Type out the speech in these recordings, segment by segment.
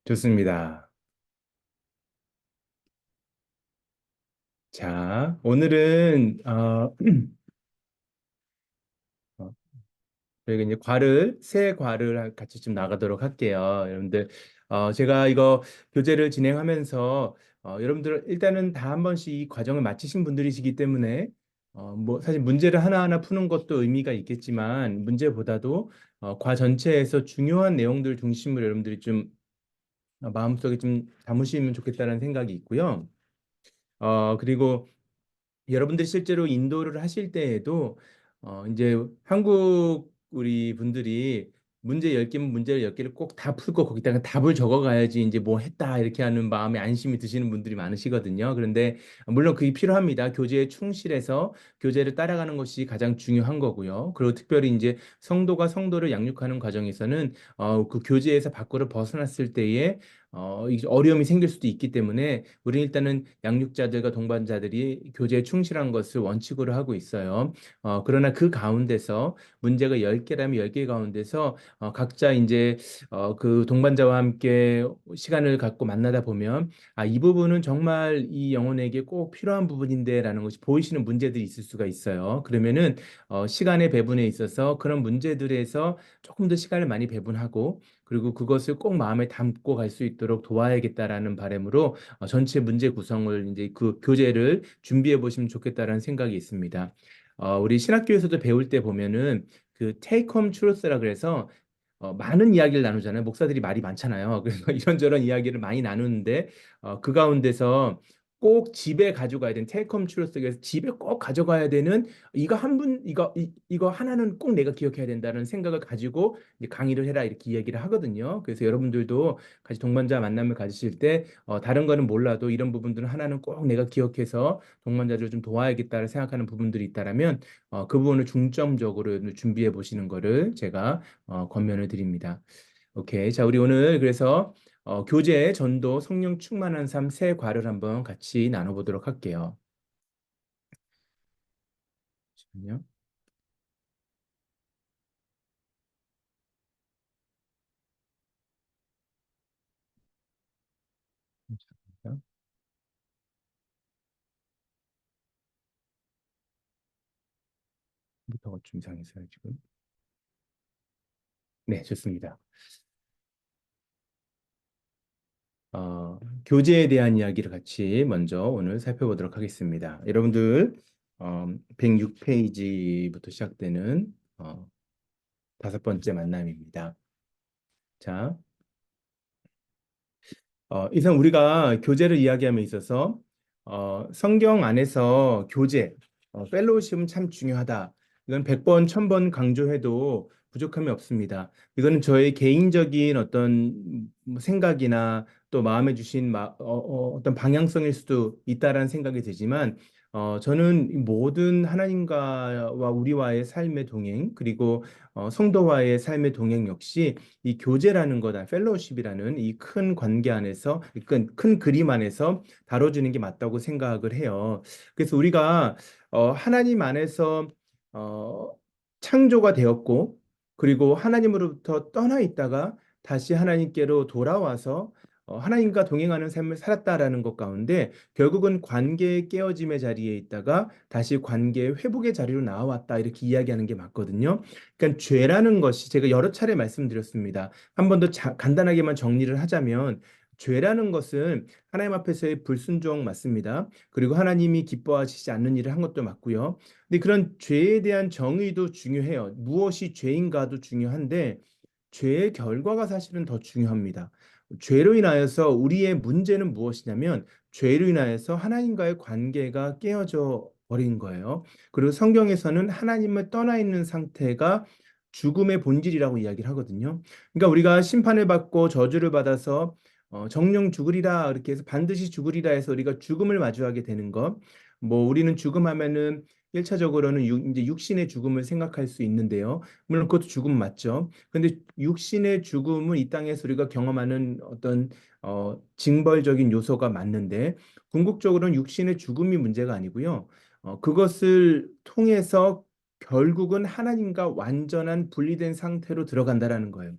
좋습니다. 자, 오늘은 어, 저희가 이제 새 과를 같이 좀 나가도록 할게요. 여러분들, 제가 이거 교재를 진행하면서 여러분들 일단은 다 한 번씩 이 과정을 마치신 분들이시기 때문에 뭐 사실 문제를 하나하나 푸는 것도 의미가 있겠지만 문제보다도 과 전체에서 중요한 내용들 중심으로 여러분들이 좀 마음속에 좀 담으시면 좋겠다는 생각이 있고요. 그리고 여러분들이 실제로 인도를 하실 때에도 이제 한국 우리 분들이 문제 10개면 문제를 10개를 꼭 다 풀고 거기다가 답을 적어 가야지 이제 뭐 했다 이렇게 하는 마음에 안심이 드시는 분들이 많으시거든요. 그런데 물론 그게 필요합니다. 교재에 충실해서 교재를 따라가는 것이 가장 중요한 거고요. 그리고 특별히 이제 성도가 성도를 양육하는 과정에서는 그 교재에서 밖으로 벗어났을 때에 이 어려움이 생길 수도 있기 때문에 우리 일단은 양육자들과 동반자들이 교재에 충실한 것을 원칙으로 하고 있어요. 그러나 그 가운데서 문제가 10개라면 10개 가운데서 각자 이제 그 동반자와 함께 시간을 갖고 만나다 보면 이 부분은 정말 이 영혼에게 꼭 필요한 부분인데라는 것이 보이시는 문제들이 있을 수가 있어요. 그러면은 시간의 배분에 있어서 그런 문제들에서 조금 더 시간을 많이 배분하고 그리고 그것을 꼭 마음에 담고 갈 수 있도록 도와야겠다라는 바람으로 전체 문제 구성을 이제 그 교재를 준비해 보시면 좋겠다라는 생각이 있습니다. 우리 신학교에서도 배울 때 보면은 그 take home truth라 그래서 많은 이야기를 나누잖아요. 목사들이 말이 많잖아요. 그래서 이런저런 이야기를 많이 나누는데 그 가운데서 꼭 집에 가져가야 되는 테이크홈 트루스에서 집에 꼭 가져가야 되는 이거 하나는 꼭 내가 기억해야 된다는 생각을 가지고 이제 강의를 해라 이렇게 이야기를 하거든요. 그래서 여러분들도 같이 동반자 만남을 가지실 때 다른 거는 몰라도 이런 부분들은 하나는 꼭 내가 기억해서 동반자를 좀 도와야겠다를 생각하는 부분들이 있다라면 그 부분을 중점적으로 준비해 보시는 거를 제가 권면을 드립니다. 오케이. 자, 우리 오늘 그래서 교재, 전도, 성령 충만한 삶 세 과를 한번 같이 나눠보도록 할게요. 잠시만요. 잠시만요. 컴퓨터가 좀 이상해서요, 지금. 네, 좋습니다. 교재에 대한 이야기를 같이 먼저 오늘 살펴보도록 하겠습니다. 여러분들, 106페이지부터 시작되는 다섯 번째 만남입니다. 자, 이상 우리가 교재를 이야기함에 있어서 성경 안에서 교재, 펠로우십은 참 중요하다. 이건 100번, 1000번 강조해도 부족함이 없습니다. 이거는 저의 개인적인 어떤 생각이나 또 마음에 주신 어떤 방향성일 수도 있다라는 생각이 들지만 저는 이 모든 하나님과와 우리와의 삶의 동행 그리고 성도와의 삶의 동행 역시 이 교제라는 거다, 펠로우십이라는 이 큰 관계 안에서, 큰 그림 안에서 다뤄주는 게 맞다고 생각을 해요. 그래서 우리가 하나님 안에서 어, 창조가 되었고, 그리고 하나님으로부터 떠나 있다가 다시 하나님께로 돌아와서 하나님과 동행하는 삶을 살았다라는 것 가운데 결국은 관계의 깨어짐의 자리에 있다가 다시 관계의 회복의 자리로 나왔다 이렇게 이야기하는 게 맞거든요. 그러니까 죄라는 것이 제가 여러 차례 말씀드렸습니다. 한 번 더 간단하게만 정리를 하자면 죄라는 것은 하나님 앞에서의 불순종 맞습니다. 그리고 하나님이 기뻐하시지 않는 일을 한 것도 맞고요. 근데 그런 죄에 대한 정의도 중요해요. 무엇이 죄인가도 중요한데 죄의 결과가 사실은 더 중요합니다. 죄로 인하여서 우리의 문제는 무엇이냐면 죄로 인하여서 하나님과의 관계가 깨어져 버린 거예요. 그리고 성경에서는 하나님을 떠나 있는 상태가 죽음의 본질이라고 이야기를 하거든요. 그러니까 우리가 심판을 받고 저주를 받아서 정령 죽으리라 이렇게 해서 반드시 죽으리라 해서 우리가 죽음을 마주하게 되는 것. 뭐 우리는 죽음하면은 1차적으로는 이제 육신의 죽음을 생각할 수 있는데요. 물론 그것도 죽음 맞죠. 근데 육신의 죽음은 이 땅에서 우리가 경험하는 어떤 징벌적인 요소가 맞는데 궁극적으로는 육신의 죽음이 문제가 아니고요. 그것을 통해서 결국은 하나님과 완전한 분리된 상태로 들어간다라는 거예요.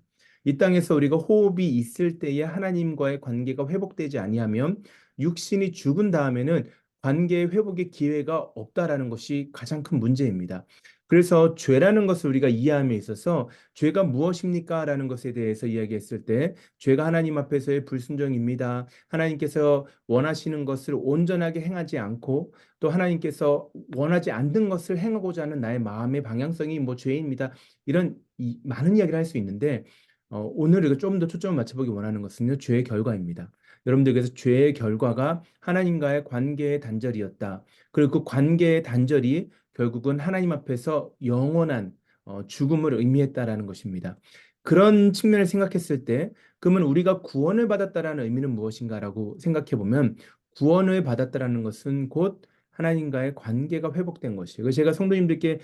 이 땅에서 우리가 호흡이 있을 때에 하나님과의 관계가 회복되지 아니하면 육신이 죽은 다음에는 관계 회복의 기회가 없다라는 것이 가장 큰 문제입니다. 그래서 죄라는 것을 우리가 이해함에 있어서 죄가 무엇입니까? 라는 것에 대해서 이야기했을 때 죄가 하나님 앞에서의 불순종입니다. 하나님께서 원하시는 것을 온전하게 행하지 않고 또 하나님께서 원하지 않는 것을 행하고자 하는 나의 마음의 방향성이 뭐 죄입니다. 이런 많은 이야기를 할 수 있는데 오늘 이거 좀 더 초점을 맞춰보기 원하는 것은요, 죄의 결과입니다. 여러분들께서 죄의 결과가 하나님과의 관계의 단절이었다. 그리고 그 관계의 단절이 결국은 하나님 앞에서 영원한 죽음을 의미했다라는 것입니다. 그런 측면을 생각했을 때, 그러면 우리가 구원을 받았다라는 의미는 무엇인가라고 생각해 보면, 구원을 받았다라는 것은 곧 하나님과의 관계가 회복된 것이에요. 그래서 제가 성도님들께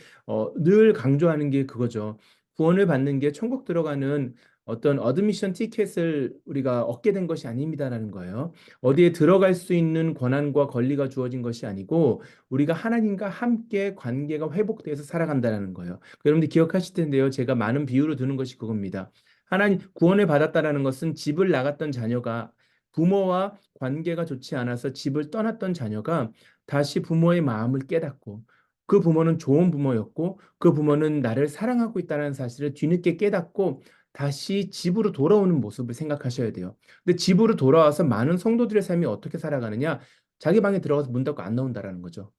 늘 강조하는 게 그거죠. 구원을 받는 게 천국 들어가는 어떤 어드미션 티켓을 우리가 얻게 된 것이 아닙니다라는 거예요. 어디에 들어갈 수 있는 권한과 권리가 주어진 것이 아니고 우리가 하나님과 함께 관계가 회복돼서 살아간다는 거예요. 여러분들 기억하실 텐데요. 제가 많은 비유를 두는 것이 그겁니다. 하나님 구원을 받았다라는 것은 집을 나갔던 자녀가 부모와 관계가 좋지 않아서 집을 떠났던 자녀가 다시 부모의 마음을 깨닫고 그 부모는 좋은 부모였고 그 부모는 나를 사랑하고 있다는 사실을 뒤늦게 깨닫고 다시 집으로 돌아오는 모습을 생각하셔야 돼요. 근데 집으로 돌아와서 많은 성도들의 삶이 어떻게 살아가느냐? 자기 방에 들어가서 문 닫고 안 나온다라는 거죠.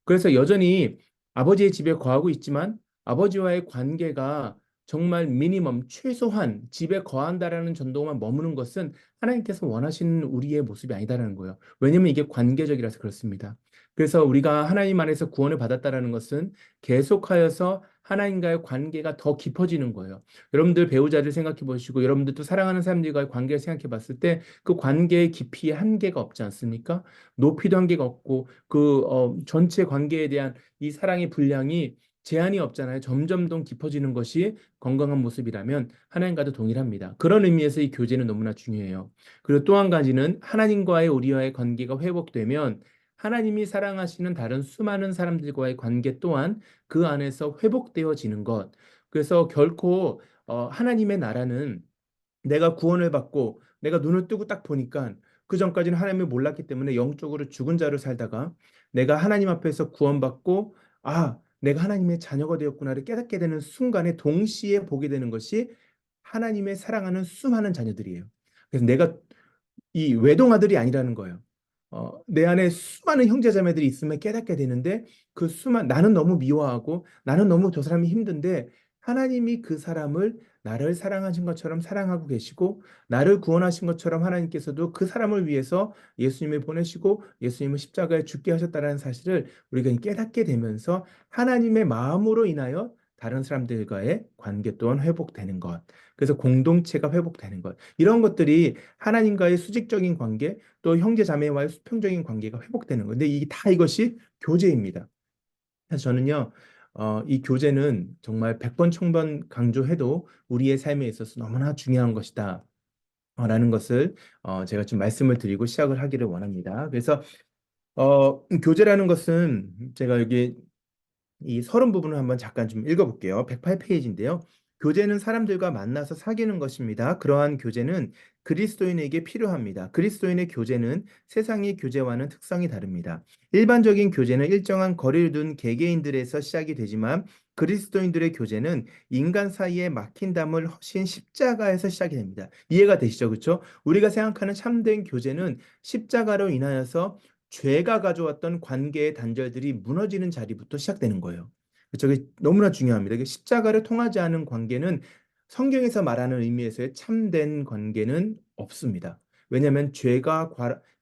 그래서 여전히 아버지의 집에 거하고 있지만 아버지와의 관계가 정말 미니멈 최소한 집에 거한다라는 정도만 머무는 것은 하나님께서 원하시는 우리의 모습이 아니다라는 거예요. 왜냐면 이게 관계적이라서 그렇습니다. 그래서 우리가 하나님 안에서 구원을 받았다라는 것은 계속하여서 하나님과의 관계가 더 깊어지는 거예요. 여러분들 배우자들 생각해 보시고 여러분들도 사랑하는 사람들과의 관계를 생각해 봤을 때 그 관계의 깊이에 한계가 없지 않습니까? 높이도 한계가 없고 전체 관계에 대한 이 사랑의 분량이 제한이 없잖아요. 점점 더 깊어지는 것이 건강한 모습이라면 하나님과도 동일합니다. 그런 의미에서 이 교제는 너무나 중요해요. 그리고 또 한 가지는 하나님과의 우리와의 관계가 회복되면 하나님이 사랑하시는 다른 수많은 사람들과의 관계 또한 그 안에서 회복되어지는 것. 그래서 결코 하나님의 나라는 내가 구원을 받고 내가 눈을 뜨고 딱 보니까 그 전까지는 하나님을 몰랐기 때문에 영적으로 죽은 자로 살다가 내가 하나님 앞에서 구원받고 내가 하나님의 자녀가 되었구나를 깨닫게 되는 순간에 동시에 보게 되는 것이 하나님의 사랑하는 수많은 자녀들이에요. 그래서 내가 이 외동아들이 아니라는 거예요. 내 안에 수많은 형제자매들이 있으면 깨닫게 되는데 나는 너무 미워하고 나는 너무 저 사람이 힘든데 하나님이 그 사람을 나를 사랑하신 것처럼 사랑하고 계시고 나를 구원하신 것처럼 하나님께서도 그 사람을 위해서 예수님을 보내시고 예수님을 십자가에 죽게 하셨다는 사실을 우리가 깨닫게 되면서 하나님의 마음으로 인하여 다른 사람들과의 관계 또한 회복되는 것. 그래서 공동체가 회복되는 것. 이런 것들이 하나님과의 수직적인 관계, 또 형제 자매와의 수평적인 관계가 회복되는 건데 이게 다 이것이 교제입니다. 그래서 저는요, 이 교제는 정말 100번, 1000번 강조해도 우리의 삶에 있어서 너무나 중요한 것이다. 라는 것을 제가 좀 말씀을 드리고 시작을 하기를 원합니다. 그래서 교제라는 것은 제가 여기 이 서론 부분을 한번 잠깐 좀 읽어볼게요. 108페이지인데요. 교제는 사람들과 만나서 사귀는 것입니다. 그러한 교제는 그리스도인에게 필요합니다. 그리스도인의 교제는 세상의 교제와는 특성이 다릅니다. 일반적인 교제는 일정한 거리를 둔 개개인들에서 시작이 되지만 그리스도인들의 교제는 인간 사이에 막힌 담을 허신 십자가에서 시작이 됩니다. 이해가 되시죠? 그렇죠? 우리가 생각하는 참된 교제는 십자가로 인하여서 죄가 가져왔던 관계의 단절들이 무너지는 자리부터 시작되는 거예요. 저게 너무나 중요합니다. 이게 십자가를 통하지 않은 관계는 성경에서 말하는 의미에서의 참된 관계는 없습니다. 왜냐하면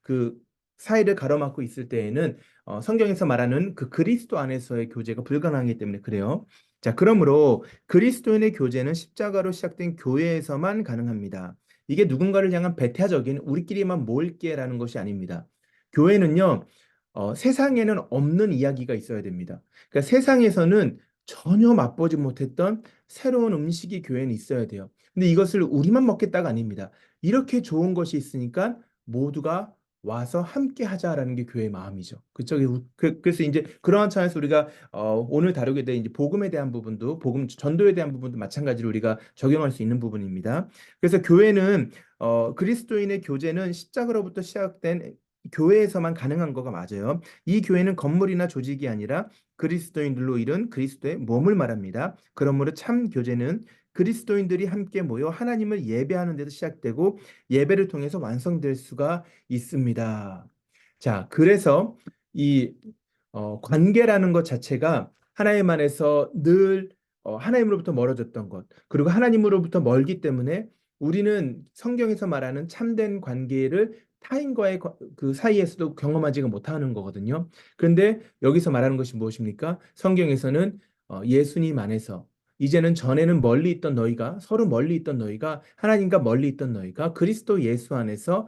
그 사이를 가로막고 있을 때에는 성경에서 말하는 그 그리스도 안에서의 교제가 불가능하기 때문에 그래요. 자, 그러므로 그리스도인의 교제는 십자가로 시작된 교회에서만 가능합니다. 이게 누군가를 향한 배타적인 우리끼리만 모일게라는 것이 아닙니다. 교회는요, 세상에는 없는 이야기가 있어야 됩니다. 그러니까 세상에서는 전혀 맛보지 못했던 새로운 음식이 교회는 있어야 돼요. 근데 이것을 우리만 먹겠다가 아닙니다. 이렇게 좋은 것이 있으니까 모두가 와서 함께 하자라는 게 교회의 마음이죠. 그쵸? 그래서 이제 그러한 차원에서 우리가 오늘 다루게 된 이제 복음에 대한 부분도 복음 전도에 대한 부분도 마찬가지로 우리가 적용할 수 있는 부분입니다. 그래서 교회는 그리스도인의 교제는 십자가로부터 시작된 교회에서만 가능한 거가 맞아요. 이 교회는 건물이나 조직이 아니라 그리스도인들로 이룬 그리스도의 몸을 말합니다. 그러므로 참 교제는 그리스도인들이 함께 모여 하나님을 예배하는 데서 시작되고 예배를 통해서 완성될 수가 있습니다. 자, 그래서 이 관계라는 것 자체가 하나님 안에서 늘 하나님으로부터 멀어졌던 것, 그리고 하나님으로부터 멀기 때문에 우리는 성경에서 말하는 참된 관계를 타인과의 그 사이에서도 경험하지가 못하는 거거든요. 그런데 여기서 말하는 것이 무엇입니까? 성경에서는 예수님 안에서 이제는 전에는 멀리 있던 너희가 서로 멀리 있던 너희가 하나님과 멀리 있던 너희가 그리스도 예수 안에서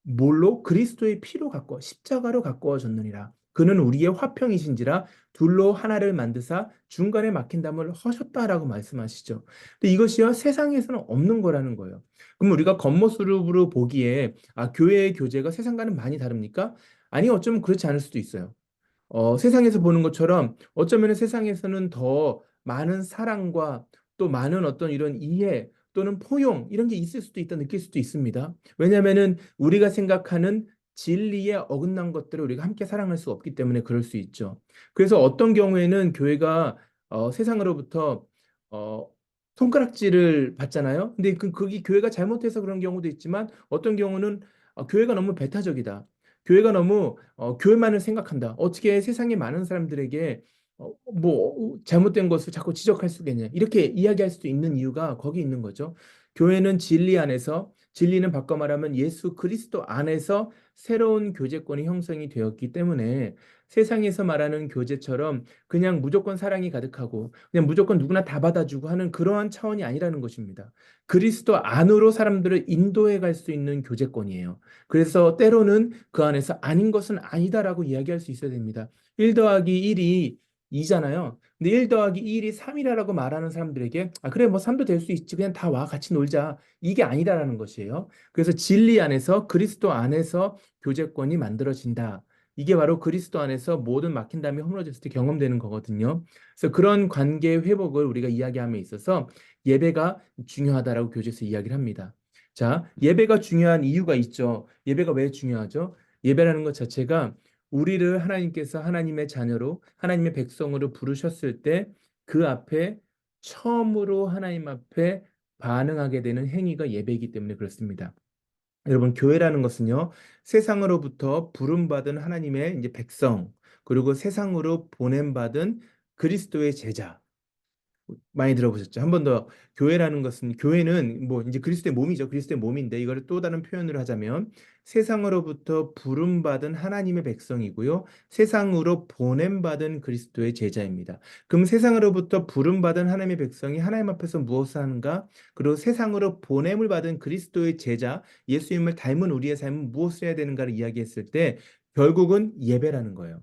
뭘로 그리스도의 피로 가까워 십자가로 가까워졌느니라. 그는 우리의 화평이신지라 둘로 하나를 만드사 중간에 막힌 담을 허셨다라고 말씀하시죠. 근데 이것이요 세상에서는 없는 거라는 거예요. 그럼 우리가 겉모습으로 보기에 교회의 교제가 세상과는 많이 다릅니까? 아니 어쩌면 그렇지 않을 수도 있어요. 세상에서 보는 것처럼 어쩌면 세상에서는 더 많은 사랑과 또 많은 어떤 이런 이해 또는 포용 이런 게 있을 수도 있다 느낄 수도 있습니다. 왜냐하면은 우리가 생각하는 진리에 어긋난 것들을 우리가 함께 사랑할 수 없기 때문에 그럴 수 있죠. 그래서 어떤 경우에는 교회가 세상으로부터 어, 손가락질을 받잖아요. 근데 그게 교회가 잘못해서 그런 경우도 있지만 어떤 경우는 교회가 너무 배타적이다. 교회가 너무 교회만을 생각한다. 어떻게 세상의 많은 사람들에게 잘못된 것을 자꾸 지적할 수 있겠냐. 이렇게 이야기할 수도 있는 이유가 거기 있는 거죠. 교회는 진리 안에서 진리는 바꿔 말하면 예수 그리스도 안에서 새로운 교제권이 형성이 되었기 때문에 세상에서 말하는 교제처럼 그냥 무조건 사랑이 가득하고 그냥 무조건 누구나 다 받아주고 하는 그러한 차원이 아니라는 것입니다. 그리스도 안으로 사람들을 인도해 갈 수 있는 교제권이에요. 그래서 때로는 그 안에서 아닌 것은 아니다라고 이야기할 수 있어야 됩니다. 1 더하기 1이 2잖아요. 근데 1 더하기 1이 3이라고 말하는 사람들에게 그래 뭐 3도 될 수 있지 그냥 다 와 같이 놀자 이게 아니다라는 것이에요. 그래서 진리 안에서 그리스도 안에서 교제권이 만들어진다. 이게 바로 그리스도 안에서 모든 막힌 담이 허물어졌을 때 경험되는 거거든요. 그래서 그런 관계 회복을 우리가 이야기함에 있어서 예배가 중요하다라고 교재에서 이야기를 합니다. 자, 예배가 중요한 이유가 있죠. 예배가 왜 중요하죠? 예배라는 것 자체가 우리를 하나님께서 하나님의 자녀로 하나님의 백성으로 부르셨을 때 그 앞에 처음으로 하나님 앞에 반응하게 되는 행위가 예배이기 때문에 그렇습니다. 여러분, 교회라는 것은요, 세상으로부터 부름받은 하나님의 이제 백성, 그리고 세상으로 보냄받은 그리스도의 제자, 많이 들어보셨죠? 한 번 더 교회라는 것은 교회는 뭐 이제 그리스도의 몸이죠. 그리스도의 몸인데 이거를 또 다른 표현으로 하자면 세상으로부터 부름받은 하나님의 백성이고요. 세상으로 보냄받은 그리스도의 제자입니다. 그럼 세상으로부터 부름받은 하나님의 백성이 하나님 앞에서 무엇을 하는가? 그리고 세상으로 보냄을 받은 그리스도의 제자, 예수님을 닮은 우리의 삶은 무엇을 해야 되는가를 이야기했을 때 결국은 예배라는 거예요.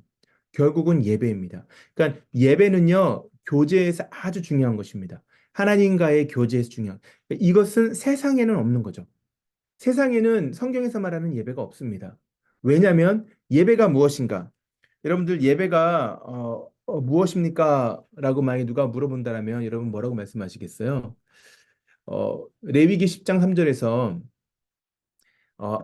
결국은 예배입니다. 그러니까 예배는요, 교제에서 아주 중요한 것입니다. 하나님과의 교제에서 중요한. 이것은 세상에는 없는 거죠. 세상에는 성경에서 말하는 예배가 없습니다. 왜냐하면 예배가 무엇인가? 여러분들 예배가 무엇입니까? 라고 만약에 누가 물어본다면 여러분 뭐라고 말씀하시겠어요? 레위기 10장 3절에서 어,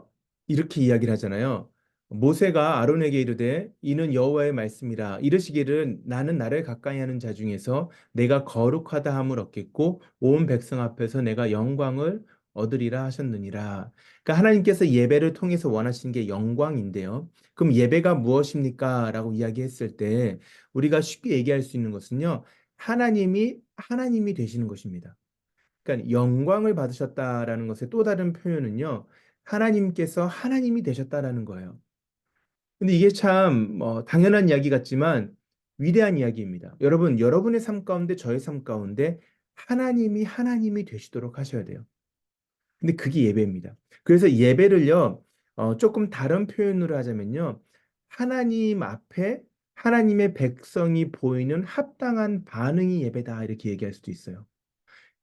이렇게 이야기를 하잖아요. 모세가 아론에게 이르되 이는 여호와의 말씀이라 이르시기를 나는 나를 가까이 하는 자 중에서 내가 거룩하다 함을 얻겠고 온 백성 앞에서 내가 영광을 얻으리라 하셨느니라. 그러니까 하나님께서 예배를 통해서 원하시는 게 영광인데요. 그럼 예배가 무엇입니까? 라고 이야기했을 때 우리가 쉽게 얘기할 수 있는 것은요. 하나님이 되시는 것입니다. 그러니까 영광을 받으셨다라는 것의 또 다른 표현은요. 하나님께서 하나님이 되셨다라는 거예요. 근데 이게 참 당연한 이야기 같지만 위대한 이야기입니다. 여러분, 여러분의 삶 가운데 저의 삶 가운데 하나님이 되시도록 하셔야 돼요. 근데 그게 예배입니다. 그래서 예배를요, 조금 다른 표현으로 하자면요. 하나님 앞에 하나님의 백성이 보이는 합당한 반응이 예배다. 이렇게 얘기할 수도 있어요.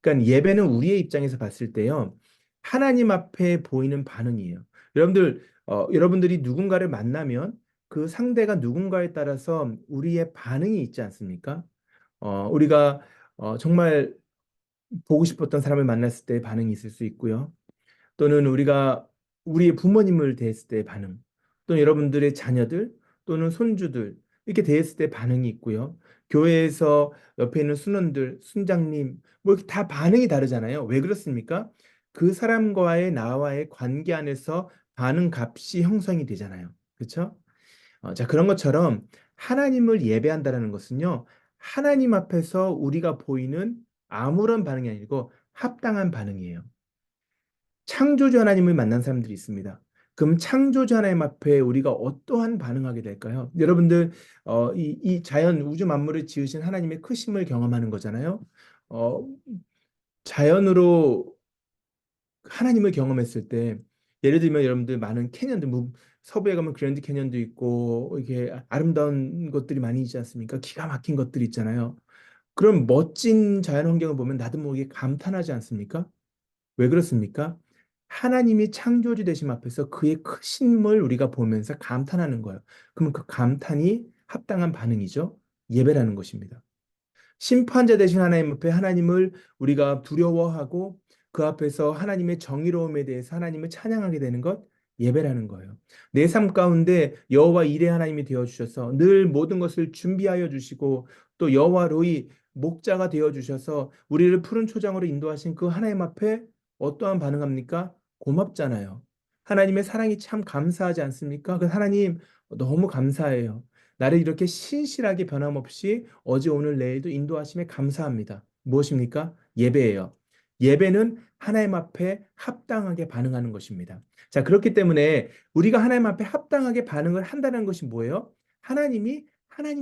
그러니까 예배는 우리의 입장에서 봤을 때요. 하나님 앞에 보이는 반응이에요. 여러분들 여러분들이 누군가를 만나면 그 상대가 누군가에 따라서 우리의 반응이 있지 않습니까? 우리가 정말 보고 싶었던 사람을 만났을 때 반응이 있을 수 있고요. 또는 우리가 우리의 부모님을 대했을 때의 반응, 또는 여러분들의 자녀들, 또는 손주들, 이렇게 대했을 때 반응이 있고요. 교회에서 옆에 있는 순원들, 순장님, 뭐 이렇게 다 반응이 다르잖아요. 왜 그렇습니까? 그 사람과의 나와의 관계 안에서 반응 값이 형성이 되잖아요. 그렇죠? 자, 그런 것처럼 하나님을 예배한다라는 것은요, 하나님 앞에서 우리가 보이는 아무런 반응이 아니고 합당한 반응이에요. 창조주 하나님을 만난 사람들이 있습니다. 그럼 창조주 하나님 앞에 우리가 어떠한 반응하게 될까요? 여러분들, 이 자연, 우주 만물을 지으신 하나님의 크심을 경험하는 거잖아요. 어, 자연으로 하나님을 경험했을 때, 예를 들면 여러분들 많은 캐년들, 뭐 서부에 가면 그랜드 캐년도 있고, 이게 아름다운 것들이 많이 있지 않습니까? 기가 막힌 것들이 있잖아요. 그럼 멋진 자연 환경을 보면 나도 모르게 감탄하지 않습니까? 왜 그렇습니까? 하나님이 창조주 되심 앞에서 그의 크심을 우리가 보면서 감탄하는 거예요. 그러면 그 감탄이 합당한 반응이죠. 예배라는 것입니다. 심판자 되신 하나님 앞에 하나님을 우리가 두려워하고 그 앞에서 하나님의 정의로움에 대해서 하나님을 찬양하게 되는 것 예배라는 거예요. 내 삶 가운데 여호와 이레 하나님이 되어 주셔서 늘 모든 것을 준비하여 주시고 또 여호와 로이 목자가 되어 주셔서 우리를 푸른 초장으로 인도하신 그 하나님 앞에 어떠한 반응합니까? 고맙잖아요. 하나님의 사랑이 참 감사하지 않습니까? 그 하나님 너무 감사해요. 나를 이렇게 신실하게 변함없이 어제 오늘 내일도 인도하심에 감사합니다. 무엇입니까? 예배예요. 예배는 하나님 앞에 합당하게 반응하는 것입니다. 자, 그렇기 때문에 우리가 하나님 앞에 합당하게 반응을 한다는 것이 뭐예요? 하나님이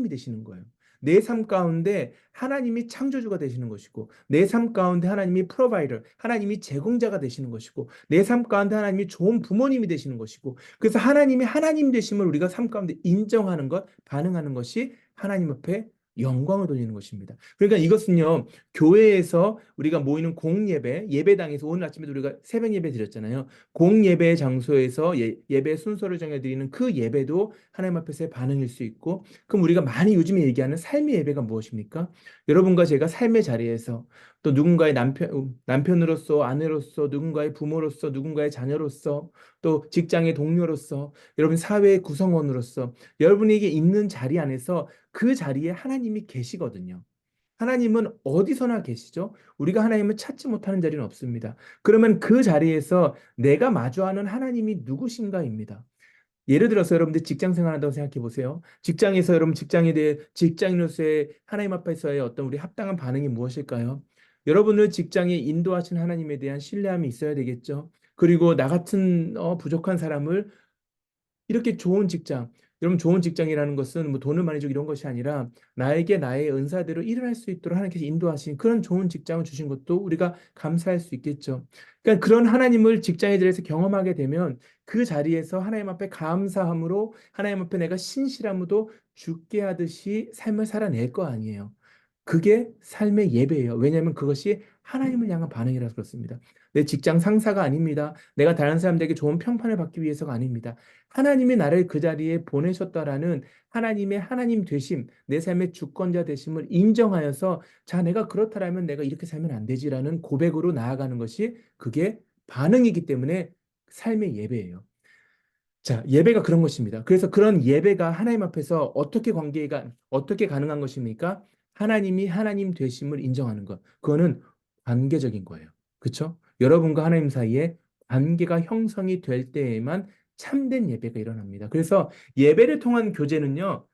되시는 거예요. 내 삶 가운데 하나님이 창조주가 되시는 것이고, 내 삶 가운데 하나님이 프로바이더, 하나님이 제공자가 되시는 것이고, 내 삶 가운데 하나님이 좋은 부모님이 되시는 것이고, 그래서 하나님이 하나님 되심을 우리가 삶 가운데 인정하는 것, 반응하는 것이 하나님 앞에 영광을 돌리는 것입니다. 그러니까 이것은요, 교회에서 우리가 모이는 공예배, 예배당에서 오늘 아침에도 우리가 새벽 예배 드렸잖아요. 공예배 장소에서 예배 순서를 정해드리는 그 예배도 하나님 앞에서의 반응일 수 있고, 그럼 우리가 많이 요즘에 얘기하는 삶의 예배가 무엇입니까? 여러분과 제가 삶의 자리에서 또 누군가의 남편으로서, 아내로서, 누군가의 부모로서, 누군가의 자녀로서, 또 직장의 동료로서, 여러분 사회의 구성원으로서, 여러분에게 있는 자리 안에서 그 자리에 하나님이 계시거든요. 하나님은 어디서나 계시죠? 우리가 하나님을 찾지 못하는 자리는 없습니다. 그러면 그 자리에서 내가 마주하는 하나님이 누구신가입니다. 예를 들어서 여러분들 직장 생활한다고 생각해 보세요. 직장에서 여러분 직장에 대해 직장인으로서의 하나님 앞에서의 어떤 우리 합당한 반응이 무엇일까요? 여러분을 직장에 인도하신 하나님에 대한 신뢰함이 있어야 되겠죠. 그리고 나 같은 부족한 사람을 이렇게 좋은 직장, 여러분 좋은 직장이라는 것은 뭐 돈을 많이 주고 이런 것이 아니라 나에게 나의 은사대로 일을 할 수 있도록 하나님께서 인도하신 그런 좋은 직장을 주신 것도 우리가 감사할 수 있겠죠. 그러니까 그런 하나님을 직장에 대해서 경험하게 되면 그 자리에서 하나님 앞에 감사함으로 하나님 앞에 내가 신실함으로 죽게 하듯이 삶을 살아낼 거 아니에요. 그게 삶의 예배예요. 왜냐하면 그것이 하나님을 향한 반응이라서 그렇습니다. 내 직장 상사가 아닙니다. 내가 다른 사람들에게 좋은 평판을 받기 위해서가 아닙니다. 하나님이 나를 그 자리에 보내셨다라는 하나님의 하나님 되심, 내 삶의 주권자 되심을 인정하여서 자, 내가 그렇다라면 내가 이렇게 살면 안 되지라는 고백으로 나아가는 것이 그게 반응이기 때문에 삶의 예배예요. 자, 예배가 그런 것입니다. 그래서 그런 예배가 하나님 앞에서 어떻게 가능한 것입니까? 하나님이 하나님 되심을 인정하는 것. 그거는 관계적인 거예요. 그렇죠? 여러분과 하나님 사이에 관계가 형성이 될 때에만 참된 예배가 일어납니다. 그래서 예배를 통한 교제는요,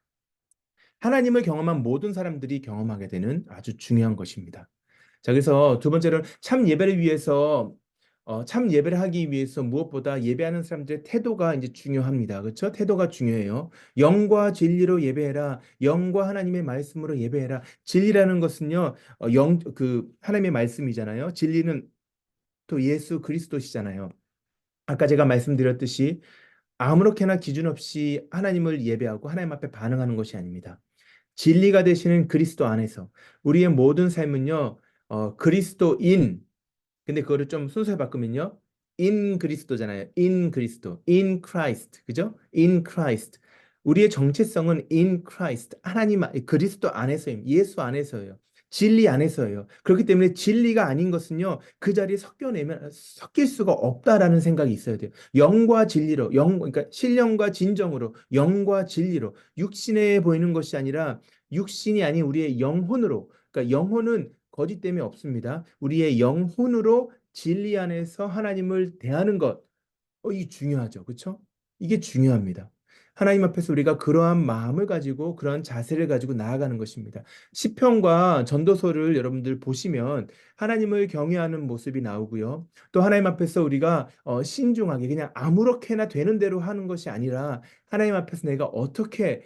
하나님을 경험한 모든 사람들이 경험하게 되는 아주 중요한 것입니다. 자, 그래서 두 번째로는 참 예배를 하기 위해서 무엇보다 예배하는 사람들의 태도가 이제 중요합니다. 그렇죠? 태도가 중요해요. 영과 진리로 예배해라. 영과 하나님의 말씀으로 예배해라. 진리라는 것은요, 하나님의 말씀이잖아요. 진리는 또 예수 그리스도시잖아요. 아까 제가 말씀드렸듯이 아무렇게나 기준 없이 하나님을 예배하고 하나님 앞에 반응하는 것이 아닙니다. 진리가 되시는 그리스도 안에서 우리의 모든 삶은요, 그리스도인, 근데 그거를 좀 순서에 바꾸면요, in 그리스도잖아요. in 그리스도, in Christ, 그죠? in Christ. 우리의 정체성은 in Christ, 그리스도 안에서예요. 예수 안에서예요. 진리 안에서예요. 그렇기 때문에 진리가 아닌 것은요, 그 자리에 섞일 수가 없다라는 생각이 있어야 돼요. 영과 진리로, 그러니까 신령과 진정으로, 영과 진리로, 육신에 보이는 것이 아니라 육신이 아닌 우리의 영혼으로, 그러니까 영혼은 거짓됨이 없습니다. 우리의 영혼으로 진리 안에서 하나님을 대하는 것, 이게 중요하죠. 그렇죠? 이게 중요합니다. 하나님 앞에서 우리가 그러한 마음을 가지고 그러한 자세를 가지고 나아가는 것입니다. 시편과 전도서를 여러분들 보시면 하나님을 경외하는 모습이 나오고요. 또 하나님 앞에서 우리가 신중하게 그냥 아무렇게나 되는 대로 하는 것이 아니라 하나님 앞에서 내가 어떻게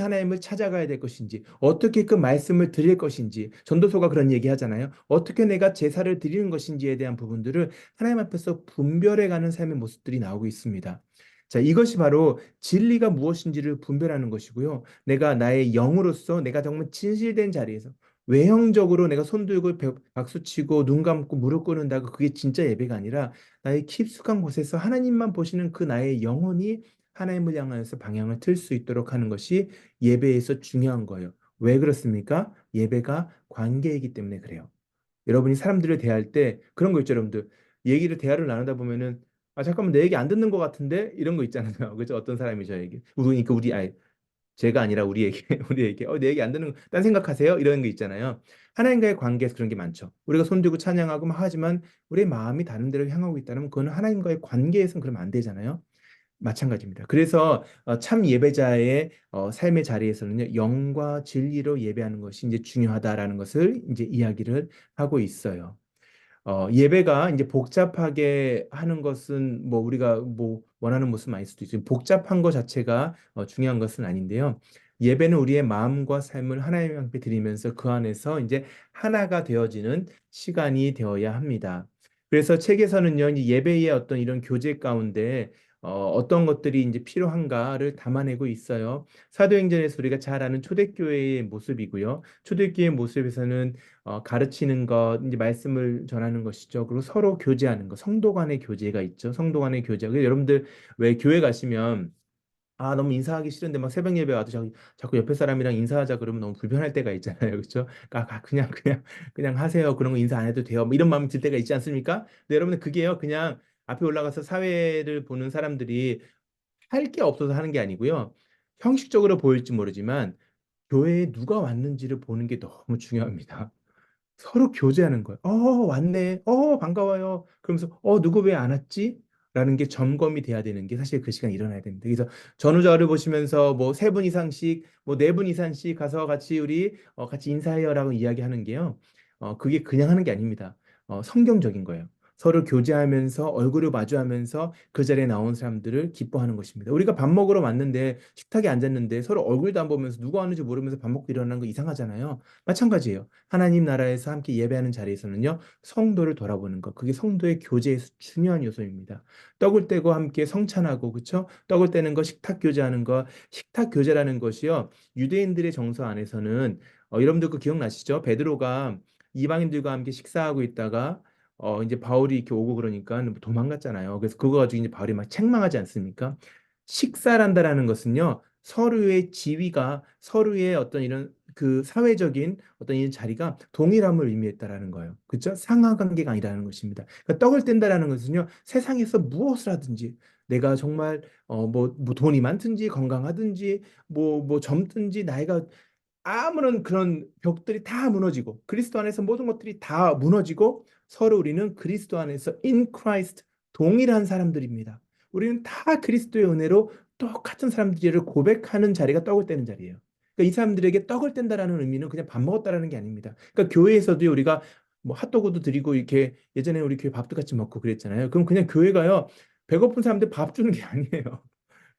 하나님을 찾아가야 될 것인지, 어떻게 그 말씀을 드릴 것인지, 전도서가 그런 얘기 하잖아요. 어떻게 내가 제사를 드리는 것인지에 대한 부분들을 하나님 앞에서 분별해가는 삶의 모습들이 나오고 있습니다. 자, 이것이 바로 진리가 무엇인지를 분별하는 것이고요. 내가 나의 영으로서 내가 정말 진실된 자리에서 외형적으로 내가 손 들고 박수 치고 눈 감고 무릎 꿇는다고 그게 진짜 예배가 아니라 나의 깊숙한 곳에서 하나님만 보시는 그 나의 영혼이 하나님을 향하여서 방향을 틀 수 있도록 하는 것이 예배에서 중요한 거예요. 왜 그렇습니까? 예배가 관계이기 때문에 그래요. 여러분이 사람들을 대할 때 그런 거 있죠, 여러분들. 대화를 나누다 보면은 아 잠깐만 내 얘기 안 듣는 것 같은데 이런 거 있잖아요. 그죠? 어떤 사람이 저 얘기. 그러니까 제가 아니라 우리 얘기 우리 얘기. 내 얘기 안 듣는 거, 딴 생각하세요? 이런 거 있잖아요. 하나님과의 관계에서 그런 게 많죠. 우리가 손들고 찬양하고 막 하지만 우리의 마음이 다른 데로 향하고 있다면 그거는 하나님과의 관계에서는 그러면 안 되잖아요. 마찬가지입니다. 그래서 참 예배자의 삶의 자리에서는요, 영과 진리로 예배하는 것이 이제 중요하다라는 것을 이제 이야기를 하고 있어요. 예배가 이제 복잡하게 하는 것은 뭐 우리가 뭐 원하는 모습 아닐 수도 있어요. 복잡한 것 자체가 중요한 것은 아닌데요. 예배는 우리의 마음과 삶을 하나님 앞에 드리면서 그 안에서 이제 하나가 되어지는 시간이 되어야 합니다. 그래서 책에서는요, 이제 예배의 어떤 이런 교제 가운데 어떤 것들이 이제 필요한가를 담아내고 있어요. 사도행전에서 우리가 잘 아는 초대교회의 모습이고요. 초대교회의 모습에서는 가르치는 것, 이제 말씀을 전하는 것이죠. 그리고 서로 교제하는 것, 성도 간의 교제가 있죠. 성도 간의 교제. 그래서 여러분들 왜 교회 가시면 너무 인사하기 싫은데 막 새벽 예배 와도 자꾸 옆에 사람이랑 인사하자 그러면 너무 불편할 때가 있잖아요. 그렇죠? 그냥 하세요. 그런 거 인사 안 해도 돼요. 뭐 이런 마음이 들 때가 있지 않습니까? 근데 여러분들 그게요. 그냥 앞에 올라가서 사회를 보는 사람들이 할 게 없어서 하는 게 아니고요. 형식적으로 보일지 모르지만 교회에 누가 왔는지를 보는 게 너무 중요합니다. 서로 교제하는 거예요. 왔네. 반가워요. 그러면서, 누구 왜 안 왔지? 라는 게 점검이 돼야 되는 게 사실 그 시간에 일어나야 됩니다. 그래서 전후자를 보시면서 뭐 세 분 이상씩, 뭐 네 분 이상씩 가서 같이 우리 같이 인사해요라고 이야기하는 게요. 그게 그냥 하는 게 아닙니다. 성경적인 거예요. 서로 교제하면서 얼굴을 마주하면서 그 자리에 나온 사람들을 기뻐하는 것입니다. 우리가 밥 먹으러 왔는데 식탁에 앉았는데 서로 얼굴도 안 보면서 누가 왔는지 모르면서 밥 먹고 일어나는 거 이상하잖아요. 마찬가지예요. 하나님 나라에서 함께 예배하는 자리에서는요, 성도를 돌아보는 것, 그게 성도의 교제에서 중요한 요소입니다. 떡을 떼고 함께 성찬하고, 그쵸? 떡을 떼는 거, 식탁 교제하는 거, 식탁 교제라는 것이요, 유대인들의 정서 안에서는, 여러분들 그 기억나시죠? 베드로가 이방인들과 함께 식사하고 있다가, 이제 바울이 이렇게 오고 그러니까 도망갔잖아요. 그래서 그거 가지고 이제 바울이 막 책망하지 않습니까? 식사란다라는 것은요, 서로의 지위가 서로의 어떤 이런 그 사회적인 어떤 이 자리가 동일함을 의미했다라는 거예요. 그렇죠? 상하 관계가 아니라는 것입니다. 그러니까 떡을 뗀다라는 것은요, 세상에서 무엇을 하든지 내가 정말 뭐 돈이 많든지 건강하든지 뭐 젊든지 나이가 아무런 그런 벽들이 다 무너지고 그리스도 안에서 모든 것들이 다 무너지고 서로 우리는 그리스도 안에서 in Christ 동일한 사람들입니다. 우리는 다 그리스도의 은혜로 똑같은 사람들을 고백하는 자리가 떡을 떼는 자리예요. 그러니까 이 사람들에게 떡을 뗀다라는 의미는 그냥 밥 먹었다라는 게 아닙니다. 그러니까 교회에서도 우리가 뭐 핫도그도 드리고 이렇게 예전에 우리 교회 밥도 같이 먹고 그랬잖아요. 그럼 그냥 교회가요 배고픈 사람들 밥 주는 게 아니에요.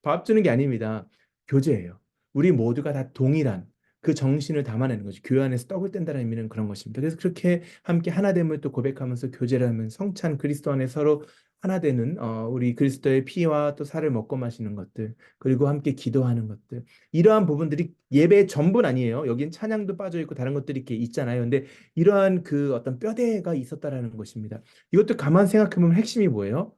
밥 주는 게 아닙니다. 교제예요. 우리 모두가 다 동일한 그 정신을 담아내는 거죠. 교회 안에서 떡을 뗀다는 의미는 그런 것입니다. 그래서 그렇게 함께 하나됨을 또 고백하면서 교제를 하면 성찬 그리스도 안에 서로 하나 되는 우리 그리스도의 피와 또 살을 먹고 마시는 것들, 그리고 함께 기도하는 것들, 이러한 부분들이 예배의 전부는 아니에요. 여긴 찬양도 빠져 있고 다른 것들이 이렇게 있잖아요. 근데 이러한 그 어떤 뼈대가 있었다라는 것입니다. 이것도 가만 생각해 보면 핵심이 뭐예요?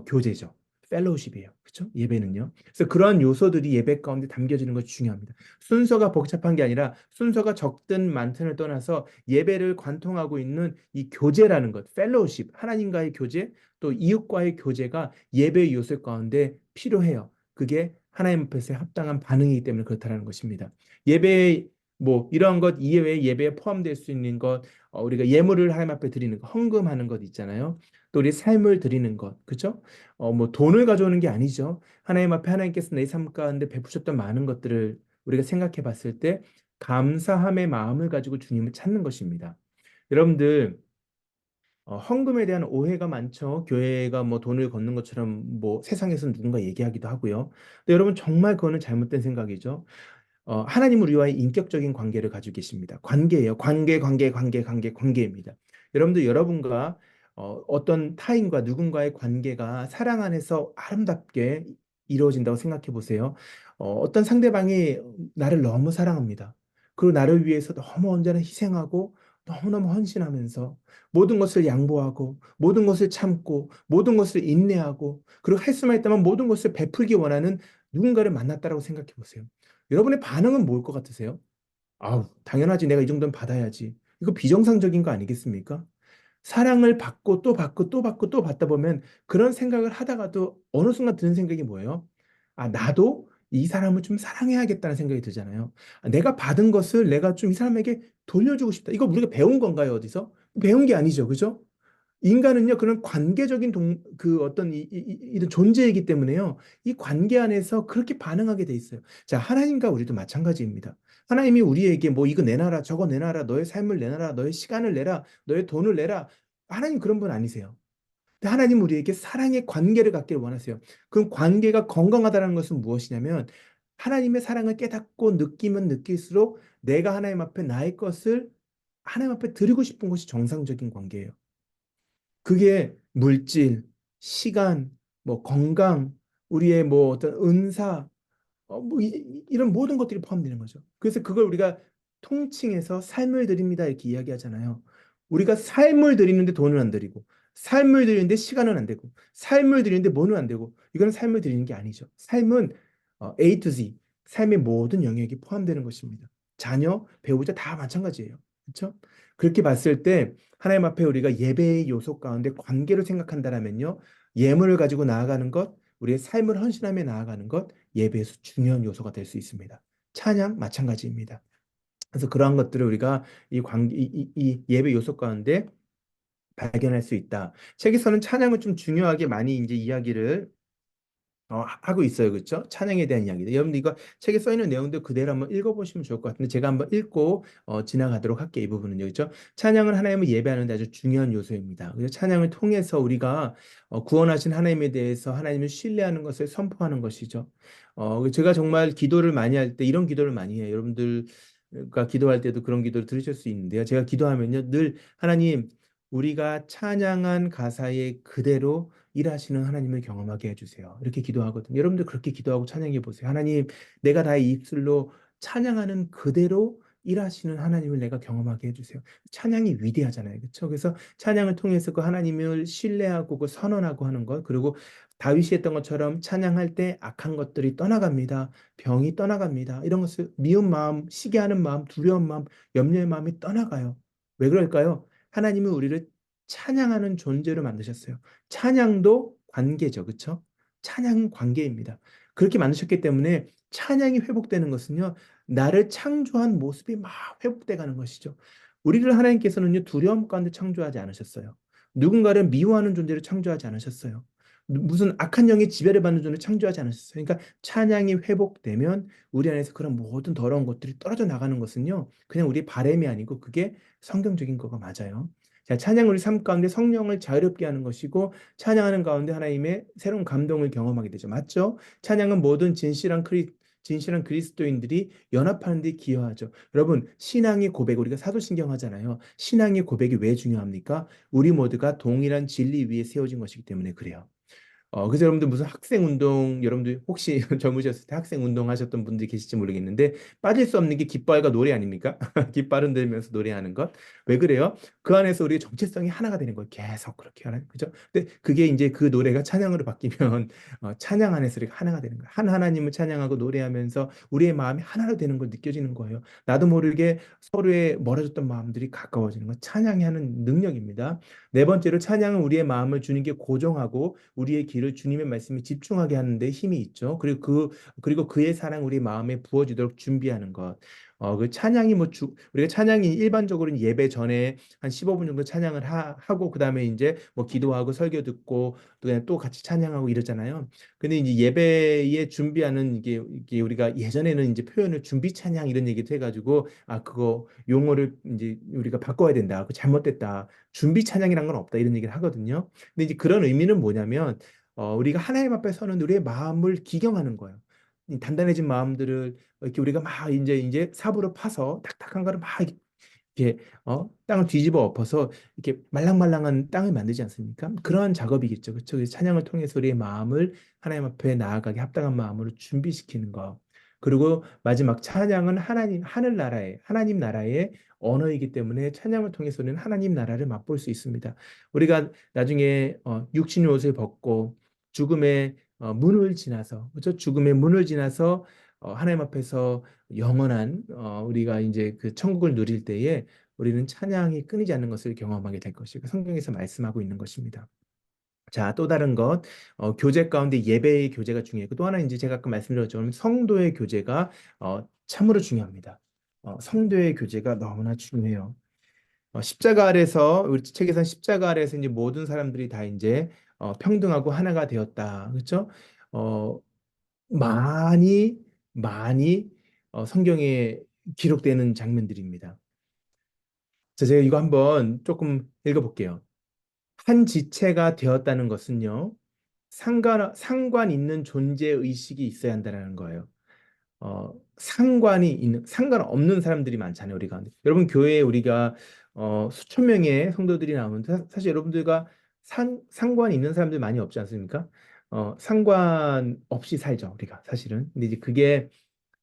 교제죠. 펠로우십이에요. 그렇죠? 예배는요. 그래서 그러한 요소들이 예배 가운데 담겨지는 것이 중요합니다. 순서가 복잡한 게 아니라 순서가 적든 많든을 떠나서 예배를 관통하고 있는 이 교제라는 것, 펠로우십, 하나님과의 교제, 또 이웃과의 교제가 예배의 요소 가운데 필요해요. 그게 하나님 앞에서 합당한 반응이기 때문에 그렇다는 것입니다. 예배 뭐 이런 것 이외에 예배에 포함될 수 있는 것, 우리가 예물을 하나님 앞에 드리는 것, 헌금하는 것 있잖아요. 또 우리 삶을 드리는 것, 그죠? 뭐 돈을 가져오는 게 아니죠. 하나님 앞에 하나님께서 내 삶 가운데 베푸셨던 많은 것들을 우리가 생각해 봤을 때 감사함의 마음을 가지고 주님을 찾는 것입니다. 여러분들 헌금에 대한 오해가 많죠. 교회가 뭐 돈을 걷는 것처럼 뭐 세상에서 누군가 얘기하기도 하고요. 근데 여러분 정말 그거는 잘못된 생각이죠. 하나님 우리와의 인격적인 관계를 가지고 계십니다. 관계예요. 관계입니다. 여러분들 여러분과 어떤 타인과 누군가의 관계가 사랑 안에서 아름답게 이루어진다고 생각해 보세요. 어떤 상대방이 나를 너무 사랑합니다. 그리고 나를 위해서 너무 언제나 희생하고 너무너무 헌신하면서 모든 것을 양보하고 모든 것을 참고 모든 것을 인내하고 그리고 할 수만 있다면 모든 것을 베풀기 원하는 누군가를 만났다라고 생각해 보세요. 여러분의 반응은 뭘 것 같으세요? 아우, 당연하지. 내가 이 정도는 받아야지. 이거 비정상적인 거 아니겠습니까? 사랑을 받고 또 받고 또 받고 또 받다 보면 그런 생각을 하다가도 어느 순간 드는 생각이 뭐예요? 아, 나도 이 사람을 좀 사랑해야겠다는 생각이 들잖아요. 아, 내가 받은 것을 내가 좀 이 사람에게 돌려주고 싶다. 이거 우리가 배운 건가요, 어디서? 배운 게 아니죠. 그죠? 인간은요, 그런 관계적인 그 어떤 이런 존재이기 때문에요, 이 관계 안에서 그렇게 반응하게 돼 있어요. 자, 하나님과 우리도 마찬가지입니다. 하나님이 우리에게 뭐 이거 내놔라, 저거 내놔라, 너의 삶을 내놔라, 너의 시간을 내라, 너의 돈을 내라. 하나님 그런 분 아니세요. 근데 하나님 우리에게 사랑의 관계를 갖기를 원하세요. 그 관계가 건강하다는 것은 무엇이냐면 하나님의 사랑을 깨닫고 느끼면 느낄수록 내가 하나님 앞에 나의 것을 하나님 앞에 드리고 싶은 것이 정상적인 관계예요. 그게 물질, 시간, 뭐 건강, 우리의 뭐 어떤 은사, 뭐 이런 모든 것들이 포함되는 거죠. 그래서 그걸 우리가 통칭해서 삶을 드립니다 이렇게 이야기하잖아요. 우리가 삶을 드리는데 돈은 안 드리고, 삶을 드리는데 시간은 안 되고, 삶을 드리는데 뭐는 안 되고, 이거는 삶을 드리는 게 아니죠. 삶은 A to Z, 삶의 모든 영역이 포함되는 것입니다. 자녀, 배우자 다 마찬가지예요. 그렇죠? 그렇게 봤을 때 하나님 앞에 우리가 예배의 요소 가운데 관계를 생각한다면요, 예물을 가지고 나아가는 것, 우리의 삶을 헌신하며 나아가는 것, 예배에서 중요한 요소가 될 수 있습니다. 찬양 마찬가지입니다. 그래서 그러한 것들을 우리가 이 예배 요소 가운데 발견할 수 있다. 책에서는 찬양을 좀 중요하게 많이 이제 이야기를 하고 있어요. 그렇죠? 찬양에 대한 이야기들. 여러분들 이거 책에 써 있는 내용들 그대로 한번 읽어보시면 좋을 것 같은데 제가 한번 읽고 지나가도록 할게요. 이 부분은요. 그렇죠? 찬양은 하나님을 예배하는 데 아주 중요한 요소입니다. 그래서 찬양을 통해서 우리가 구원하신 하나님에 대해서 하나님을 신뢰하는 것을 선포하는 것이죠. 제가 정말 기도를 많이 할 때 이런 기도를 많이 해요. 여러분들가 기도할 때도 그런 기도를 들으실 수 있는데요. 제가 기도하면요. 늘 하나님, 우리가 찬양한 가사의 그대로 일하시는 하나님을 경험하게 해주세요. 이렇게 기도하거든요. 여러분들 그렇게 기도하고 찬양해 보세요. 하나님, 내가 나의 입술로 찬양하는 그대로 일하시는 하나님을 내가 경험하게 해주세요. 찬양이 위대하잖아요. 그렇죠? 그래서 찬양을 통해서 그 하나님을 신뢰하고 그 선언하고 하는 것, 그리고 다윗이 했던 것처럼 찬양할 때 악한 것들이 떠나갑니다. 병이 떠나갑니다. 이런 것을 미운 마음, 시기하는 마음, 두려운 마음, 염려의 마음이 떠나가요. 왜 그럴까요? 하나님은 우리를 찬양하는 존재로 만드셨어요. 찬양도 관계죠. 그렇죠? 찬양은 관계입니다. 그렇게 만드셨기 때문에 찬양이 회복되는 것은요, 나를 창조한 모습이 막 회복돼 가는 것이죠. 우리를 하나님께서는요, 두려움 가운데 창조하지 않으셨어요. 누군가를 미워하는 존재로 창조하지 않으셨어요. 무슨 악한 영의 지배를 받는 존재로 창조하지 않으셨어요. 그러니까 찬양이 회복되면 우리 안에서 그런 모든 더러운 것들이 떨어져 나가는 것은요, 그냥 우리 바램이 아니고 그게 성경적인 거가 맞아요. 자, 찬양은 우리 삶 가운데 성령을 자유롭게 하는 것이고 찬양하는 가운데 하나님의 새로운 감동을 경험하게 되죠. 맞죠? 찬양은 모든 진실한 그리스도인들이 연합하는 데 기여하죠. 여러분, 신앙의 고백, 우리가 사도신경 하잖아요. 신앙의 고백이 왜 중요합니까? 우리 모두가 동일한 진리 위에 세워진 것이기 때문에 그래요. 그래서 여러분들 무슨 학생 운동, 여러분들 혹시 젊으셨을 때 학생 운동 하셨던 분들이 계실지 모르겠는데, 빠질 수 없는 게 깃발과 노래 아닙니까? 깃발은 들면서 노래하는 것. 왜 그래요? 그 안에서 우리의 정체성이 하나가 되는 거예요. 계속 그렇게 하는, 그죠? 근데 그게 이제 그 노래가 찬양으로 바뀌면, 찬양 안에서 우리가 하나가 되는 거예요. 한 하나님을 찬양하고 노래하면서 우리의 마음이 하나로 되는 걸 느껴지는 거예요. 나도 모르게 서로의 멀어졌던 마음들이 가까워지는 것. 찬양이 하는 능력입니다. 네 번째로 찬양은 우리의 마음을 주님께 고정하고 우리의 길을 주님의 말씀에 집중하게 하는 데 힘이 있죠. 그리고 그의 사랑 우리 마음에 부어지도록 준비하는 것. 그 찬양이 우리가 찬양이 일반적으로는 예배 전에 한 15분 정도 찬양을 하고 그다음에 이제 뭐 기도하고 설교 듣고 또 그냥 또 같이 찬양하고 이러잖아요. 근데 이제 예배에 준비하는 이게 우리가 예전에는 이제 표현을 준비 찬양 이런 얘기도 해가지고 그거 용어를 이제 우리가 바꿔야 된다. 그거 잘못됐다. 준비 찬양이란 건 없다 이런 얘기를 하거든요. 근데 이제 그런 의미는 뭐냐면 우리가 하나님 앞에 서는 우리의 마음을 기경하는 거예요. 이 단단해진 마음들을 이렇게 우리가 막 이제 삽으로 파서 탁탁한 거를 막 이렇게 땅을 뒤집어 엎어서 이렇게 말랑말랑한 땅을 만들지 않습니까? 그러한 작업이겠죠. 그렇죠? 그래서 찬양을 통해서 우리의 마음을 하나님 앞에 나아가게 합당한 마음으로 준비시키는 거. 그리고 마지막 찬양은 하나님 나라의 언어이기 때문에 찬양을 통해서 우리는 하나님 나라를 맛볼 수 있습니다. 우리가 나중에 육신의 옷을 벗고 죽음의 문을 지나서 그렇죠? 죽음의 문을 지나서 하나님 앞에서 영원한 우리가 이제 그 천국을 누릴 때에 우리는 찬양이 끊이지 않는 것을 경험하게 될 것이고 성경에서 말씀하고 있는 것입니다. 자, 또 다른 것, 교제 가운데 예배의 교제가 중요하고 또 하나 이제 제가 아까 말씀드렸죠. 성도의 교제가 참으로 중요합니다. 성도의 교제가 너무나 중요해요. 십자가 아래서 우리 책에서는 십자가 아래서 이제 모든 사람들이 다 이제 평등하고 하나가 되었다. 그렇죠? 어, 많이 많이 성경에 기록되는 장면들입니다. 자, 제가 이거 한번 조금 읽어볼게요. 한 지체가 되었다는 것은요, 상관 있는 존재 의식이 있어야 한다는 거예요. 상관없는 사람들이 많잖아요, 우리가. 여러분, 교회에 우리가 수천 명의 성도들이 나오는데, 사실 여러분들과 상관이 있는 사람들 많이 없지 않습니까? 상관없이 살죠, 우리가, 사실은. 근데 이제 그게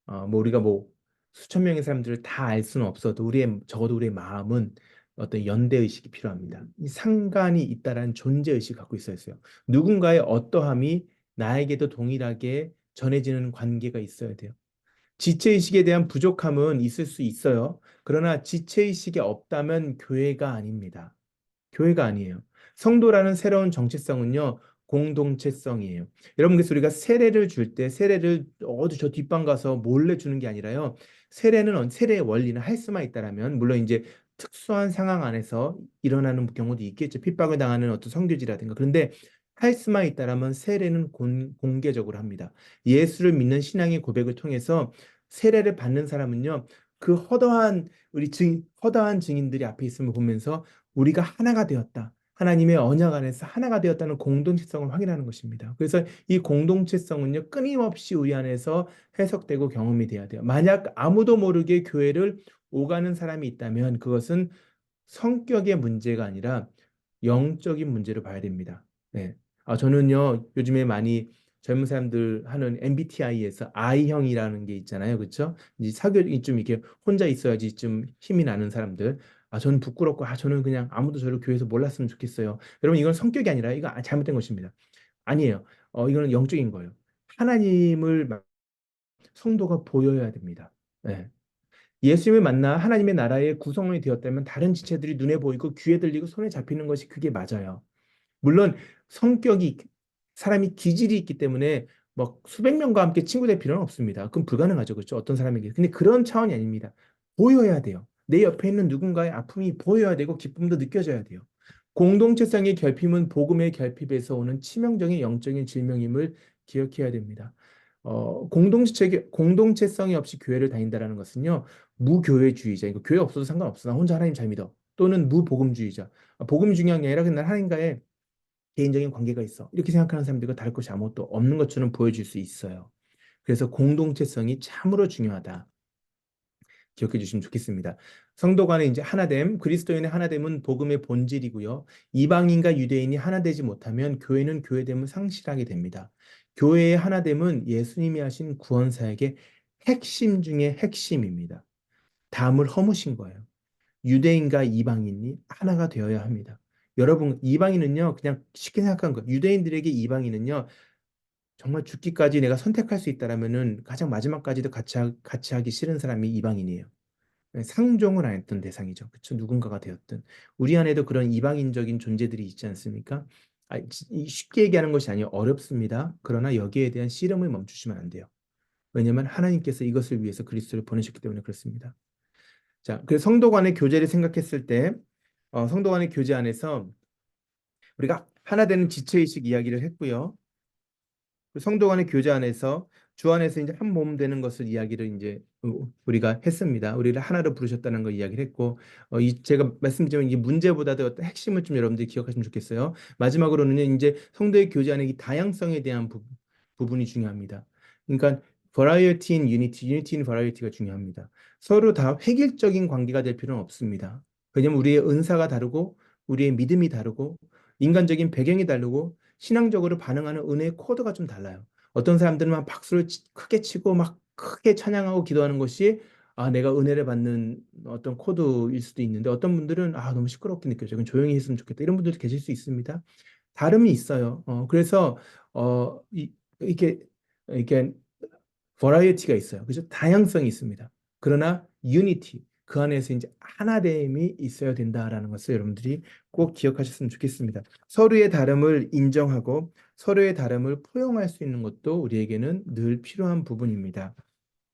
뭐 우리가 뭐 수천 명의 사람들을 다 알 수는 없어도 적어도 우리의 마음은 어떤 연대 의식이 필요합니다. 이 상관이 있다라는 존재 의식을 갖고 있어야 해요. 누군가의 어떠함이 나에게도 동일하게 전해지는 관계가 있어야 돼요. 지체의식에 대한 부족함은 있을 수 있어요. 그러나 지체의식이 없다면 교회가 아닙니다. 교회가 아니에요. 성도라는 새로운 정체성은요, 공동체성이에요. 여러분, 그래서 우리가 세례를 줄 때 세례를 어디 저 뒷방 가서 몰래 주는 게 아니라요. 세례의 원리는 할 수만 있다라면, 물론 이제 특수한 상황 안에서 일어나는 경우도 있겠죠. 핍박을 당하는 어떤 성교지라든가. 그런데 할 수만 있다라면 세례는 공개적으로 합니다. 예수를 믿는 신앙의 고백을 통해서 세례를 받는 사람은요, 그 허다한 증인들이 앞에 있음을 보면서 우리가 하나가 되었다. 하나님의 언약 안에서 하나가 되었다는 공동체성을 확인하는 것입니다. 그래서 이 공동체성은요, 끊임없이 우리 안에서 해석되고 경험이 돼야 돼요. 만약 아무도 모르게 교회를 오가는 사람이 있다면 그것은 성격의 문제가 아니라 영적인 문제로 봐야 됩니다. 네. 저는요, 요즘에 많이 젊은 사람들 하는 MBTI에서 I형이라는 게 있잖아요. 그렇죠? 이제 사교육이 좀 이렇게 혼자 있어야지 좀 힘이 나는 사람들. 저는 부끄럽고, 저는 그냥 아무도 저를 교회에서 몰랐으면 좋겠어요. 여러분, 이건 성격이 아니라 이거 잘못된 것입니다. 아니에요. 이거는 영적인 거예요. 성도가 보여야 됩니다. 네. 예수님을 만나 하나님의 나라의 구성원이 되었다면 다른 지체들이 눈에 보이고 귀에 들리고 손에 잡히는 것이 그게 맞아요. 물론 성격이 사람이 기질이 있기 때문에 뭐 수백 명과 함께 친구 될 필요는 없습니다. 그건 불가능하죠. 그렇죠? 어떤 사람에게. 근데 그런 차원이 아닙니다. 보여야 돼요. 내 옆에 있는 누군가의 아픔이 보여야 되고 기쁨도 느껴져야 돼요. 공동체성의 결핍은 복음의 결핍에서 오는 치명적인 영적인 질병임을 기억해야 됩니다. 공동체성이 없이 교회를 다닌다라는 것은요, 무교회주의자, 이거 교회 없어도 상관없어. 나 혼자 하나님 잘 믿어. 또는 무복음주의자. 복음이 중요한 게 아니라 그냥 하나님과의 개인적인 관계가 있어. 이렇게 생각하는 사람들과 다를 것이 아무것도 없는 것처럼 보여질 수 있어요. 그래서 공동체성이 참으로 중요하다. 기억해 주시면 좋겠습니다. 성도 간의 이제 하나됨, 그리스도인의 하나됨은 복음의 본질이고요. 이방인과 유대인이 하나 되지 못하면 교회는 교회됨을 상실하게 됩니다. 교회의 하나됨은 예수님이 하신 구원 사역의 핵심 중의 핵심입니다. 담을 허무신 거예요. 유대인과 이방인이 하나가 되어야 합니다. 여러분, 이방인은요, 그냥 쉽게 생각한 거예요. 유대인들에게 이방인은요, 정말 죽기까지 내가 선택할 수 있다라면은 가장 마지막까지도 같이 하기 싫은 사람이 이방인이에요. 상종을 안 했던 대상이죠. 그렇죠? 누군가가 되었든. 우리 안에도 그런 이방인적인 존재들이 있지 않습니까? 쉽게 얘기하는 것이 아니에요. 어렵습니다. 그러나 여기에 대한 씨름을 멈추시면 안 돼요. 왜냐하면 하나님께서 이것을 위해서 그리스도를 보내셨기 때문에 그렇습니다. 자, 그 성도 간의 교제를 생각했을 때, 성도 간의 교제 안에서 우리가 하나 되는 지체의식 이야기를 했고요. 그 성도 간의 교제 안에서 주 안에서 이제 한 몸 되는 것을 이야기를 이제 우리가 했습니다. 우리를 하나로 부르셨다는 걸 이야기를 했고, 제가 말씀드린 이 문제보다도 어떤 핵심을 좀 여러분들이 기억하시면 좋겠어요. 마지막으로는 이제 성도의 교제 안에 이 다양성에 대한 부분이 중요합니다. 그러니까 variety in unity, unity in variety가 중요합니다. 서로 다 획일적인 관계가 될 필요는 없습니다. 왜냐하면 우리의 은사가 다르고 우리의 믿음이 다르고 인간적인 배경이 다르고 신앙적으로 반응하는 은혜의 코드가 좀 달라요. 어떤 사람들은 막 박수를 크게 치고 막 크게 찬양하고 기도하는 것이 내가 은혜를 받는 어떤 코드일 수도 있는데 어떤 분들은 너무 시끄럽게 느껴져. 그건 조용히 했으면 좋겠다. 이런 분들도 계실 수 있습니다. 다름이 있어요. 그래서 이렇게 이렇게 버라이어티가 있어요. 그죠? 다양성이 있습니다. 그러나 유니티 그 안에서 이제 하나됨이 있어야 된다라는 것을 여러분들이 꼭 기억하셨으면 좋겠습니다. 서로의 다름을 인정하고 서로의 다름을 포용할 수 있는 것도 우리에게는 늘 필요한 부분입니다.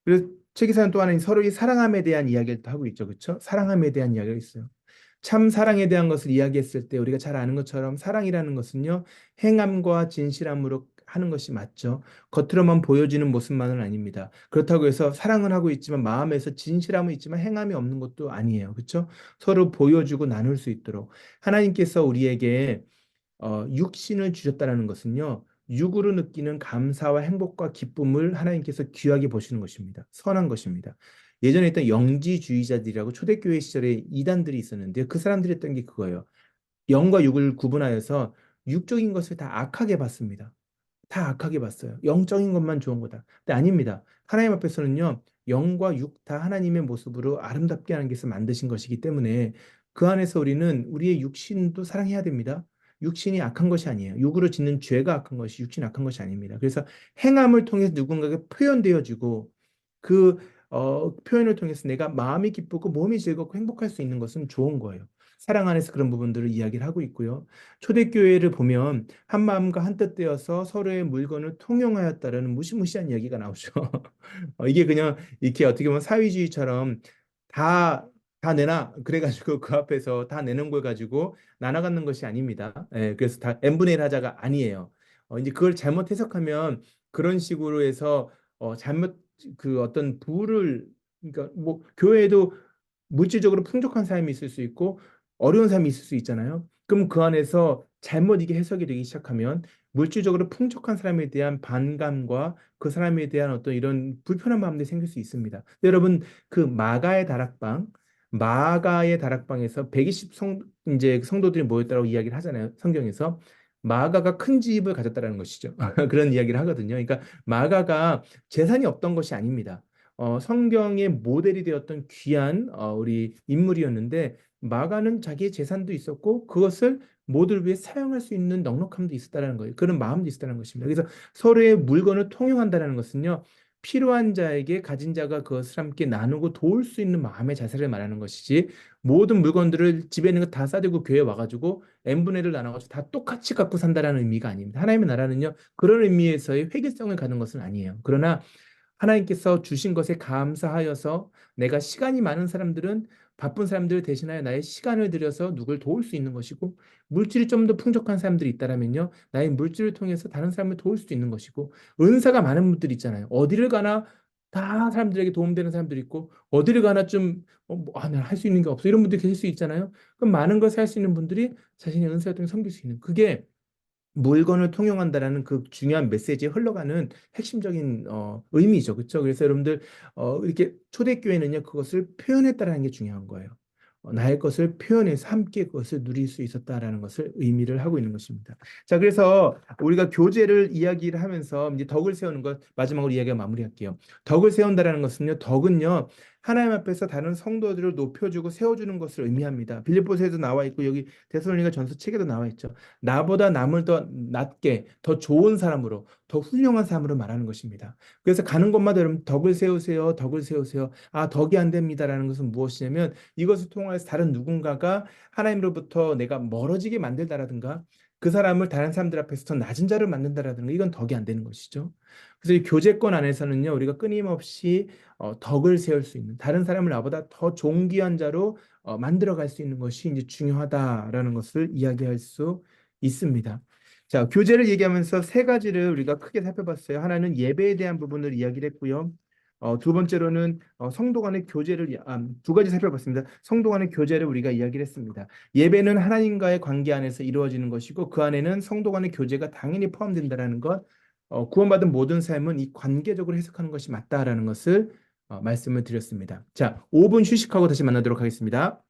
그래서 책에서는 또 하나 서로의 사랑함에 대한 이야기를 또 하고 있죠. 그렇죠? 사랑함에 대한 이야기가 있어요. 참 사랑에 대한 것을 이야기했을 때 우리가 잘 아는 것처럼 사랑이라는 것은요, 행함과 진실함으로 하는 것이 맞죠. 겉으로만 보여지는 모습만은 아닙니다. 그렇다고 해서 사랑은 하고 있지만 마음에서 진실함은 있지만 행함이 없는 것도 아니에요. 그렇죠? 서로 보여주고 나눌 수 있도록 하나님께서 우리에게 육신을 주셨다는 것은요. 육으로 느끼는 감사와 행복과 기쁨을 하나님께서 귀하게 보시는 것입니다. 선한 것입니다. 예전에 있던 영지주의자들이라고 초대교회 시절에 이단들이 있었는데 그 사람들이 했던 게 그거예요. 영과 육을 구분하여서 육적인 것을 다 악하게 봤습니다. 다 악하게 봤어요. 영적인 것만 좋은 거다. 근데 아닙니다. 하나님 앞에서는요, 영과 육 다 하나님의 모습으로 아름답게 하는 것을 만드신 것이기 때문에 그 안에서 우리는 우리의 육신도 사랑해야 됩니다. 육신이 악한 것이 아니에요. 육으로 짓는 죄가 악한 것이 육신이 악한 것이 아닙니다. 그래서 행함을 통해서 누군가에게 표현되어지고 그 표현을 통해서 내가 마음이 기쁘고 몸이 즐겁고 행복할 수 있는 것은 좋은 거예요. 사랑 안에서 그런 부분들을 이야기를 하고 있고요. 초대교회를 보면 한 마음과 한 뜻 되어서 서로의 물건을 통용하였다라는 무시무시한 이야기가 나오죠. 이게 그냥 이렇게 어떻게 보면 사회주의처럼 다, 다 내놔. 그래가지고 그 앞에서 다 내는 걸 가지고 나눠 갖는 것이 아닙니다. 그래서 다 n분의 1 하자가 아니에요. 이제 그걸 잘못 해석하면 그런 식으로 해서 잘못 그 어떤 부를 그러니까 뭐 교회에도 물질적으로 풍족한 삶이 있을 수 있고 어려운 삶이 있을 수 있잖아요. 그럼 그 안에서 잘못 이게 해석이 되기 시작하면 물질적으로 풍족한 사람에 대한 반감과 그 사람에 대한 어떤 이런 불편한 마음들이 생길 수 있습니다. 근데 여러분 그 마가의 다락방에서 120 이제 성도들이 모였다고 이야기를 하잖아요. 성경에서 마가가 큰 집을 가졌다라는 것이죠. 그런 이야기를 하거든요. 그러니까 마가가 재산이 없던 것이 아닙니다. 성경의 모델이 되었던 귀한 우리 인물이었는데 마가는 자기의 재산도 있었고 그것을 모두를 위해 사용할 수 있는 넉넉함도 있었다는 거예요. 그런 마음도 있었다는 것입니다. 그래서 서로의 물건을 통용한다는 것은요. 필요한 자에게 가진 자가 그것을 함께 나누고 도울 수 있는 마음의 자세를 말하는 것이지 모든 물건들을 집에 있는 거 다 싸들고 교회에 와가지고 n분의 1을 나눠가지고 다 똑같이 갖고 산다라는 의미가 아닙니다. 하나님의 나라는요. 그런 의미에서의 회계성을 갖는 것은 아니에요. 그러나 하나님께서 주신 것에 감사하여서 내가 시간이 많은 사람들은 바쁜 사람들을 대신하여 나의 시간을 들여서 누굴 도울 수 있는 것이고 물질이 좀 더 풍족한 사람들이 있다라면요 나의 물질을 통해서 다른 사람을 도울 수도 있는 것이고 은사가 많은 분들이 있잖아요. 어디를 가나 다 사람들에게 도움되는 사람들이 있고 어디를 가나 좀 내가 할 수 있는 게 없어 이런 분들이 계실 수 있잖아요. 그럼 많은 것을 할 수 있는 분들이 자신의 은사를 통해 섬길 수 있는 그게 물건을 통용한다라는 그 중요한 메시지에 흘러가는 핵심적인 의미죠. 그렇죠? 그래서 여러분들 이렇게 초대교회는요 그것을 표현했다라는 게 중요한 거예요. 나의 것을 표현해서 함께 그것을 누릴 수 있었다라는 것을 의미를 하고 있는 것입니다. 자, 그래서 우리가 교제를 이야기를 하면서 이제 덕을 세우는 것 마지막으로 이야기가 마무리할게요. 덕을 세운다라는 것은요, 덕은요 하나님 앞에서 다른 성도들을 높여주고 세워주는 것을 의미합니다. 빌립보서에도 나와 있고 여기 데살로니가 전서 책에도 나와 있죠. 나보다 남을 더 낮게, 더 좋은 사람으로, 더 훌륭한 사람으로 말하는 것입니다. 그래서 가는 곳마다 여러분 덕을 세우세요, 덕을 세우세요. 아, 덕이 안 됩니다라는 것은 무엇이냐면 이것을 통해서 다른 누군가가 하나님으로부터 내가 멀어지게 만들다라든가 그 사람을 다른 사람들 앞에서 더 낮은 자를 만든다라든가 이건 덕이 안 되는 것이죠. 그래서 이 교제권 안에서는요, 우리가 끊임없이 덕을 세울 수 있는 다른 사람을 나보다 더 존귀한 자로 만들어갈 수 있는 것이 이제 중요하다라는 것을 이야기할 수 있습니다. 자, 교제를 얘기하면서 세 가지를 우리가 크게 살펴봤어요. 하나는 예배에 대한 부분을 이야기를 했고요. 두 번째로는 성도 간의 두 가지 살펴봤습니다. 성도 간의 교제를 우리가 이야기를 했습니다. 예배는 하나님과의 관계 안에서 이루어지는 것이고 그 안에는 성도 간의 교제가 당연히 포함된다라는 것, 구원받은 모든 삶은 이 관계적으로 해석하는 것이 맞다라는 것을 말씀을 드렸습니다. 자, 5분 휴식하고 다시 만나도록 하겠습니다.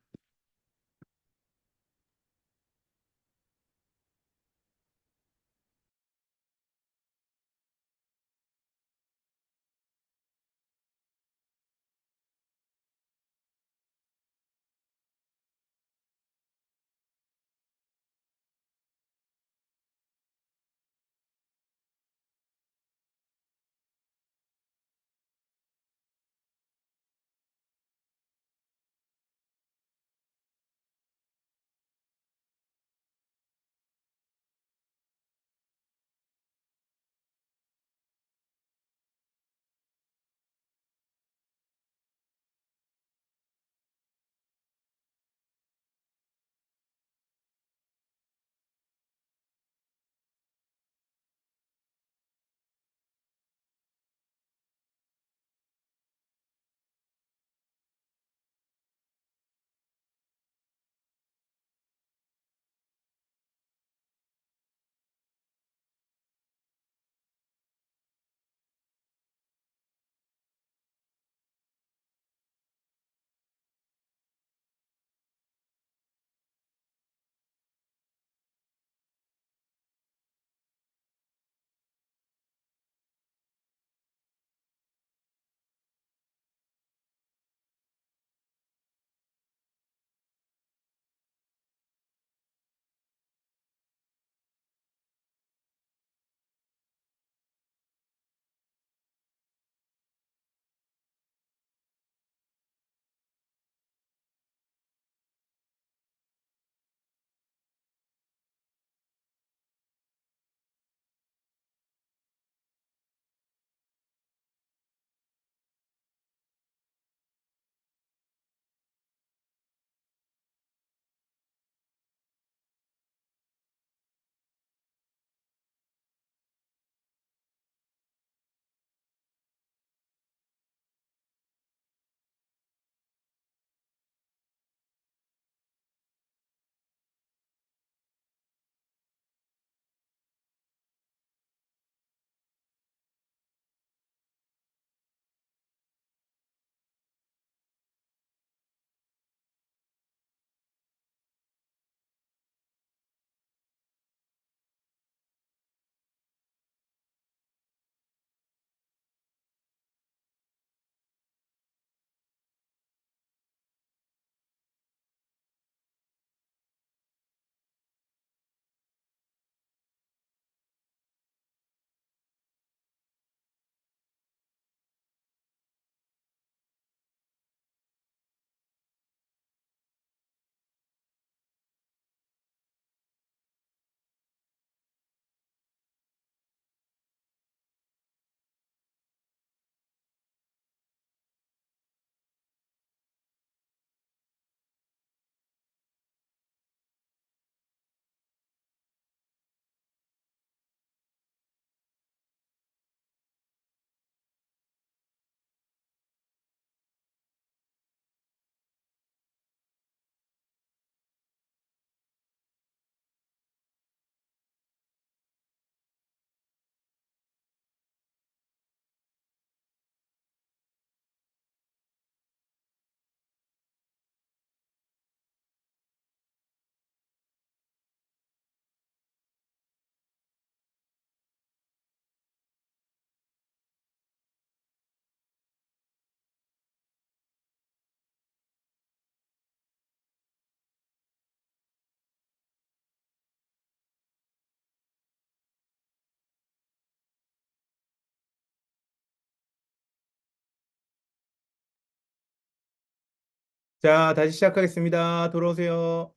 자, 다시 시작하겠습니다. 돌아오세요.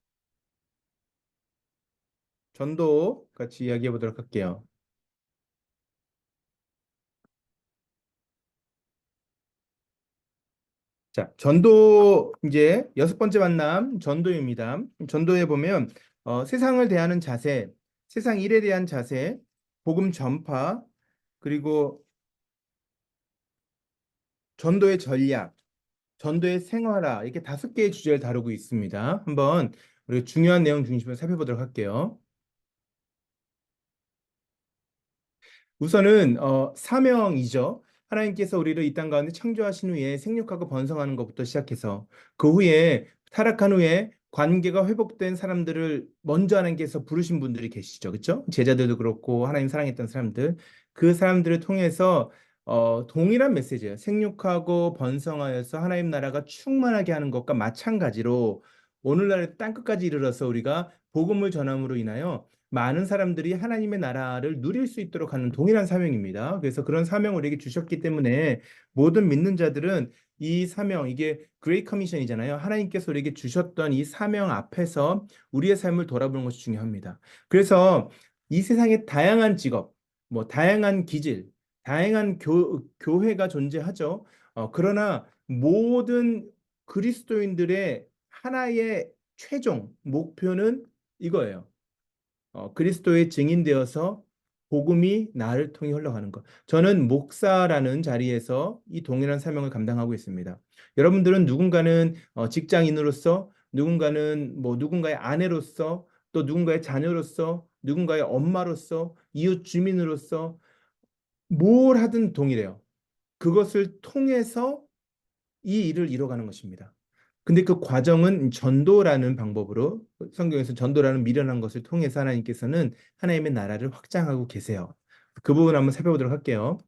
전도 같이 이야기해 보도록 할게요. 자, 전도 이제 여섯 번째 만남 전도입니다. 전도에 보면 세상을 대하는 자세, 세상 일에 대한 자세, 복음 전파, 그리고 전도의 전략, 전도의 생활화 이렇게 다섯 개의 주제를 다루고 있습니다. 한번 우리 중요한 내용 중심으로 살펴보도록 할게요. 우선은 사명이죠. 하나님께서 우리를 이 땅 가운데 창조하신 후에 생육하고 번성하는 것부터 시작해서 그 후에 타락한 후에 관계가 회복된 사람들을 먼저 하나님께서 부르신 분들이 계시죠. 그렇죠? 제자들도 그렇고 하나님 사랑했던 사람들 그 사람들을 통해서 동일한 메시지예요. 생육하고 번성하여서 하나님 나라가 충만하게 하는 것과 마찬가지로 오늘날 땅 끝까지 이르러서 우리가 복음을 전함으로 인하여 많은 사람들이 하나님의 나라를 누릴 수 있도록 하는 동일한 사명입니다. 그래서 그런 사명을 우리에게 주셨기 때문에 모든 믿는 자들은 이 사명, 이게 그레이 커미션이잖아요. 하나님께서 우리에게 주셨던 이 사명 앞에서 우리의 삶을 돌아보는 것이 중요합니다. 그래서 이 세상에 다양한 직업, 뭐 다양한 기질, 다양한 교회가 존재하죠. 그러나 모든 그리스도인들의 하나의 최종 목표는 이거예요. 그리스도의 증인되어서 복음이 나를 통해 흘러가는 것. 저는 목사라는 자리에서 이 동일한 사명을 감당하고 있습니다. 여러분들은 누군가는 직장인으로서, 누군가는 뭐 누군가의 아내로서, 또 누군가의 자녀로서, 누군가의 엄마로서, 이웃 주민으로서 뭘 하든 동일해요. 그것을 통해서 이 일을 이뤄가는 것입니다. 근데 그 과정은 전도라는 방법으로 성경에서 전도라는 미련한 것을 통해서 하나님께서는 하나님의 나라를 확장하고 계세요. 그 부분 한번 살펴보도록 할게요.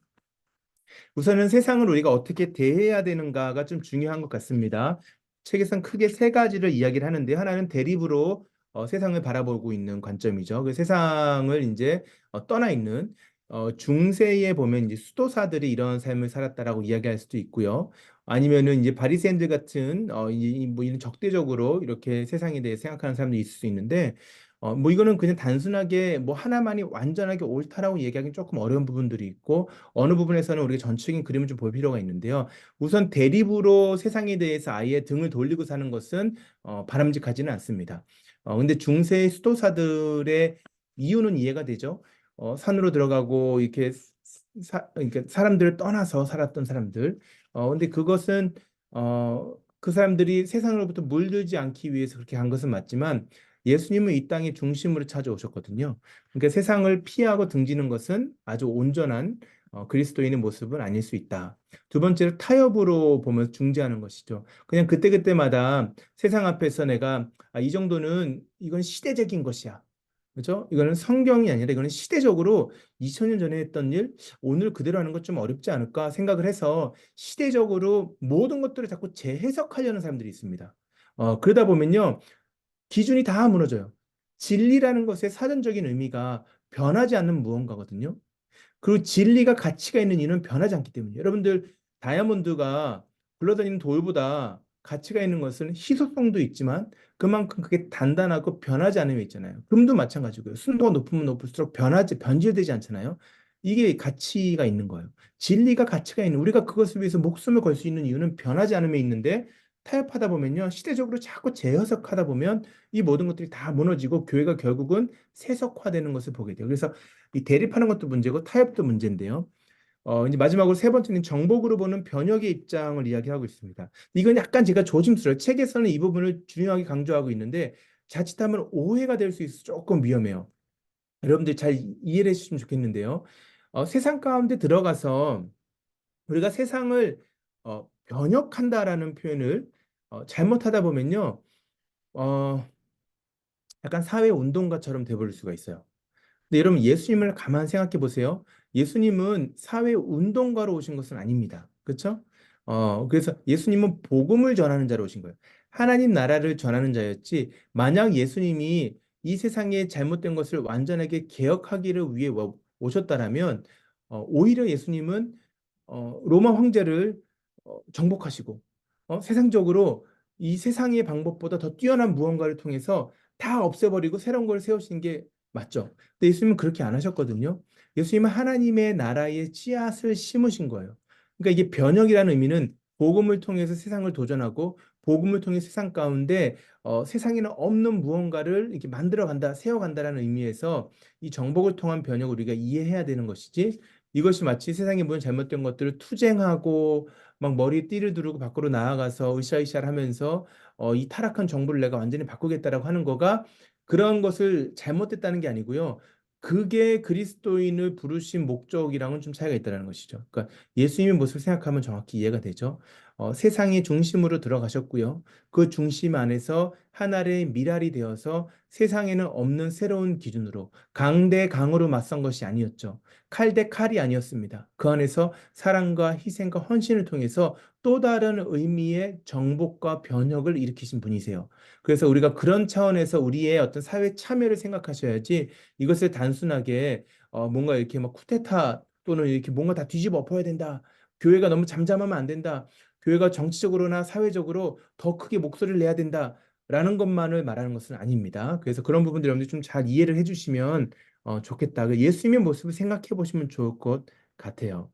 우선은 세상을 우리가 어떻게 대해야 되는가가 좀 중요한 것 같습니다. 책에선 크게 세 가지를 이야기를 하는데 하나는 대립으로 세상을 바라보고 있는 관점이죠. 그 세상을 이제 떠나 있는 중세에 보면 이제 수도사들이 이런 삶을 살았다라고 이야기할 수도 있고요. 아니면은 이제 바리새인들 같은 뭐 이런 적대적으로 이렇게 세상에 대해 생각하는 사람도 있을 수 있는데 뭐 이거는 그냥 단순하게 뭐 하나만이 완전하게 옳다라고 얘기하기는 조금 어려운 부분들이 있고 어느 부분에서는 우리가 전체적인 그림을 좀 볼 필요가 있는데요. 우선 대립으로 세상에 대해서 아예 등을 돌리고 사는 것은 바람직하지는 않습니다. 근데 중세 수도사들의 이유는 이해가 되죠. 산으로 들어가고 이렇게 그러니까 사람들을 떠나서 살았던 사람들. 근데 그것은 그 사람들이 세상으로부터 물들지 않기 위해서 그렇게 간 것은 맞지만 예수님은 이 땅의 중심으로 찾아오셨거든요. 그러니까 세상을 피하고 등지는 것은 아주 온전한 그리스도인의 모습은 아닐 수 있다. 두 번째로 타협으로 보면 중재하는 것이죠. 그냥 그때그때마다 세상 앞에서 내가 이 정도는 이건 시대적인 것이야. 그렇죠? 이거는 성경이 아니라 이거는 시대적으로 2000년 전에 했던 일 오늘 그대로 하는 것 좀 어렵지 않을까 생각을 해서 시대적으로 모든 것들을 자꾸 재해석하려는 사람들이 있습니다. 그러다 보면요. 기준이 다 무너져요. 진리라는 것의 사전적인 의미가 변하지 않는 무언가거든요. 그리고 진리가 가치가 있는 이유는 변하지 않기 때문이에요. 여러분들 다이아몬드가 굴러다니는 돌보다 가치가 있는 것은 희소성도 있지만 그만큼 그게 단단하고 변하지 않음에 있잖아요. 금도 마찬가지고요. 순도가 높으면 높을수록 변질되지 않잖아요. 이게 가치가 있는 거예요. 진리가 가치가 있는 우리가 그것을 위해서 목숨을 걸 수 있는 이유는 변하지 않음에 있는데 타협하다 보면요. 시대적으로 자꾸 재해석하다 보면 이 모든 것들이 다 무너지고 교회가 결국은 세속화되는 것을 보게 돼요. 그래서 이 대립하는 것도 문제고 타협도 문제인데요. 이제 마지막으로 세 번째는 정복으로 보는 변혁의 입장을 이야기하고 있습니다. 이건 약간 제가 조심스러워요. 책에서는 이 부분을 중요하게 강조하고 있는데 자칫하면 오해가 될 수 있어서 조금 위험해요. 여러분들 잘 이해를 해주시면 좋겠는데요. 세상 가운데 들어가서 우리가 세상을 변혁한다라는 표현을 잘못하다 보면요. 어, 약간 사회 운동가처럼 돼버릴 수가 있어요. 근데 여러분 예수님을 가만 생각해 보세요. 예수님은 사회 운동가로 오신 것은 아닙니다. 그렇죠? 그래서 예수님은 복음을 전하는 자로 오신 거예요. 하나님 나라를 전하는 자였지. 만약 예수님이 이 세상에 잘못된 것을 완전하게 개혁하기를 위해 오셨다라면 오히려 예수님은 로마 황제를 정복하시고 세상적으로 이 세상의 방법보다 더 뛰어난 무언가를 통해서 다 없애버리고 새로운 걸 세우신 게 맞죠. 근데 예수님은 그렇게 안 하셨거든요. 예수님은 하나님의 나라의 씨앗을 심으신 거예요. 그러니까 이게 변혁이라는 의미는 복음을 통해서 세상을 도전하고 복음을 통해 세상 가운데 세상에는 없는 무언가를 이렇게 만들어 간다, 세워 간다라는 의미에서 이 정복을 통한 변혁을 우리가 이해해야 되는 것이지 이것이 마치 세상에 모든 잘못된 것들을 투쟁하고 막 머리에 띠를 두르고 밖으로 나아가서 으쌰으쌰 하면서 이 타락한 정부를 내가 완전히 바꾸겠다라고 하는 거가 그런 것을 잘못됐다는 게 아니고요. 그게 그리스도인을 부르신 목적이랑은 좀 차이가 있다는 것이죠. 그러니까 예수님의 모습을 생각하면 정확히 이해가 되죠. 세상의 중심으로 들어가셨고요. 그 중심 안에서 하나의 미랄이 되어서 세상에는 없는 새로운 기준으로 강 대 강으로 맞선 것이 아니었죠. 칼 대 칼이 아니었습니다. 그 안에서 사랑과 희생과 헌신을 통해서 또 다른 의미의 정복과 변혁을 일으키신 분이세요. 그래서 우리가 그런 차원에서 우리의 어떤 사회 참여를 생각하셔야지 이것을 단순하게 뭔가 이렇게 막 쿠데타 또는 이렇게 뭔가 다 뒤집어 엎어야 된다. 교회가 너무 잠잠하면 안 된다. 교회가 정치적으로나 사회적으로 더 크게 목소리를 내야 된다. 라는 것만을 말하는 것은 아닙니다. 그래서 그런 부분들 여러분들 좀 잘 이해를 해주시면 좋겠다. 그 예수님의 모습을 생각해 보시면 좋을 것 같아요.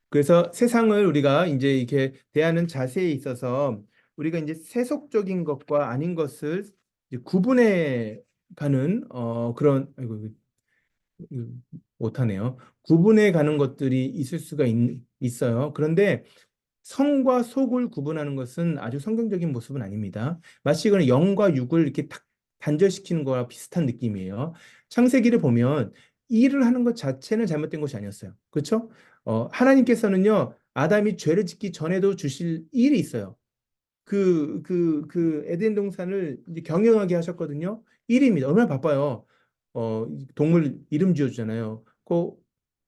그래서 세상을 우리가 이제 이렇게 대하는 자세에 있어서 우리가 이제 세속적인 것과 아닌 것을 이제 구분해 가는 그런 아이고 이거 못하네요. 구분해 가는 것들이 있을 수가 있어요. 그런데 성과 속을 구분하는 것은 아주 성경적인 모습은 아닙니다. 마치 이거는 영과 육을 이렇게 탁 단절시키는 거와 비슷한 느낌이에요. 창세기를 보면 일을 하는 것 자체는 잘못된 것이 아니었어요. 그렇죠? 하나님께서는요, 아담이 죄를 짓기 전에도 주실 일이 있어요. 그 에덴 동산을 이제 경영하게 하셨거든요. 일입니다. 얼마나 바빠요. 동물 이름 지어주잖아요.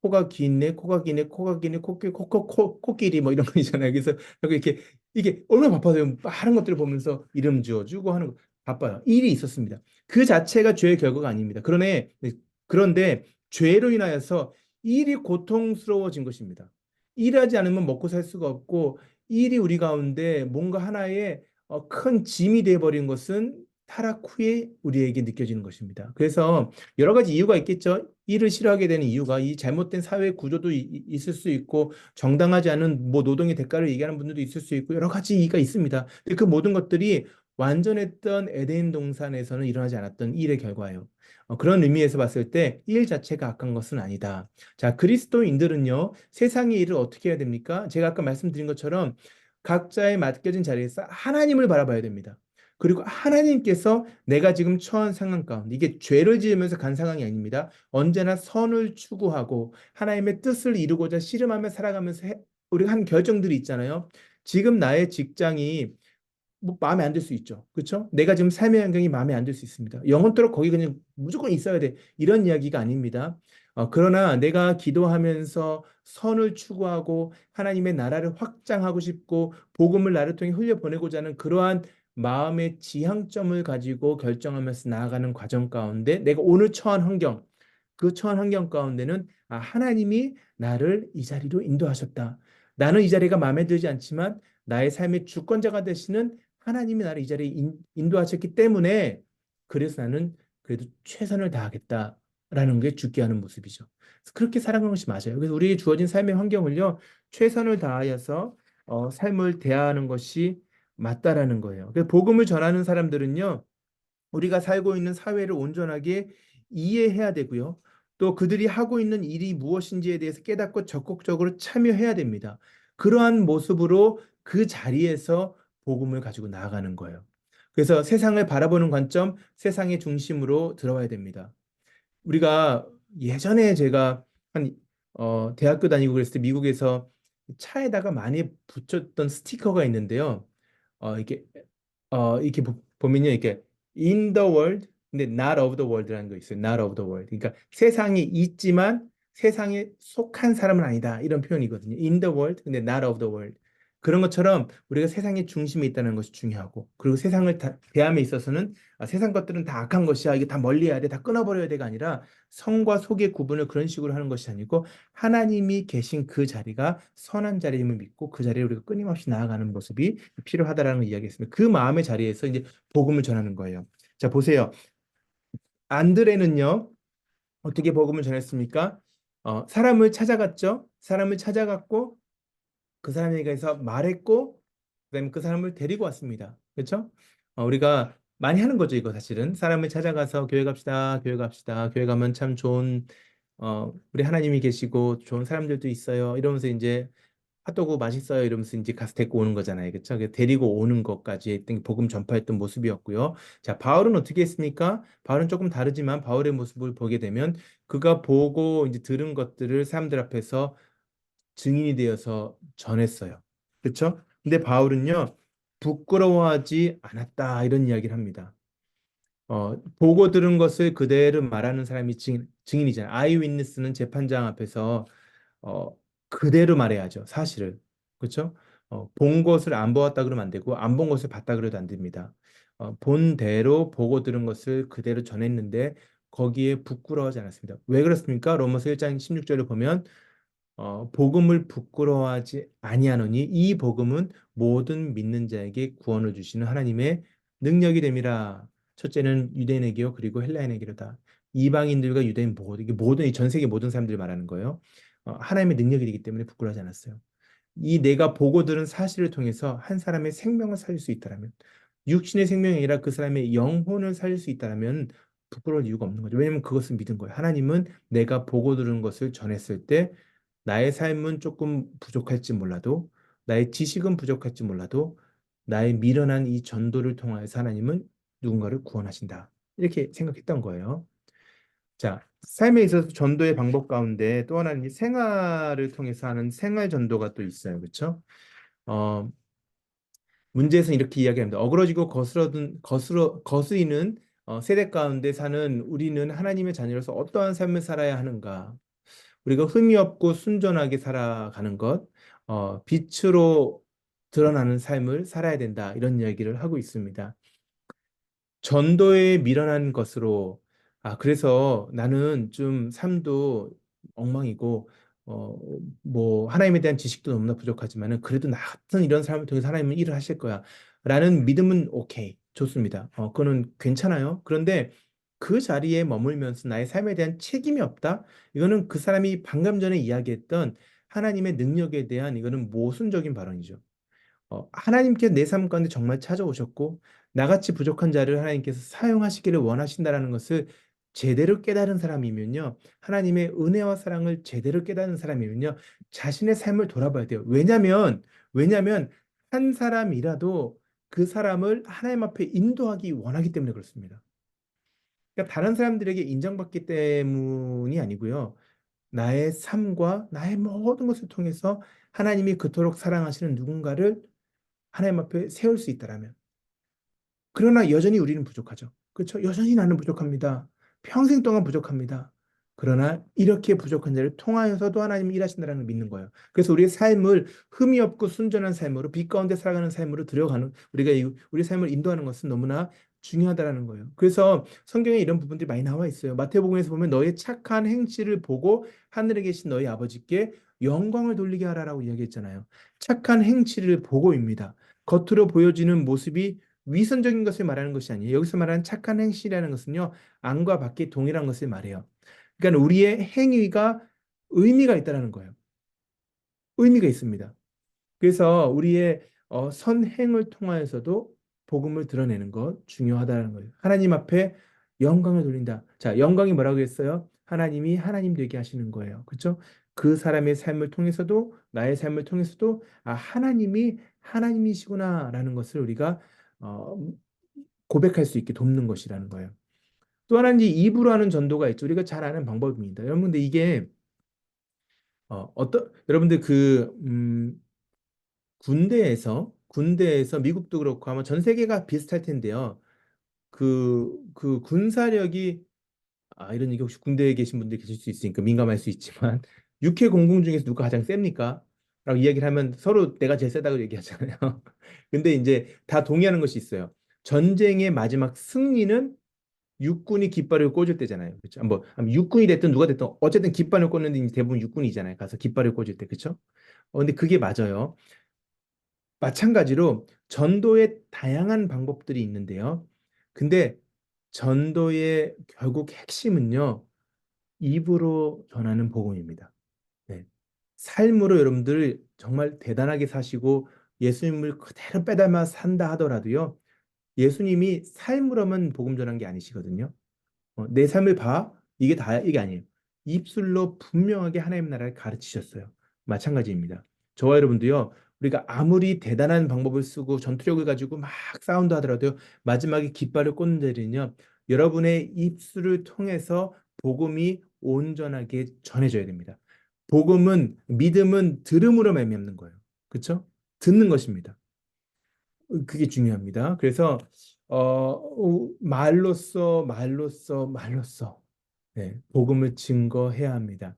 코가 기네, 코가 기네, 코가 기네, 코끼리 뭐 이런 거 있잖아요. 그래서 이렇게 이게 얼마나 바빠요. 많은 것들을 보면서 이름 지어주고 하는 거 바빠요. 일이 있었습니다. 그 자체가 죄의 결과가 아닙니다. 그런데 죄로 인하여서 일이 고통스러워진 것입니다. 일하지 않으면 먹고 살 수가 없고 일이 우리 가운데 뭔가 하나의 큰 짐이 되어버린 것은 타락 후에 우리에게 느껴지는 것입니다. 그래서 여러 가지 이유가 있겠죠. 일을 싫어하게 되는 이유가 이 잘못된 사회 구조도 있을 수 있고 정당하지 않은 뭐 노동의 대가를 얘기하는 분들도 있을 수 있고 여러 가지 이유가 있습니다. 근데 그 모든 것들이 완전했던 에덴 동산에서는 일어나지 않았던 일의 결과예요. 그런 의미에서 봤을 때 일 자체가 악한 것은 아니다. 자, 그리스도인들은요, 세상의 일을 어떻게 해야 됩니까? 제가 아까 말씀드린 것처럼 각자의 맡겨진 자리에서 하나님을 바라봐야 됩니다. 그리고 하나님께서 내가 지금 처한 상황 가운데 이게 죄를 지으면서 간 상황이 아닙니다. 언제나 선을 추구하고 하나님의 뜻을 이루고자 씨름하며 살아가면서 우리가 한 결정들이 있잖아요. 지금 나의 직장이 뭐 마음에 안 들 수 있죠. 그렇죠? 내가 지금 삶의 환경이 마음에 안 들 수 있습니다. 영원토록 거기 그냥 무조건 있어야 돼. 이런 이야기가 아닙니다. 그러나 내가 기도하면서 선을 추구하고 하나님의 나라를 확장하고 싶고 복음을 나를 통해 흘려보내고자 하는 그러한 마음의 지향점을 가지고 결정하면서 나아가는 과정 가운데 내가 오늘 처한 환경, 그 처한 환경 가운데는 하나님이 나를 이 자리로 인도하셨다. 나는 이 자리가 마음에 들지 않지만 나의 삶의 주권자가 되시는 하나님이 나를 이 자리에 인도하셨기 때문에 그래서 나는 그래도 최선을 다하겠다라는 게 죽게 하는 모습이죠. 그래서 그렇게 살아가는 것이 맞아요. 그래서 우리 주어진 삶의 환경을요, 최선을 다하여서 삶을 대하는 것이 맞다라는 거예요. 그래서 복음을 전하는 사람들은요, 우리가 살고 있는 사회를 온전하게 이해해야 되고요. 또 그들이 하고 있는 일이 무엇인지에 대해서 깨닫고 적극적으로 참여해야 됩니다. 그러한 모습으로 그 자리에서 복음을 가지고 나아가는 거예요. 그래서 세상을 바라보는 관점, 세상의 중심으로 들어와야 됩니다. 우리가 예전에 제가 한 대학교 다니고 그랬을 때 미국에서 차에다가 많이 붙였던 스티커가 있는데요. 이게 이렇게 보면요, 이렇게 in the world, 근데 not of the world라는 거 있어요. not of the world. 그러니까 세상에 있지만 세상에 속한 사람은 아니다. 이런 표현이거든요. in the world, 근데 not of the world. 그런 것처럼 우리가 세상의 중심에 있다는 것이 중요하고, 그리고 세상을 대함에 있어서는 세상 것들은 다 악한 것이야, 이게 다 멀리해야 돼, 다 끊어버려야 돼가 아니라 성과 속의 구분을 그런 식으로 하는 것이 아니고, 하나님이 계신 그 자리가 선한 자리임을 믿고 그 자리에 우리가 끊임없이 나아가는 모습이 필요하다라는 이야기했습니다. 그 마음의 자리에서 이제 복음을 전하는 거예요. 자, 보세요. 안드레는요, 어떻게 복음을 전했습니까? 사람을 찾아갔죠. 사람을 찾아갔고 그 사람에게서 말했고 그다음에 그 사람을 데리고 왔습니다. 그렇죠? 우리가 많이 하는 거죠, 이거 사실은. 사람을 찾아가서 교회 갑시다, 교회 갑시다. 교회 가면 참 좋은 우리 하나님이 계시고 좋은 사람들도 있어요. 이러면서 이제 핫도그 맛있어요 이러면서 이제 가서 데리고 오는 거잖아요. 그렇죠? 데리고 오는 것까지 했던 게 복음 전파했던 모습이었고요. 자, 바울은 어떻게 했습니까? 바울은 조금 다르지만 바울의 모습을 보게 되면 그가 보고 이제 들은 것들을 사람들 앞에서 증인이 되어서 전했어요. 그렇죠? 근데 바울은요, 부끄러워하지 않았다 이런 이야기를 합니다. 보고 들은 것을 그대로 말하는 사람이 증인이잖아요. 아이 윈니스는 재판장 앞에서 그대로 말해야죠. 사실을. 그렇죠? 본 것을 안 보았다 그러면 안 되고 안 본 것을 봤다 그래도 안 됩니다. 본 대로 보고 들은 것을 그대로 전했는데 거기에 부끄러워하지 않았습니다. 왜 그렇습니까? 로마서 1장 16절을 보면 복음을 부끄러워하지 아니하노니 이 복음은 모든 믿는 자에게 구원을 주시는 하나님의 능력이 됨이라. 첫째는 유대인에게요 그리고 헬라인에게로다. 이방인들과 유대인 모두 이게 모든 이 전 세계 모든 사람들이 말하는 거예요. 하나님의 능력이 되기 때문에 부끄러워하지 않았어요. 이 내가 보고 들은 사실을 통해서 한 사람의 생명을 살릴 수 있다라면, 육신의 생명이 아니라 그 사람의 영혼을 살릴 수 있다라면 부끄러울 이유가 없는 거죠. 왜냐하면 그것을 믿은 거예요. 하나님은 내가 보고 들은 것을 전했을 때 나의 삶은 조금 부족할지 몰라도, 나의 지식은 부족할지 몰라도, 나의 미련한 이 전도를 통하여서 하나님은 누군가를 구원하신다. 이렇게 생각했던 거예요. 자, 삶에 있어서 전도의 방법 가운데 또 하나는 이 생활을 통해서 하는 생활 전도가 또 있어요. 그렇죠? 어, 문제에서 이렇게 이야기합니다. 어그러지고 거스리는 세대 가운데 사는 우리는 하나님의 자녀로서 어떠한 삶을 살아야 하는가? 우리가 흠이 없고 순전하게 살아가는 것, 빛으로 드러나는 삶을 살아야 된다. 이런 이야기를 하고 있습니다. 전도에 미련한 것으로, 그래서 나는 좀 삶도 엉망이고, 어, 뭐, 하나님에 대한 지식도 너무나 부족하지만은, 그래도 나 같은 이런 삶을 통해서 하나님은 일을 하실 거야. 라는 믿음은 오케이. 좋습니다. 그거는 괜찮아요. 그런데 그 자리에 머물면서 나의 삶에 대한 책임이 없다? 이거는 그 사람이 방금 전에 이야기했던 하나님의 능력에 대한 이거는 모순적인 발언이죠. 하나님께서 내 삶 가운데 정말 찾아오셨고 나같이 부족한 자를 하나님께서 사용하시기를 원하신다라는 것을 제대로 깨달은 사람이면요. 하나님의 은혜와 사랑을 제대로 깨달은 사람이면요. 자신의 삶을 돌아봐야 돼요. 왜냐면 한 사람이라도 그 사람을 하나님 앞에 인도하기 원하기 때문에 그렇습니다. 그러니까 다른 사람들에게 인정받기 때문이 아니고요. 나의 삶과 나의 모든 것을 통해서 하나님이 그토록 사랑하시는 누군가를 하나님 앞에 세울 수 있다라면. 그러나 여전히 우리는 부족하죠. 그렇죠? 여전히 나는 부족합니다. 평생 동안 부족합니다. 그러나 이렇게 부족한 자를 통하여서도 하나님이 일하신다는 걸 믿는 거예요. 그래서 우리의 삶을 흠이 없고 순전한 삶으로 빛 가운데 살아가는 삶으로 들여가는 우리가 우리 삶을 인도하는 것은 너무나 중요하다라는 거예요. 그래서 성경에 이런 부분들이 많이 나와 있어요. 마태복음에서 보면 너의 착한 행실을 보고 하늘에 계신 너희 아버지께 영광을 돌리게 하라라고 이야기했잖아요. 착한 행실을 보고입니다. 겉으로 보여지는 모습이 위선적인 것을 말하는 것이 아니에요. 여기서 말하는 착한 행실이라는 것은요, 안과 밖이 동일한 것을 말해요. 그러니까 우리의 행위가 의미가 있다는 거예요. 의미가 있습니다. 그래서 우리의 선행을 통하여서도 복음을 드러내는 것 중요하다는 거예요. 하나님 앞에 영광을 돌린다. 자, 영광이 뭐라고 했어요? 하나님이 하나님 되게 하시는 거예요. 그렇죠? 그 사람의 삶을 통해서도 나의 삶을 통해서도 하나님이 하나님이시구나라는 것을 우리가 어, 고백할 수 있게 돕는 것이라는 거예요. 또 하나는 이제 입으로 하는 전도가 있죠. 우리가 잘 아는 방법입니다. 여러분, 근데 이게 여러분들 군대에서 미국도 그렇고 아마 전 세계가 비슷할 텐데요. 그 군사력이 이런 얘기 혹시 군대에 계신 분들 계실 수 있으니까 민감할 수 있지만 육해 공군 중에서 누가 가장 셉니까? 라고 이야기를 하면 서로 내가 제일 세다고 얘기하잖아요. 근데 이제 다 동의하는 것이 있어요. 전쟁의 마지막 승리는 육군이 깃발을 꽂을 때잖아요. 그렇죠? 뭐 육군이 됐든 누가 됐든 어쨌든 깃발을 꽂는 데 대부분 육군이잖아요. 가서 깃발을 꽂을 때. 그렇죠? 근데 그게 맞아요. 마찬가지로 전도의 다양한 방법들이 있는데요. 근데 전도의 결국 핵심은요. 입으로 전하는 복음입니다. 네. 삶으로 여러분들 정말 대단하게 사시고 예수님을 그대로 빼닮아 산다 하더라도요. 예수님이 삶으로만 복음 전한 게 아니시거든요. 내 삶을 봐. 이게 다야. 이게 아니에요. 입술로 분명하게 하나님 나라를 가르치셨어요. 마찬가지입니다. 저와 여러분도요. 우리가 아무리 대단한 방법을 쓰고 전투력을 가지고 막 싸운다 하더라도요. 마지막에 깃발을 꽂는 데는요. 여러분의 입술을 통해서 복음이 온전하게 전해져야 됩니다. 믿음은 들음으로 말미암는 거예요. 그렇죠? 듣는 것입니다. 그게 중요합니다. 그래서 말로써 네, 복음을 증거해야 합니다.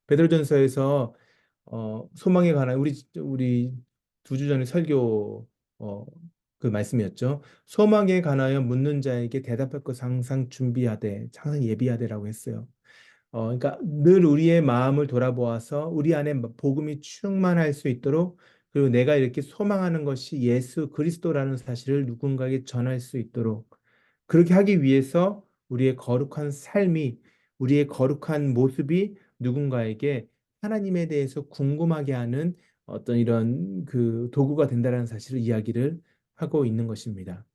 베드로전서에서 소망에 관한 우리 2주 전에 설교 어, 그 말씀이었죠. 소망에 관하여 묻는 자에게 대답할 것을 항상 준비하되 항상 예비하되라고 했어요. 그러니까 늘 우리의 마음을 돌아보아서 우리 안에 복음이 충만할 수 있도록 그리고 내가 이렇게 소망하는 것이 예수 그리스도라는 사실을 누군가에게 전할 수 있도록 그렇게 하기 위해서 우리의 거룩한 모습이 누군가에게 하나님에 대해서 궁금하게 하는 어떤 이런 그 도구가 된다는 사실을 이야기를 하고 있는 것입니다.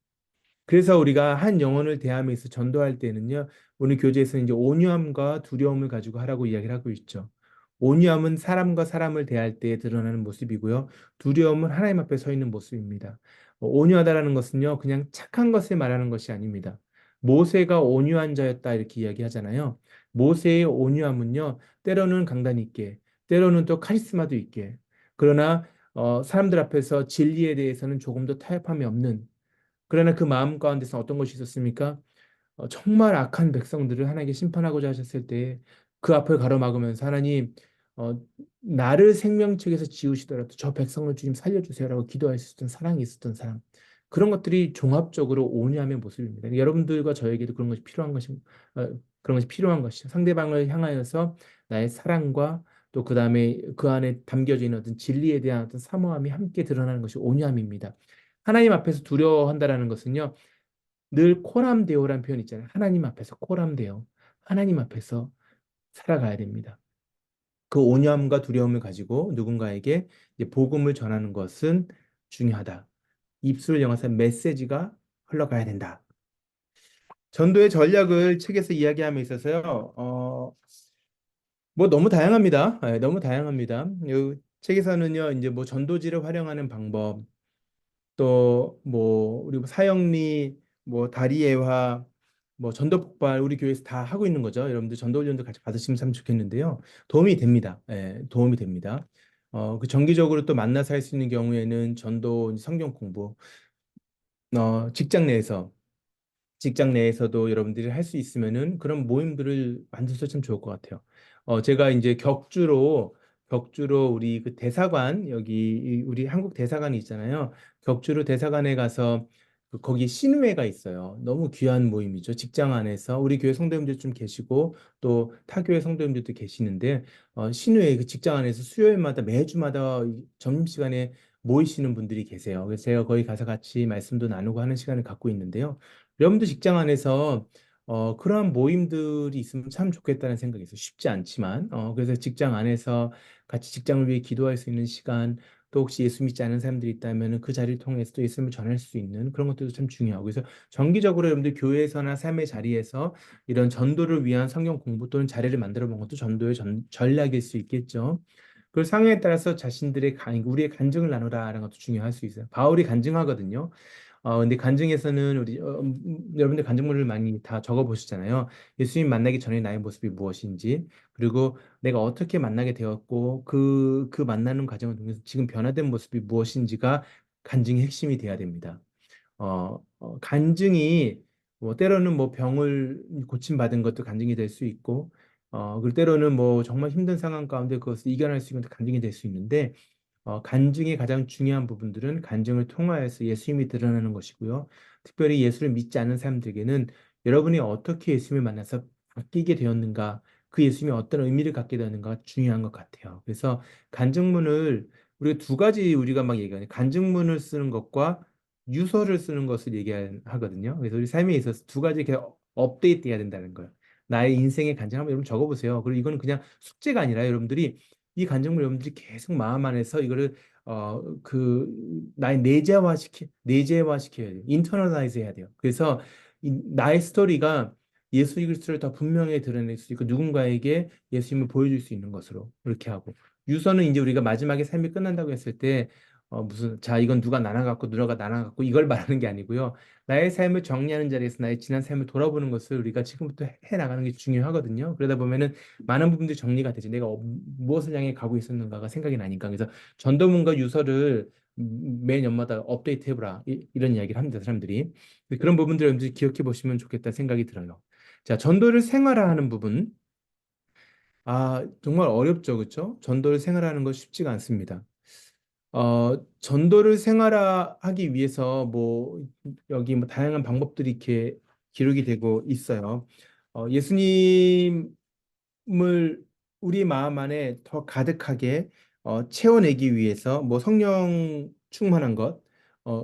그래서 우리가 한 영혼을 대함에서 전도할 때는요, 오늘 교재에서 이제 온유함과 두려움을 가지고 하라고 이야기를 하고 있죠. 온유함은 사람과 사람을 대할 때 드러나는 모습이고요. 두려움은 하나님 앞에 서 있는 모습입니다. 온유하다라는 것은요, 그냥 착한 것을 말하는 것이 아닙니다. 모세가 온유한 자였다 이렇게 이야기하잖아요. 모세의 온유함은요, 때로는 강단 있게, 때로는 또 카리스마도 있게, 그러나 사람들 앞에서 진리에 대해서는 조금 더 타협함이 없는 그러나 그 마음 가운데서 어떤 것이 있었습니까? 정말 악한 백성들을 하나님께 심판하고자 하셨을 때 그 앞을 가로막으면서 하나님 어, 나를 생명책에서 지우시더라도 저 백성을 주님 살려주세요라고 기도할 수 있었던 사랑이 있었던 사람 그런 것들이 종합적으로 온유함의 모습입니다. 여러분들과 저에게도 그런 것이 필요한 것이죠. 상대방을 향하여서 나의 사랑과 또 그 다음에 그 안에 담겨져 있는 어떤 진리에 대한 어떤 사모함이 함께 드러나는 것이 온유함입니다. 하나님 앞에서 두려워한다라는 것은요. 늘 코람데오라는 표현 있잖아요. 하나님 앞에서 코람데오. 하나님 앞에서 살아가야 됩니다. 그 온유함과 두려움을 가지고 누군가에게 이제 복음을 전하는 것은 중요하다. 입술을 영해서 메시지가 흘러가야 된다. 전도의 전략을 책에서 이야기함에 있어서요. 뭐 너무 다양합니다. 너무 다양합니다. 이 책에서는요. 이제 뭐 전도지를 활용하는 방법, 또 뭐 우리 뭐 사형리 뭐 다리예화 뭐 전도 폭발 우리 교회에서 다 하고 있는 거죠. 여러분들 전도 훈련도 같이 받으시면 참 좋겠는데요. 도움이 됩니다. 도움이 됩니다. 그 정기적으로 또 만나서 할 수 있는 경우에는 전도 성경 공부 직장 내에서도 여러분들이 할 수 있으면은 그런 모임들을 만들어서 참 좋을 것 같아요. 제가 이제 격주로 우리 그 대사관 우리 한국 대사관이 있잖아요. 격주로 대사관에 가서 거기 신우회가 있어요. 너무 귀한 모임이죠. 직장 안에서 우리 교회 성도님들 좀 계시고 또 타교회 성도님들도 계시는데 신우회 그 직장 안에서 수요일마다 매주마다 점심시간에 모이시는 분들이 계세요. 그래서 제가 거기 가서 같이 말씀도 나누고 하는 시간을 갖고 있는데요. 여러분도 직장 안에서 그러한 모임들이 있으면 참 좋겠다는 생각이 있어요. 쉽지 않지만 그래서 직장 안에서 같이 직장을 위해 기도할 수 있는 시간 또 혹시 예수 믿지 않은 사람들이 있다면 그 자리를 통해서 또 예수님을 전할 수 있는 그런 것들도 참 중요하고 그래서 정기적으로 여러분들 교회에서나 삶의 자리에서 이런 전도를 위한 성경 공부 또는 자리를 만들어 본 것도 전도의 전략일 수 있겠죠. 그 상황에 따라서 우리의 간증을 나누라는 것도 중요할 수 있어요. 바울이 간증하거든요. 근데 간증에서는 여러분들 간증물을 많이 다 적어 보시잖아요. 예수님 만나기 전에 나의 모습이 무엇인지, 그리고 내가 어떻게 만나게 되었고, 그 만나는 과정을 통해서 지금 변화된 모습이 무엇인지가 간증의 핵심이 돼야 됩니다. 간증이 뭐 때로는 뭐 병을 고침받은 것도 간증이 될 수 있고, 그리고 때로는 뭐 정말 힘든 상황 가운데 그것을 이겨낼 수 있는 것도 간증이 될 수 있는데, 간증의 가장 중요한 부분들은 간증을 통하여서 예수님이 드러나는 것이고요. 특별히 예수를 믿지 않는 사람들에게는 여러분이 어떻게 예수님을 만나서 바뀌게 되었는가, 그 예수님이 어떤 의미를 갖게 되었는가가 중요한 것 같아요. 그래서 간증문을 우리가 두 가지 우리가 막 얘기하는 간증문을 쓰는 것과 유서를 쓰는 것을 얘기하거든요. 그래서 우리 삶에 있어서 두 가지 이렇게 업데이트 해야 된다는 거예요. 나의 인생의 간증 한번 여러분 적어보세요. 그리고 이거는 그냥 숙제가 아니라 여러분들이 이 간증물 여러분들이 계속 마음 안에서 이거를 나의 내재화시켜야 돼요. 인터널라이즈 해야 돼요. 그래서 나의 스토리가 예수 그리스도를 더 분명히 드러낼 수 있고 누군가에게 예수님을 보여줄 수 있는 것으로 그렇게 하고 유서는 이제 우리가 마지막에 삶이 끝난다고 했을 때 무슨 자 이건 누가 나눠갖고 누가 나눠갖고 이걸 말하는 게 아니고요. 나의 삶을 정리하는 자리에서 나의 지난 삶을 돌아보는 것을 우리가 지금부터 해 나가는 게 중요하거든요. 그러다 보면은 많은 부분들이 정리가 되지. 내가 무엇을 향해 가고 있었는가가 생각이 나니까. 그래서 전도문과 유서를 매 년마다 업데이트 해보라. 이런 이야기를 합니다, 사람들이. 그런 부분들을 여러분들이 기억해 보시면 좋겠다 생각이 들어요. 자, 전도를 생활화하는 부분. 정말 어렵죠, 그렇죠? 전도를 생활화하는 거 쉽지가 않습니다. 전도를 생활화하기 위해서 뭐 여기 뭐 다양한 방법들이 이렇게 기록이 되고 있어요. 예수님을 우리 마음 안에 더 가득하게 채워내기 위해서 뭐 성령 충만한 것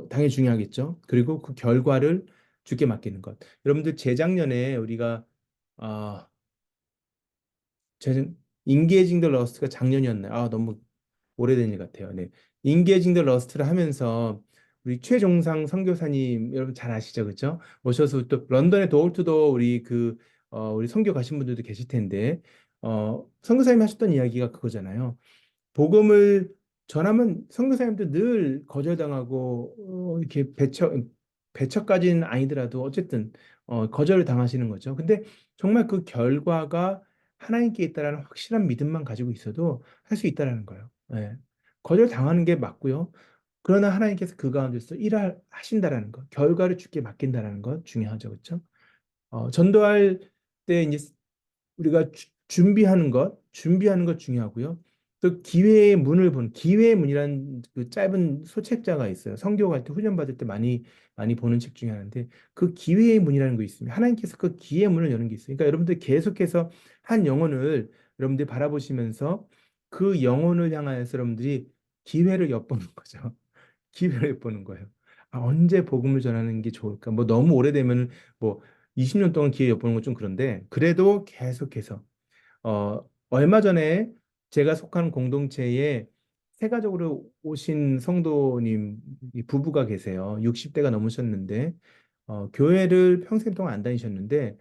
당연히 중요하겠죠. 그리고 그 결과를 주께 맡기는 것. 여러분들 재작년에 우리가 어, 제 인게이징 더 러스트가 작년이었나요? 너무 오래된 일 같아요. 네. 인게이징 더 러스트를 하면서 우리 최종상 선교사님 여러분 잘 아시죠? 그렇죠? 오셔서 또 런던에 도어투도어 우리 선교 가신 분들도 계실 텐데 선교사님 하셨던 이야기가 그거잖아요. 복음을 전하면 선교사님도 늘 거절당하고 이렇게 배척까지는 아니더라도 어쨌든 거절을 당하시는 거죠. 근데 정말 그 결과가 하나님께 있다라는 확실한 믿음만 가지고 있어도 할 수 있다라는 거예요. 예. 거절 당하는 게 맞고요. 그러나 하나님께서 그 가운데서 일하신다라는 것, 결과를 주께 맡긴다라는 것 중요하죠, 그렇죠? 전도할 때 이제 우리가 준비하는 것 중요하고요. 또 기회의 문을 보는 기회의 문이라는 그 짧은 소책자가 있어요. 성경할 때 훈련 받을 때 많이 보는 책 중에 하나인데 그 기회의 문이라는 거 있습니다. 하나님께서 그 기회의 문을 여는 게 있어요. 그러니까 여러분들 계속해서 한 영혼을 여러분들이 바라보시면서 그 영혼을 향하여서 여러분들이 기회를 엿보는 거죠. 기회를 엿보는 거예요. 언제 복음을 전하는 게 좋을까? 뭐 너무 오래되면 뭐 20년 동안 기회 엿보는 건 좀 그런데 그래도 계속해서 얼마 전에 제가 속한 공동체에 세가족으로 오신 성도님 이 부부가 계세요. 60대가 넘으셨는데 교회를 평생 동안 안 다니셨는데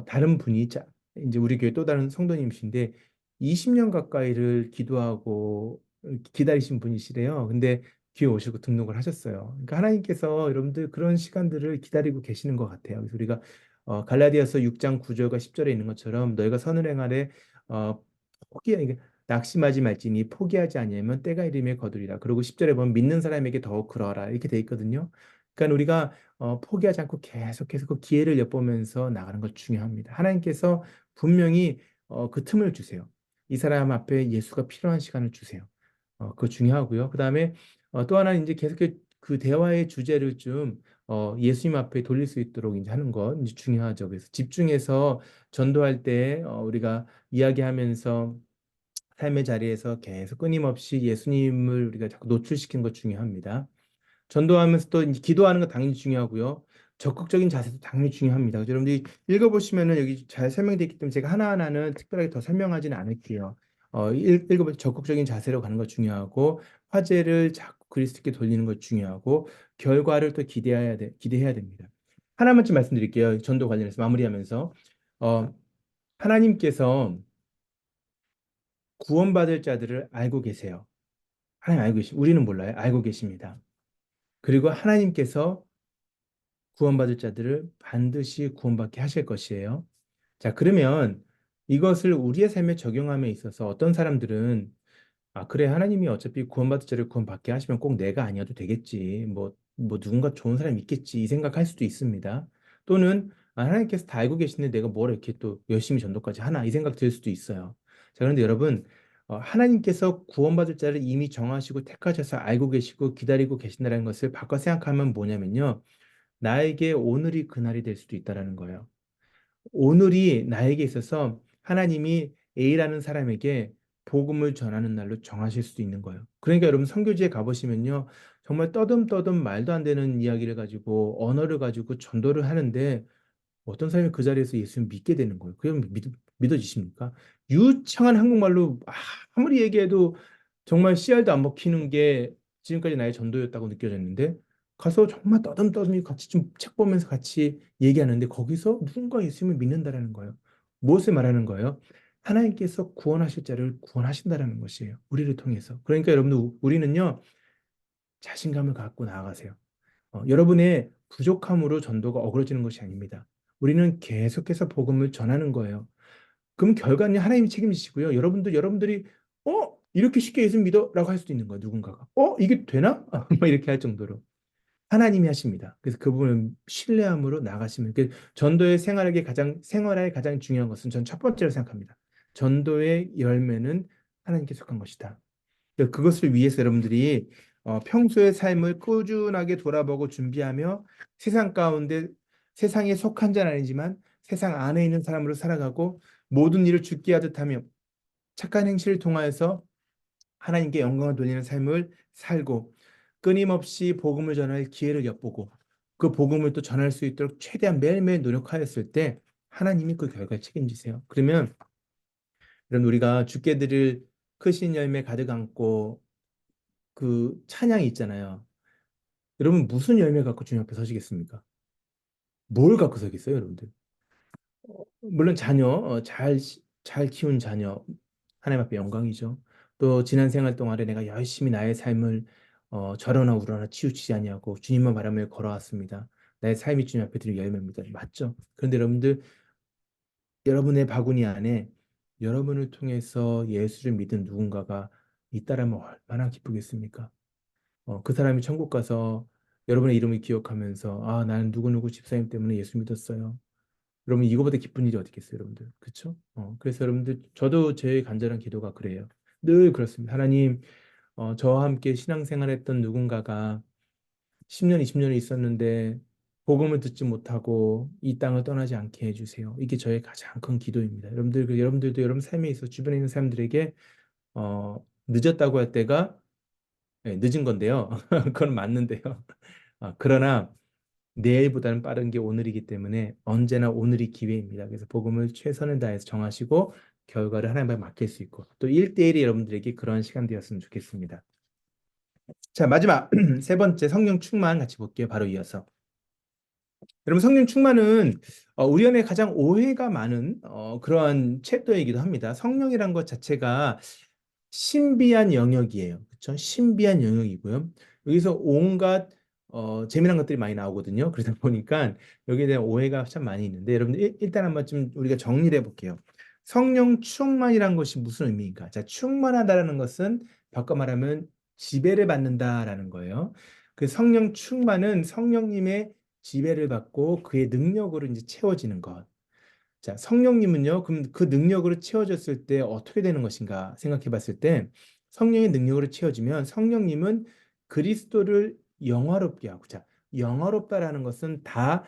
다른 분이 이제 우리 교회 또 다른 성도님이신데 20년 가까이를 기도하고 기다리신 분이시래요. 근데 교회 오시고 등록을 하셨어요. 그러니까 하나님께서 여러분들 그런 시간들을 기다리고 계시는 것 같아요. 그래서 우리가 갈라디아서 6장 9절과 10절에 있는 것처럼 너희가 선을 행하되 어, 이게 낙심하지 말지니 포기하지 아니하면 때가 이름에 거두리라. 그리고 10절에 보면 믿는 사람에게 더욱 그러라 이렇게 돼 있거든요. 그러니까 우리가 포기하지 않고 계속해서 그 기회를 엿보면서 나가는 것 중요합니다. 하나님께서 분명히 그 틈을 주세요. 이 사람 앞에 예수가 필요한 시간을 주세요. 그거 중요하고요. 그다음에 또 하나 이제 계속 그 대화의 주제를 좀 예수님 앞에 돌릴 수 있도록 이제 하는 것 이제 중요하죠. 그래서 집중해서 전도할 때 우리가 이야기하면서 삶의 자리에서 계속 끊임없이 예수님을 우리가 자꾸 노출시키는 것 중요합니다. 전도하면서 또 이제 기도하는 거 당연히 중요하고요. 적극적인 자세도 당연히 중요합니다. 그래서 여러분들이 읽어보시면은 여기 잘 설명되어 있기 때문에 제가 하나하나는 특별하게 더 설명하지는 않을게요. 읽어보면 적극적인 자세로 가는 것 중요하고 화제를 자꾸 그리스도께 돌리는 것 중요하고 결과를 또 기대해야 됩니다. 하나만 좀 말씀드릴게요. 전도 관련해서 마무리하면서 어, 하나님께서 구원받을 자들을 알고 계세요. 하나님 알고 계시, 우리는 몰라요. 알고 계십니다. 그리고 하나님께서 구원받을 자들을 반드시 구원받게 하실 것이에요. 자, 그러면 이것을 우리의 삶에 적용함에 있어서 어떤 사람들은 그래, 하나님이 어차피 구원받을 자를 구원받게 하시면 꼭 내가 아니어도 되겠지. 뭐 누군가 좋은 사람이 있겠지. 이 생각할 수도 있습니다. 또는 하나님께서 다 알고 계시는데 내가 뭘 이렇게 또 열심히 전도까지 하나 이 생각 들 수도 있어요. 자, 그런데 여러분 하나님께서 구원받을 자를 이미 정하시고 택하셔서 알고 계시고 기다리고 계신다는 것을 바꿔 생각하면 뭐냐면요. 나에게 오늘이 그날이 될 수도 있다라는 거예요. 오늘이 나에게 있어서 하나님이 A라는 사람에게 복음을 전하는 날로 정하실 수도 있는 거예요. 그러니까 여러분 선교지에 가보시면요. 정말 떠듬떠듬 말도 안 되는 이야기를 가지고 언어를 가지고 전도를 하는데 어떤 사람이 그 자리에서 예수를 믿게 되는 거예요. 그게 믿어지십니까? 유창한 한국말로 아무리 얘기해도 정말 씨알도 안 먹히는 게 지금까지 나의 전도였다고 느껴졌는데 가서 정말 떠듬떠듬 같이 좀 책 보면서 같이 얘기하는데 거기서 누군가 예수님을 믿는다라는 거예요. 무엇을 말하는 거예요? 하나님께서 구원하실 자를 구원하신다라는 것이에요. 우리를 통해서. 그러니까 여러분들 우리는요 자신감을 갖고 나아가세요. 여러분의 부족함으로 전도가 어그러지는 것이 아닙니다. 우리는 계속해서 복음을 전하는 거예요. 그럼 결과는 하나님이 책임지시고요. 여러분들이 이렇게 쉽게 예수 믿어라고 할 수도 있는 거예요. 누군가가 이게 되나? 막 이렇게 할 정도로 하나님이 하십니다. 그래서 그 부분을 신뢰함으로 나가시면 전도의 생활에 가장 중요한 것은 전 첫 번째로 생각합니다. 전도의 열매는 하나님께 속한 것이다. 그것을 위해서 여러분들이 평소의 삶을 꾸준하게 돌아보고 준비하며 세상 가운데 세상에 속한 자는 아니지만 세상 안에 있는 사람으로 살아가고 모든 일을 주께 하듯 하며 착한 행실을 통하여서 하나님께 영광을 돌리는 삶을 살고 끊임없이 복음을 전할 기회를 엿보고 그 복음을 또 전할 수 있도록 최대한 매일매일 노력하였을 때 하나님이 그 결과를 책임지세요. 그러면 여러분 우리가 주께 드릴 크신 열매 가득 안고 그 찬양이 있잖아요. 여러분 무슨 열매 갖고 주님 앞에 서시겠습니까? 뭘 갖고 서겠어요, 여러분들? 물론 자녀, 잘 키운 자녀, 하나님 앞에 영광이죠. 또 지난 생활 동안에 내가 열심히 나의 삶을 저러나 우러나 치우치지 아니하고 주님만 바라며 걸어왔습니다. 나의 삶이 주님 앞에 드린 열매입니다. 맞죠? 그런데 여러분들, 여러분의 바구니 안에 여러분을 통해서 예수를 믿은 누군가가 있다라면 얼마나 기쁘겠습니까? 그 사람이 천국 가서 여러분의 이름을 기억하면서 나는 누구누구 집사님 때문에 예수 믿었어요. 여러분 이거보다 기쁜 일이 어디 있겠어요, 여러분들. 그렇죠? 그래서 여러분들 저도 제 간절한 기도가 그래요. 늘 그렇습니다. 하나님, 저와 함께 신앙생활했던 누군가가 10년, 20년이 있었는데 복음을 듣지 못하고 이 땅을 떠나지 않게 해주세요. 이게 저의 가장 큰 기도입니다. 여러분들도 여러분 삶에 있어 주변에 있는 사람들에게 늦었다고 할 때가 늦은 건데요. 그건 맞는데요. 그러나 내일보다는 빠른 게 오늘이기 때문에 언제나 오늘이 기회입니다. 그래서 복음을 최선을 다해서 정하시고 결과를 하나님께 맡길 수 있고 또 1대1이 여러분들에게 그런 시간 되었으면 좋겠습니다. 자, 마지막 세 번째 성령 충만 같이 볼게요. 바로 이어서. 여러분 성령 충만은 우리 안에 가장 오해가 많은 그러한 챕터이기도 합니다. 성령이란 것 자체가 신비한 영역이에요. 그렇죠? 신비한 영역이고요. 여기서 온갖 재미난 것들이 많이 나오거든요. 그러다 보니까 여기에 대한 오해가 참 많이 있는데 여러분들 일단 한번 좀 우리가 정리를 해볼게요. 성령 충만이란 것이 무슨 의미인가? 자, 충만하다라는 것은 바꿔 말하면 지배를 받는다라는 거예요. 그 성령 충만은 성령님의 지배를 받고 그의 능력으로 이제 채워지는 것. 자, 성령님은요, 그럼 그 능력으로 채워졌을 때 어떻게 되는 것인가 생각해 봤을 때 성령의 능력으로 채워지면 성령님은 그리스도를 영화롭게 하고, 자, 영화롭다라는 것은 다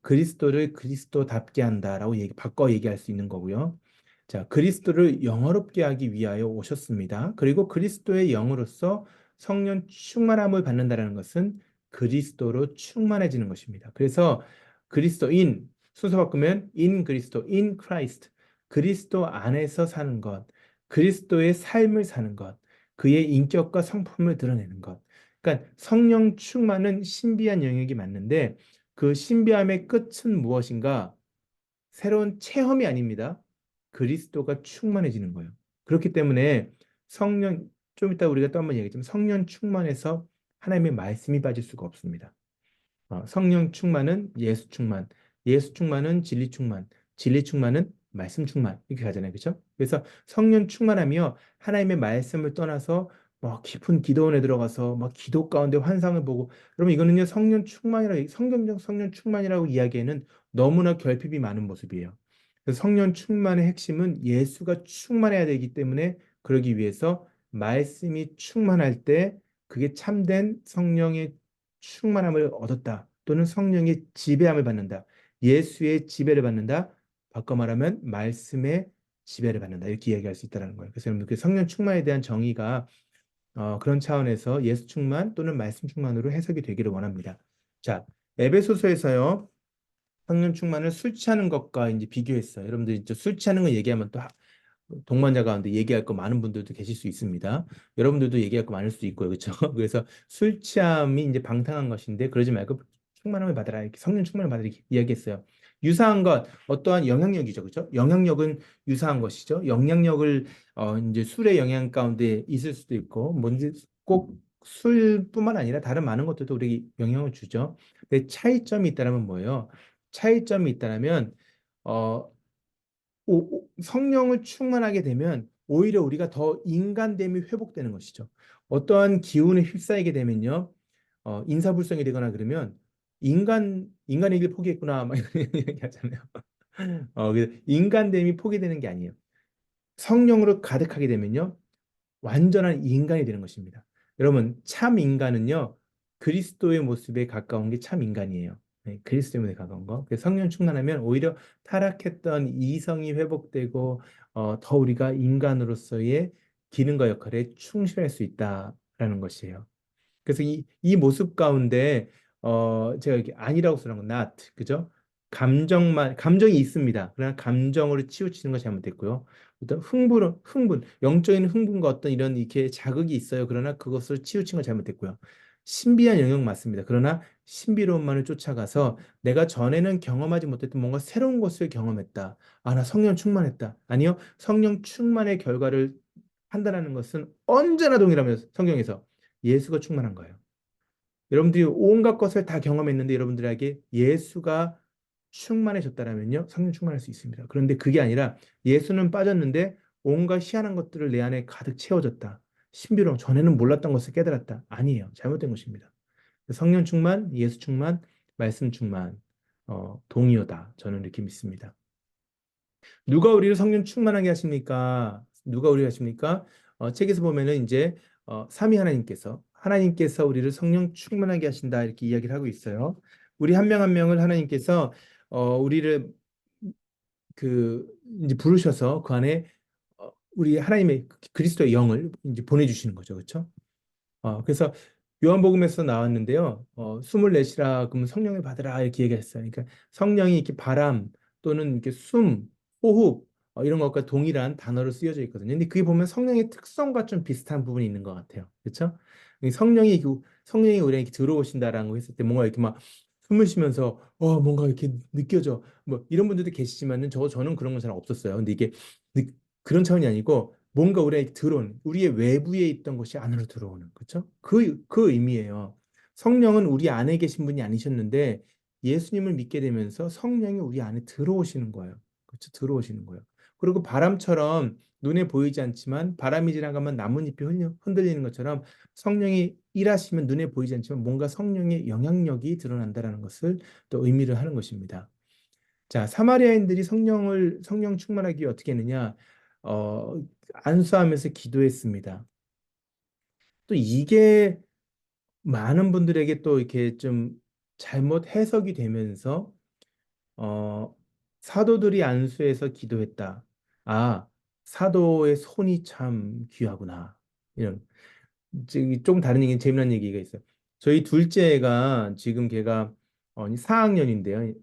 그리스도를 그리스도답게 한다라고 바꿔 얘기할 수 있는 거고요. 자, 그리스도를 영화롭게 하기 위하여 오셨습니다. 그리고 그리스도의 영으로서 성령 충만함을 받는다라는 것은 그리스도로 충만해지는 것입니다. 그래서 그리스도인 순서 바꾸면 in 그리스도, in Christ. 그리스도 안에서 사는 것, 그리스도의 삶을 사는 것, 그의 인격과 성품을 드러내는 것. 그러니까 성령 충만은 신비한 영역이 맞는데 그 신비함의 끝은 무엇인가? 새로운 체험이 아닙니다. 그리스도가 충만해지는 거예요. 그렇기 때문에 성령, 좀 이따 우리가 또 한번 얘기했지만 성령 충만해서 하나님의 말씀이 빠질 수가 없습니다. 성령 충만은 예수 충만, 예수 충만은 진리 충만, 진리 충만은 말씀 충만 이렇게 가잖아요, 그렇죠? 그래서 성령 충만하며 하나님의 말씀을 떠나서 막 깊은 기도원에 들어가서 막 기도 가운데 환상을 보고, 그러면 이거는요 성경적 성령 충만이라고 이야기에는 너무나 결핍이 많은 모습이에요. 그래서 성령 충만의 핵심은 예수가 충만해야 되기 때문에 그러기 위해서 말씀이 충만할 때 그게 참된 성령의 충만함을 얻었다. 또는 성령의 지배함을 받는다. 예수의 지배를 받는다. 바꿔 말하면 말씀의 지배를 받는다. 이렇게 이야기할 수 있다는 거예요. 그래서 여러분 그 성령 충만에 대한 정의가 그런 차원에서 예수 충만 또는 말씀 충만으로 해석이 되기를 원합니다. 자, 에베소서에서요. 성령 충만을 술 취하는 것과 이제 비교했어요. 여러분들 이제 술 취하는 거 얘기하면 또 동반자 가운데 얘기할 거 많은 분들도 계실 수 있습니다. 여러분들도 얘기할 거 많을 수도 있고요. 그렇죠? 그래서 술 취함이 이제 방탕한 것인데 그러지 말고 충만함을 받으라. 이렇게 성령 충만을 받으라 이렇게 이야기했어요. 유사한 것 어떠한 영향력이죠. 그렇죠? 영향력은 유사한 것이죠. 영향력을 이제 술의 영향 가운데 있을 수도 있고 뭔지 꼭 술뿐만 아니라 다른 많은 것들도 우리에게 영향을 주죠. 근데 차이점이 있다면 뭐예요? 차이점이 있다면 어, 성령을 충만하게 되면 오히려 우리가 더 인간됨이 회복되는 것이죠. 어떠한 기운에 휩싸이게 되면요, 인사불성이 되거나 그러면 인간의 길 포기했구나 막 이런 얘기 하잖아요. 인간됨이 포기되는 게 아니에요. 성령으로 가득하게 되면요, 완전한 인간이 되는 것입니다. 여러분, 참 인간은요, 그리스도의 모습에 가까운 게 참 인간이에요. 네, 그리스도의 모습에 가까운 거. 그래서 성령 충만하면 오히려 타락했던 이성이 회복되고, 더 우리가 인간으로서의 기능과 역할에 충실할 수 있다라는 것이에요. 그래서 이 모습 가운데 제가 이렇게 아니라고 쓰는 건 not 그죠? 감정이 있습니다. 그러나 감정으로 치우치는 거 잘못됐고요. 어떤 흥분, 영적인 흥분과 어떤 이런 이렇게 자극이 있어요. 그러나 그것을 치우친 건 잘못됐고요. 신비한 영역 맞습니다. 그러나 신비로움만을 쫓아가서 내가 전에는 경험하지 못했던 뭔가 새로운 것을 경험했다. 아, 나 성령 충만했다. 아니요, 성령 충만의 결과를 판단하는 것은 언제나 동일하면 성경에서 예수가 충만한 거예요. 여러분들이 온갖 것을 다 경험했는데 여러분들에게 예수가 충만해졌다라면요, 성령 충만할 수 있습니다. 그런데 그게 아니라 예수는 빠졌는데 온갖 희한한 것들을 내 안에 가득 채워졌다. 신비로움, 전에는 몰랐던 것을 깨달았다. 아니에요. 잘못된 것입니다. 성령 충만, 예수 충만, 말씀 충만, 동의어다. 저는 이렇게 믿습니다. 누가 우리를 성령 충만하게 하십니까? 누가 우리를 하십니까? 책에서 보면은 이제 삼위 하나님께서 우리를 성령 충만하게 하신다 이렇게 이야기를 하고 있어요. 우리 한 명 한 명을 하나님께서 우리를 그 이제 부르셔서 그 안에 우리 하나님의 그리스도의 영을 이제 보내주시는 거죠, 그렇죠? 그래서 요한복음에서 나왔는데요. 숨을 내쉬라 그러면 성령을 받으라 이렇게 얘기했어요. 그러니까 성령이 이렇게 바람 또는 이렇게 숨, 호흡 이런 것과 동일한 단어로 쓰여져 있거든요. 근데 그게 보면 성령의 특성과 좀 비슷한 부분이 있는 것 같아요. 그렇죠? 성령이 우리에게 들어오신다라는 거 했을 때 뭔가 이렇게 막 숨을 쉬면서 뭔가 이렇게 느껴져. 뭐 이런 분들도 계시지만은 저는 그런 건 잘 없었어요. 근데 이게 느- 그런 차원이 아니고 뭔가 우리에게 들어오는 우리의 외부에 있던 것이 안으로 들어오는 그렇죠? 그 의미예요. 성령은 우리 안에 계신 분이 아니셨는데 예수님을 믿게 되면서 성령이 우리 안에 들어오시는 거예요. 그렇죠? 들어오시는 거예요. 그리고 바람처럼 눈에 보이지 않지만 바람이 지나가면 나뭇잎이 흔들리는 것처럼 성령이 일하시면 눈에 보이지 않지만 뭔가 성령의 영향력이 드러난다라는 것을 또 의미를 하는 것입니다. 자, 사마리아인들이 성령 충만하기 위해 어떻게 했느냐? 어, 안수하면서 기도했습니다. 또 이게 많은 분들에게 또 이렇게 좀 잘못 해석이 되면서 어, 사도들이 안수해서 기도했다. 아, 사도의 손이 참 귀하구나. 이런 조금 다른 얘기는 재미난 얘기가 있어요. 저희 둘째가 지금 걔가 4학년인데요.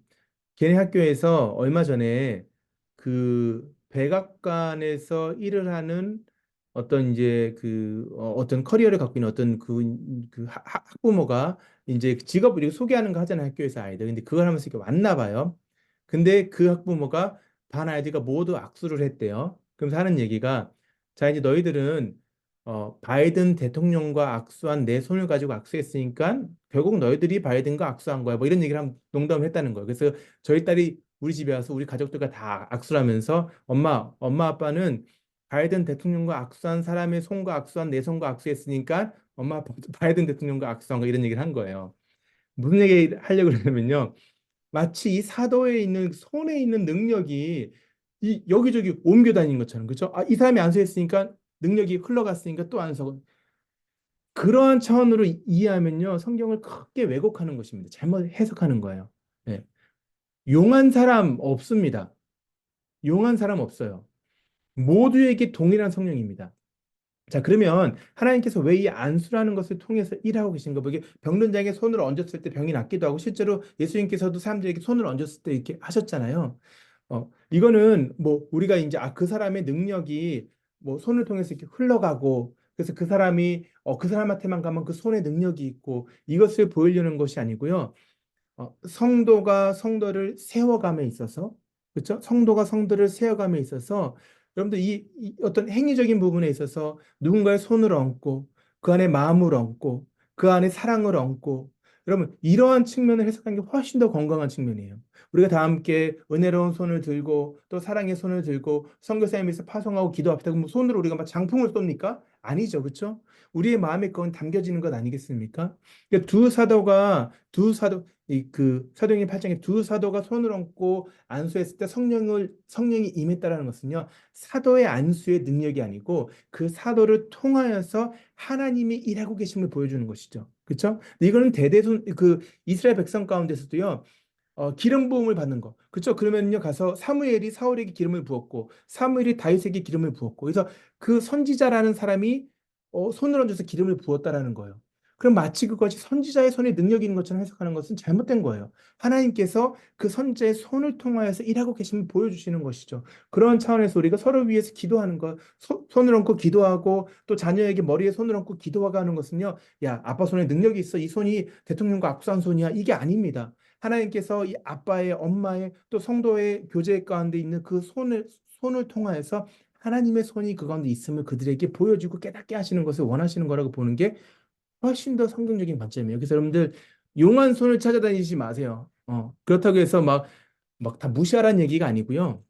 걔네 학교에서 얼마 전에 그 백악관에서 일을 하는 어떤 이제 어떤 커리어를 갖고 있는 어떤 학부모가 이제 직업을 이렇게 소개하는 거 하잖아요, 학교에서 아이들. 근데 그걸 하면서 이렇게 왔나 봐요. 근데 그 학부모가 반 아이들과 모두 악수를 했대요. 그러면서 하는 얘기가 자, 이제 너희들은 바이든 대통령과 악수한 내 손을 가지고 악수했으니까 결국 너희들이 바이든과 악수한 거야. 뭐 이런 얘기를 한 농담을 했다는 거예요. 그래서 저희 딸이 우리 집에 와서 우리 가족들과 다 악수를 하면서 엄마 아빠는 바이든 대통령과 악수한 사람의 손과 악수한 내 손과 악수했으니까 엄마 아빠 바이든 대통령과 악수한 거 이런 얘기를 한 거예요. 무슨 얘기 하려고 그러냐면요. 마치 이 사도에 있는 손에 있는 능력이 이 여기저기 옮겨 다니는 것처럼 그렇죠? 아, 이 사람이 안수했으니까 능력이 흘러갔으니까 또 안서 그러한 차원으로 이해하면요, 성경을 크게 왜곡하는 것입니다. 잘못 해석하는 거예요. 예. 용한 사람 없습니다. 용한 사람 없어요. 모두에게 동일한 성령입니다. 자, 그러면 하나님께서 왜 이 안수라는 것을 통해서 일하고 계신 거, 보게 병든 자에게 손을 얹었을 때 병이 낫기도 하고, 실제로 예수님께서도 사람들에게 손을 얹었을 때 이렇게 하셨잖아요. 이거는 뭐 우리가 이제 그 사람의 능력이 뭐 손을 통해서 이렇게 흘러가고, 그래서 그 사람이 그 사람한테만 가면 그 손에 능력이 있고, 이것을 보이려는 것이 아니고요. 성도가 성도를 세워감에 있어서, 그렇죠? 성도가 성도를 세워감에 있어서, 여러분들 이 어떤 행위적인 부분에 있어서 누군가의 손을 얹고, 그 안에 마음을 얹고, 그 안에 사랑을 얹고, 여러분 이러한 측면을 해석하는 게 훨씬 더 건강한 측면이에요. 우리가 다 함께 은혜로운 손을 들고 또 사랑의 손을 들고 선교사님께서 파송하고 기도합시다. 그럼 손으로 우리가 막 장풍을 쏩니까? 아니죠, 그렇죠? 우리의 마음에 그건 담겨지는 것 아니겠습니까? 그러니까 두 사도 이 그 사도행전 8장에 두 사도가 손을 얹고 안수했을 때 성령이 임했다라는 것은요, 사도의 안수의 능력이 아니고 그 사도를 통하여서 하나님이 일하고 계심을 보여주는 것이죠. 그렇죠? 이거는 대대손 그 이스라엘 백성 가운데서도요, 기름 부음을 받는 거. 그렇죠? 그러면요, 가서 사무엘이 사울에게 기름을 부었고 사무엘이 다윗에게 기름을 부었고, 그래서 그 선지자라는 사람이 손을 얹어서 기름을 부었다라는 거예요. 그럼 마치 그것이 선지자의 손에 능력이 있는 것처럼 해석하는 것은 잘못된 거예요. 하나님께서 그 선지자의 손을 통하여서 일하고 계심을 보여주시는 것이죠. 그런 차원에서 우리가 서로 위해서 기도하는 것, 손을 얹고 기도하고 또 자녀에게 머리에 손을 얹고 기도하고 하는 것은요, 야, 아빠 손에 능력이 있어. 이 손이 대통령과 악수한 손이야. 이게 아닙니다. 하나님께서 이 아빠의, 엄마의, 또 성도의 교제 가운데 있는 그 손을 통하여서 하나님의 손이 그 가운데 있음을 그들에게 보여주고 깨닫게 하시는 것을 원하시는 거라고 보는 게 훨씬 더 성경적인 관점이에요. 그래서 여러분들 용한 손을 찾아다니지 마세요. 그렇다고 해서 막 다 무시하라는 얘기가 아니고요.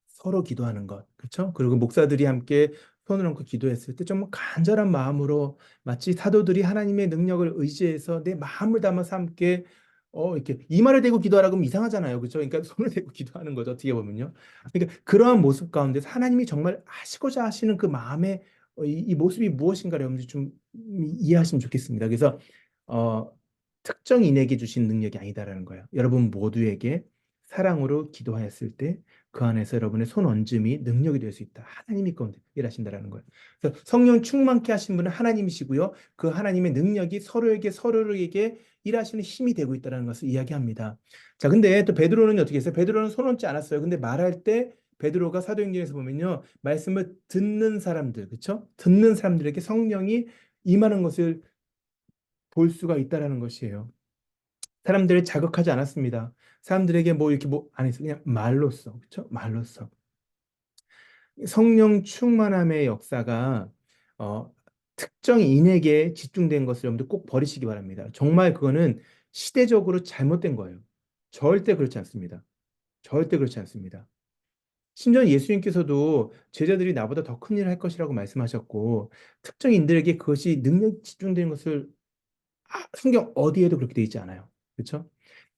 서로 기도하는 것, 그렇죠? 그리고 목사들이 함께 손을 얹고 기도했을 때 정말 간절한 마음으로, 마치 사도들이 하나님의 능력을 의지해서 내 마음을 담아서 함께 이렇게 이마를 대고 기도하라고 하면 이상하잖아요, 그렇죠? 그러니까 손을 대고 기도하는 거죠, 어떻게 보면요. 그러니까 그러한 모습 가운데서 하나님이 정말 하시고자 하시는 그 마음의 이 모습이 무엇인가 여러분들이 좀 이해하시면 좋겠습니다. 그래서 어, 특정 인에게 주신 능력이 아니다라는 거예요. 여러분 모두에게 사랑으로 기도하였을 때 그 안에서 여러분의 손 얹음이 능력이 될 수 있다. 하나님이 가운데 일하신다라는 거예요. 그래서 성령 충만케 하신 분은 하나님이시고요. 그 하나님의 능력이 서로에게 일하시는 힘이 되고 있다는 것을 이야기합니다. 자, 근데 또 베드로는 어떻게 했어요? 베드로는 손 얹지 않았어요. 근데 말할 때 베드로가 사도행전에서 보면요, 말씀을 듣는 사람들, 그렇죠? 듣는 사람들에게 성령이 임하는 것을 볼 수가 있다라는 것이에요. 사람들을 자극하지 않았습니다. 사람들에게 뭐 이렇게 뭐 안 했어요. 그냥 말로써, 그렇죠? 말로써. 성령 충만함의 역사가 어, 특정 인에게 집중된 것을 여러분들 꼭 버리시기 바랍니다. 정말 그거는 시대적으로 잘못된 거예요. 절대 그렇지 않습니다. 절대 그렇지 않습니다. 심지어 예수님께서도 제자들이 나보다 더 큰 일을 할 것이라고 말씀하셨고, 특정 인들에게 그것이 능력이 집중되는 것을 성경 어디에도 그렇게 돼 있지 않아요. 그렇죠?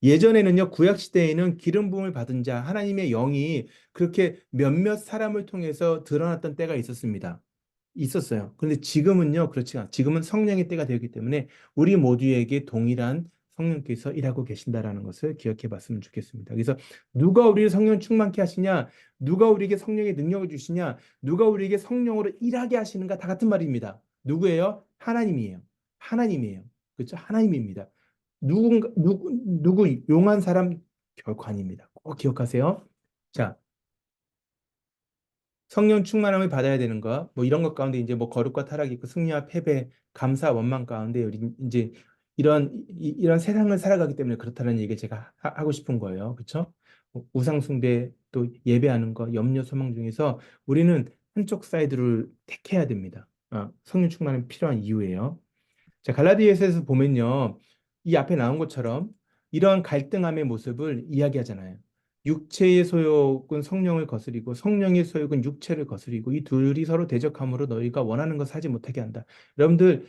예전에는요, 구약 시대에는 기름 부음을 받은 자, 하나님의 영이 그렇게 몇몇 사람을 통해서 드러났던 때가 있었습니다. 있었어요. 그런데 지금은요, 그렇지 않아요. 지금은 성령의 때가 되었기 때문에 우리 모두에게 동일한 성령께서 일하고 계신다라는 것을 기억해 봤으면 좋겠습니다. 그래서 누가 우리를 성령 충만케 하시냐, 누가 우리에게 성령의 능력을 주시냐, 누가 우리에게 성령으로 일하게 하시는가, 다 같은 말입니다. 누구예요? 하나님이에요. 하나님이에요. 그렇죠? 하나님입니다. 누구 용한 사람 결코 아닙니다. 꼭 기억하세요. 자, 성령 충만함을 받아야 되는 거, 뭐 이런 것 가운데 이제 뭐 거룩과 타락이 있고 승리와 패배, 감사, 원망 가운데 우리 이제 이런 세상을 살아가기 때문에 그렇다는 얘기를 제가 하고 싶은 거예요. 그렇죠? 우상 숭배 또 예배하는 거, 염려, 소망 중에서 우리는 한쪽 사이드를 택해야 됩니다. 성령 충만함이 필요한 이유예요. 자, 갈라디아서에서 보면요, 이 앞에 나온 것처럼 이러한 갈등함의 모습을 이야기하잖아요. 육체의 소욕은 성령을 거스리고 성령의 소욕은 육체를 거스리고 이 둘이 서로 대적함으로 너희가 원하는 것을 하지 못하게 한다. 여러분들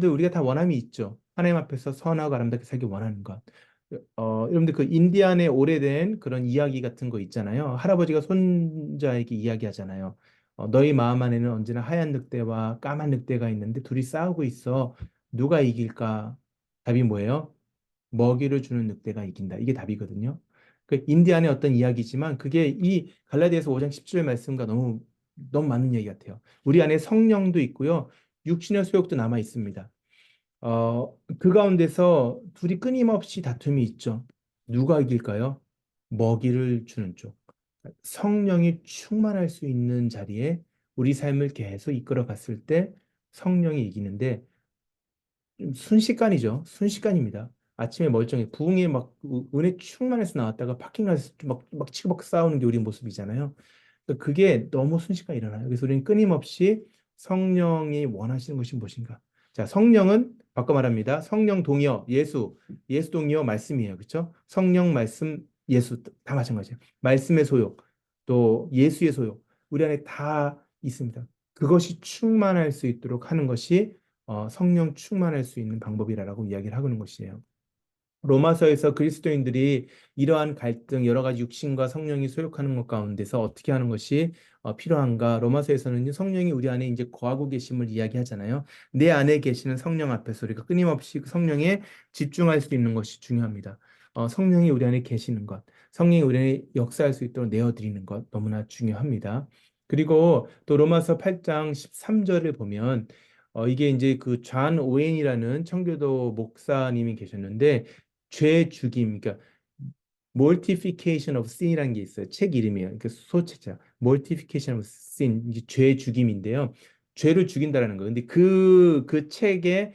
우리가 다 원함이 있죠. 하나님 앞에서 선하고 아름답게 살기 원하는 것. 여러분들 그 인디안의 오래된 그런 이야기 같은 거 있잖아요. 할아버지가 손자에게 이야기하잖아요. 너희 마음 안에는 언제나 하얀 늑대와 까만 늑대가 있는데 둘이 싸우고 있어. 누가 이길까? 답이 뭐예요? 먹이를 주는 늑대가 이긴다. 이게 답이거든요. 그 인디안의 어떤 이야기지만 그게 이 갈라디아서 5장 17절 말씀과 너무 맞는 얘기 같아요. 우리 안에 성령도 있고요. 육신의 소욕도 남아 있습니다. 그 가운데서 둘이 끊임없이 다툼이 있죠. 누가 이길까요? 먹이를 주는 쪽. 성령이 충만할 수 있는 자리에 우리 삶을 계속 이끌어 갔을 때 성령이 이기는데 좀 순식간이죠. 순식간입니다. 아침에 멀쩡히 부흥에 막 은혜 충만해서 나왔다가 파킹가서 막 치고받고 싸우는 게 우리 모습이잖아요. 그러니까 그게 너무 순식간에 일어나요. 그래서 우리는 끊임없이 성령이 원하시는 것이 무엇인가? 자, 성령은 바꿔 말합니다. 성령 동의어 예수, 예수 동의어 말씀이에요. 그렇죠? 성령 말씀 예수 다 마찬가지예요. 말씀의 소욕, 또 예수의 소욕 우리 안에 다 있습니다. 그것이 충만할 수 있도록 하는 것이 성령 충만할 수 있는 방법이라고 이야기를 하고 있는 것이에요. 로마서에서 그리스도인들이 이러한 갈등, 여러 가지 육신과 성령이 소욕하는 것 가운데서 어떻게 하는 것이 필요한가? 로마서에서는 성령이 우리 안에 이제 거하고 계심을 이야기하잖아요. 내 안에 계시는 성령 앞에서 우리가 끊임없이 그 성령에 집중할 수 있는 것이 중요합니다. 성령이 우리 안에 계시는 것, 성령이 우리 안에 역사할 수 있도록 내어드리는 것 너무나 중요합니다. 그리고 또 로마서 8장 13절을 보면 이게 이제 그 존 오웬이라는 청교도 목사님이 계셨는데 죄 죽임, 그러니까 mortification of sin이라는 게 있어요. 책 이름이에요. 그러니까 소체자 mortification of sin, 이게 죄 죽임인데요. 죄를 죽인다라는 거예요. 근데 그 책의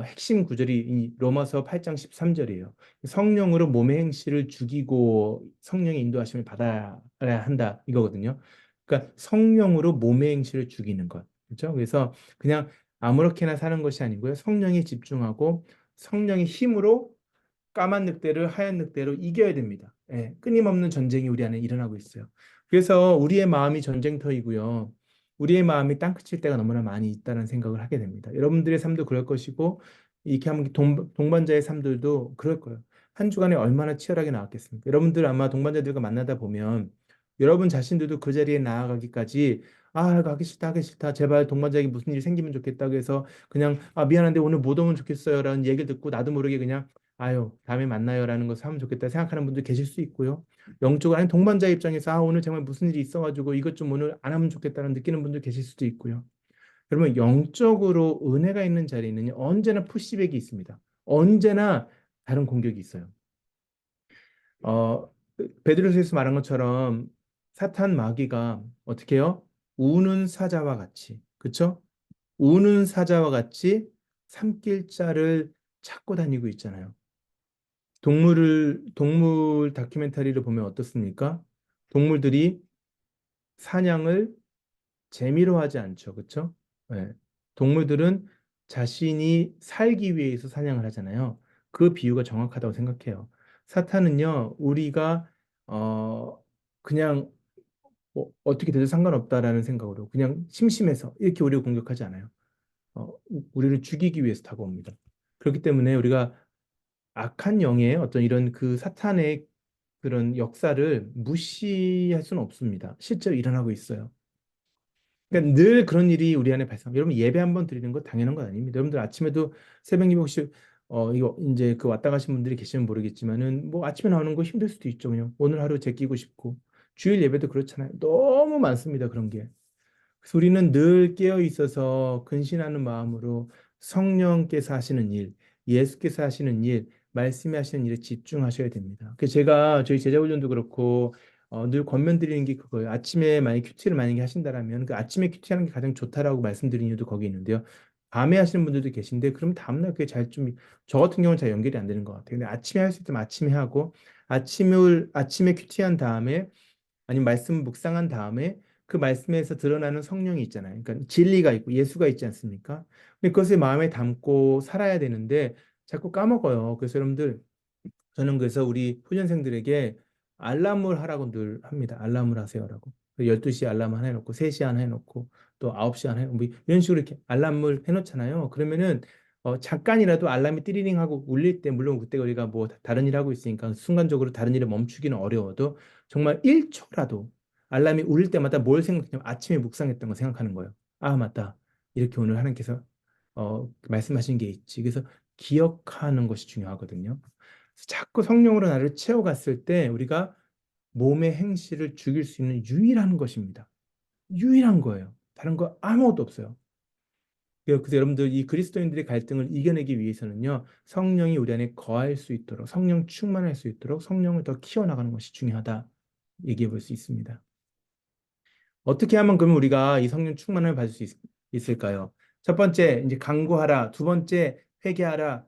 핵심 구절이 이 로마서 8장 13절이에요. 성령으로 몸의 행실을 죽이고 성령의 인도하심을 받아야 한다 이거거든요. 그러니까 성령으로 몸의 행실을 죽이는 것. 그렇죠? 그래서 그냥 아무렇게나 사는 것이 아니고요. 성령에 집중하고 성령의 힘으로 까만 늑대를 하얀 늑대로 이겨야 됩니다. 예, 끊임없는 전쟁이 우리 안에 일어나고 있어요. 그래서 우리의 마음이 전쟁터이고요. 우리의 마음이 땅끝일 때가 너무나 많이 있다는 생각을 하게 됩니다. 여러분들의 삶도 그럴 것이고 이렇게 하면 동반자의 삶들도 그럴 거예요. 한 주간에 얼마나 치열하게 나왔겠습니까? 여러분들 아마 동반자들과 만나다 보면 여러분 자신들도 그 자리에 나아가기까지 가기 싫다 하기 싫다 제발 동반자에게 무슨 일이 생기면 좋겠다 그래서 그냥 미안한데 오늘 못 오면 좋겠어요라는 얘기를 듣고 나도 모르게 그냥 아유, 다음에 만나요라는 것을 하면 좋겠다 생각하는 분들 계실 수 있고요. 영적으로 아니 동반자 입장에서 오늘 정말 무슨 일이 있어가지고 이것 좀 오늘 안 하면 좋겠다는 느끼는 분들 계실 수도 있고요. 그러면 영적으로 은혜가 있는 자리는 언제나 푸시백이 있습니다. 언제나 다른 공격이 있어요. 어, 베드로서에서 말한 것처럼 사탄 마귀가 어떻게 해요? 우는 사자와 같이, 그쵸? 우는 사자와 같이 삼킬자를 찾고 다니고 있잖아요. 동물 다큐멘터리를 보면 어떻습니까? 동물들이 사냥을 재미로 하지 않죠. 그렇죠? 네. 동물들은 자신이 살기 위해서 사냥을 하잖아요. 그 비유가 정확하다고 생각해요. 사탄은요, 우리가 그냥 어떻게 돼도 상관없다라는 생각으로 그냥 심심해서 이렇게 우리를 공격하지 않아요. 어, 우리를 죽이기 위해서 다가옵니다. 그렇기 때문에 우리가 악한 영의 어떤 이런 그 사탄의 그런 역사를 무시할 수는 없습니다. 실제로 일어나고 있어요. 그러니까 늘 그런 일이 우리 안에 발생. 여러분 예배 한 번 드리는 거 당연한 건 아닙니다. 여러분들 아침에도 새벽 예배 혹시 이거 이제 그 왔다 가신 분들이 계시면 모르겠지만은 뭐 아침에 나오는 거 힘들 수도 있죠. 그냥 오늘 하루 제끼고 싶고 주일 예배도 그렇잖아요. 너무 많습니다. 그런 게. 그래서 우리는 늘 깨어 있어서 근신하는 마음으로 성령께서 하시는 일, 예수께서 하시는 일, 말씀이 하시는 일에 집중하셔야 됩니다. 그래서 제가 저희 제자훈련도 그렇고 늘 권면드리는 게 그거예요. 아침에 만약 큐티를 만약에 하신다라면 그 아침에 큐티하는 게 가장 좋다라고 말씀드리는 이유도 거기 있는데요. 밤에 하시는 분들도 계신데 그럼 다음날 그게 잘 좀 저 같은 경우는 잘 연결이 안 되는 것 같아요. 근데 아침에 할 수 있으면 아침에 하고 아침에 큐티한 다음에 아니면 말씀 묵상한 다음에 그 말씀에서 드러나는 성령이 있잖아요. 그러니까 진리가 있고 예수가 있지 않습니까? 근데 그것을 마음에 담고 살아야 되는데 자꾸 까먹어요. 그래서 여러분들 저는 그래서 우리 훈련생들에게 알람을 하라고 늘 합니다. 알람을 하세요라고. 12시 알람 하나 해놓고 3시 하나 해놓고 또 9시 하나 해놓고 뭐 이런 식으로 이렇게 알람을 해놓잖아요. 그러면은 잠깐이라도 알람이 띠리링 하고 울릴 때 물론 그때 우리가 뭐 다른 일 하고 있으니까 순간적으로 다른 일을 멈추기는 어려워도 정말 1초라도 알람이 울릴 때마다 뭘 생각하냐면 아침에 묵상했던 거 생각하는 거예요. 아, 맞다. 이렇게 오늘 하나님께서 말씀하신 게 있지. 그래서 기억하는 것이 중요하거든요. 그래서 자꾸 성령으로 나를 채워갔을 때 우리가 몸의 행실을 죽일 수 있는 유일한 것입니다. 유일한 거예요. 다른 거 아무것도 없어요. 그래서 여러분들 이 그리스도인들의 갈등을 이겨내기 위해서는요, 성령이 우리 안에 거할 수 있도록, 성령 충만할 수 있도록 성령을 더 키워나가는 것이 중요하다. 얘기해 볼 수 있습니다. 어떻게 하면 그러면 우리가 이 성령 충만을 받을 수 있을까요? 첫 번째, 이제 간구하라. 두 번째, 회개하라.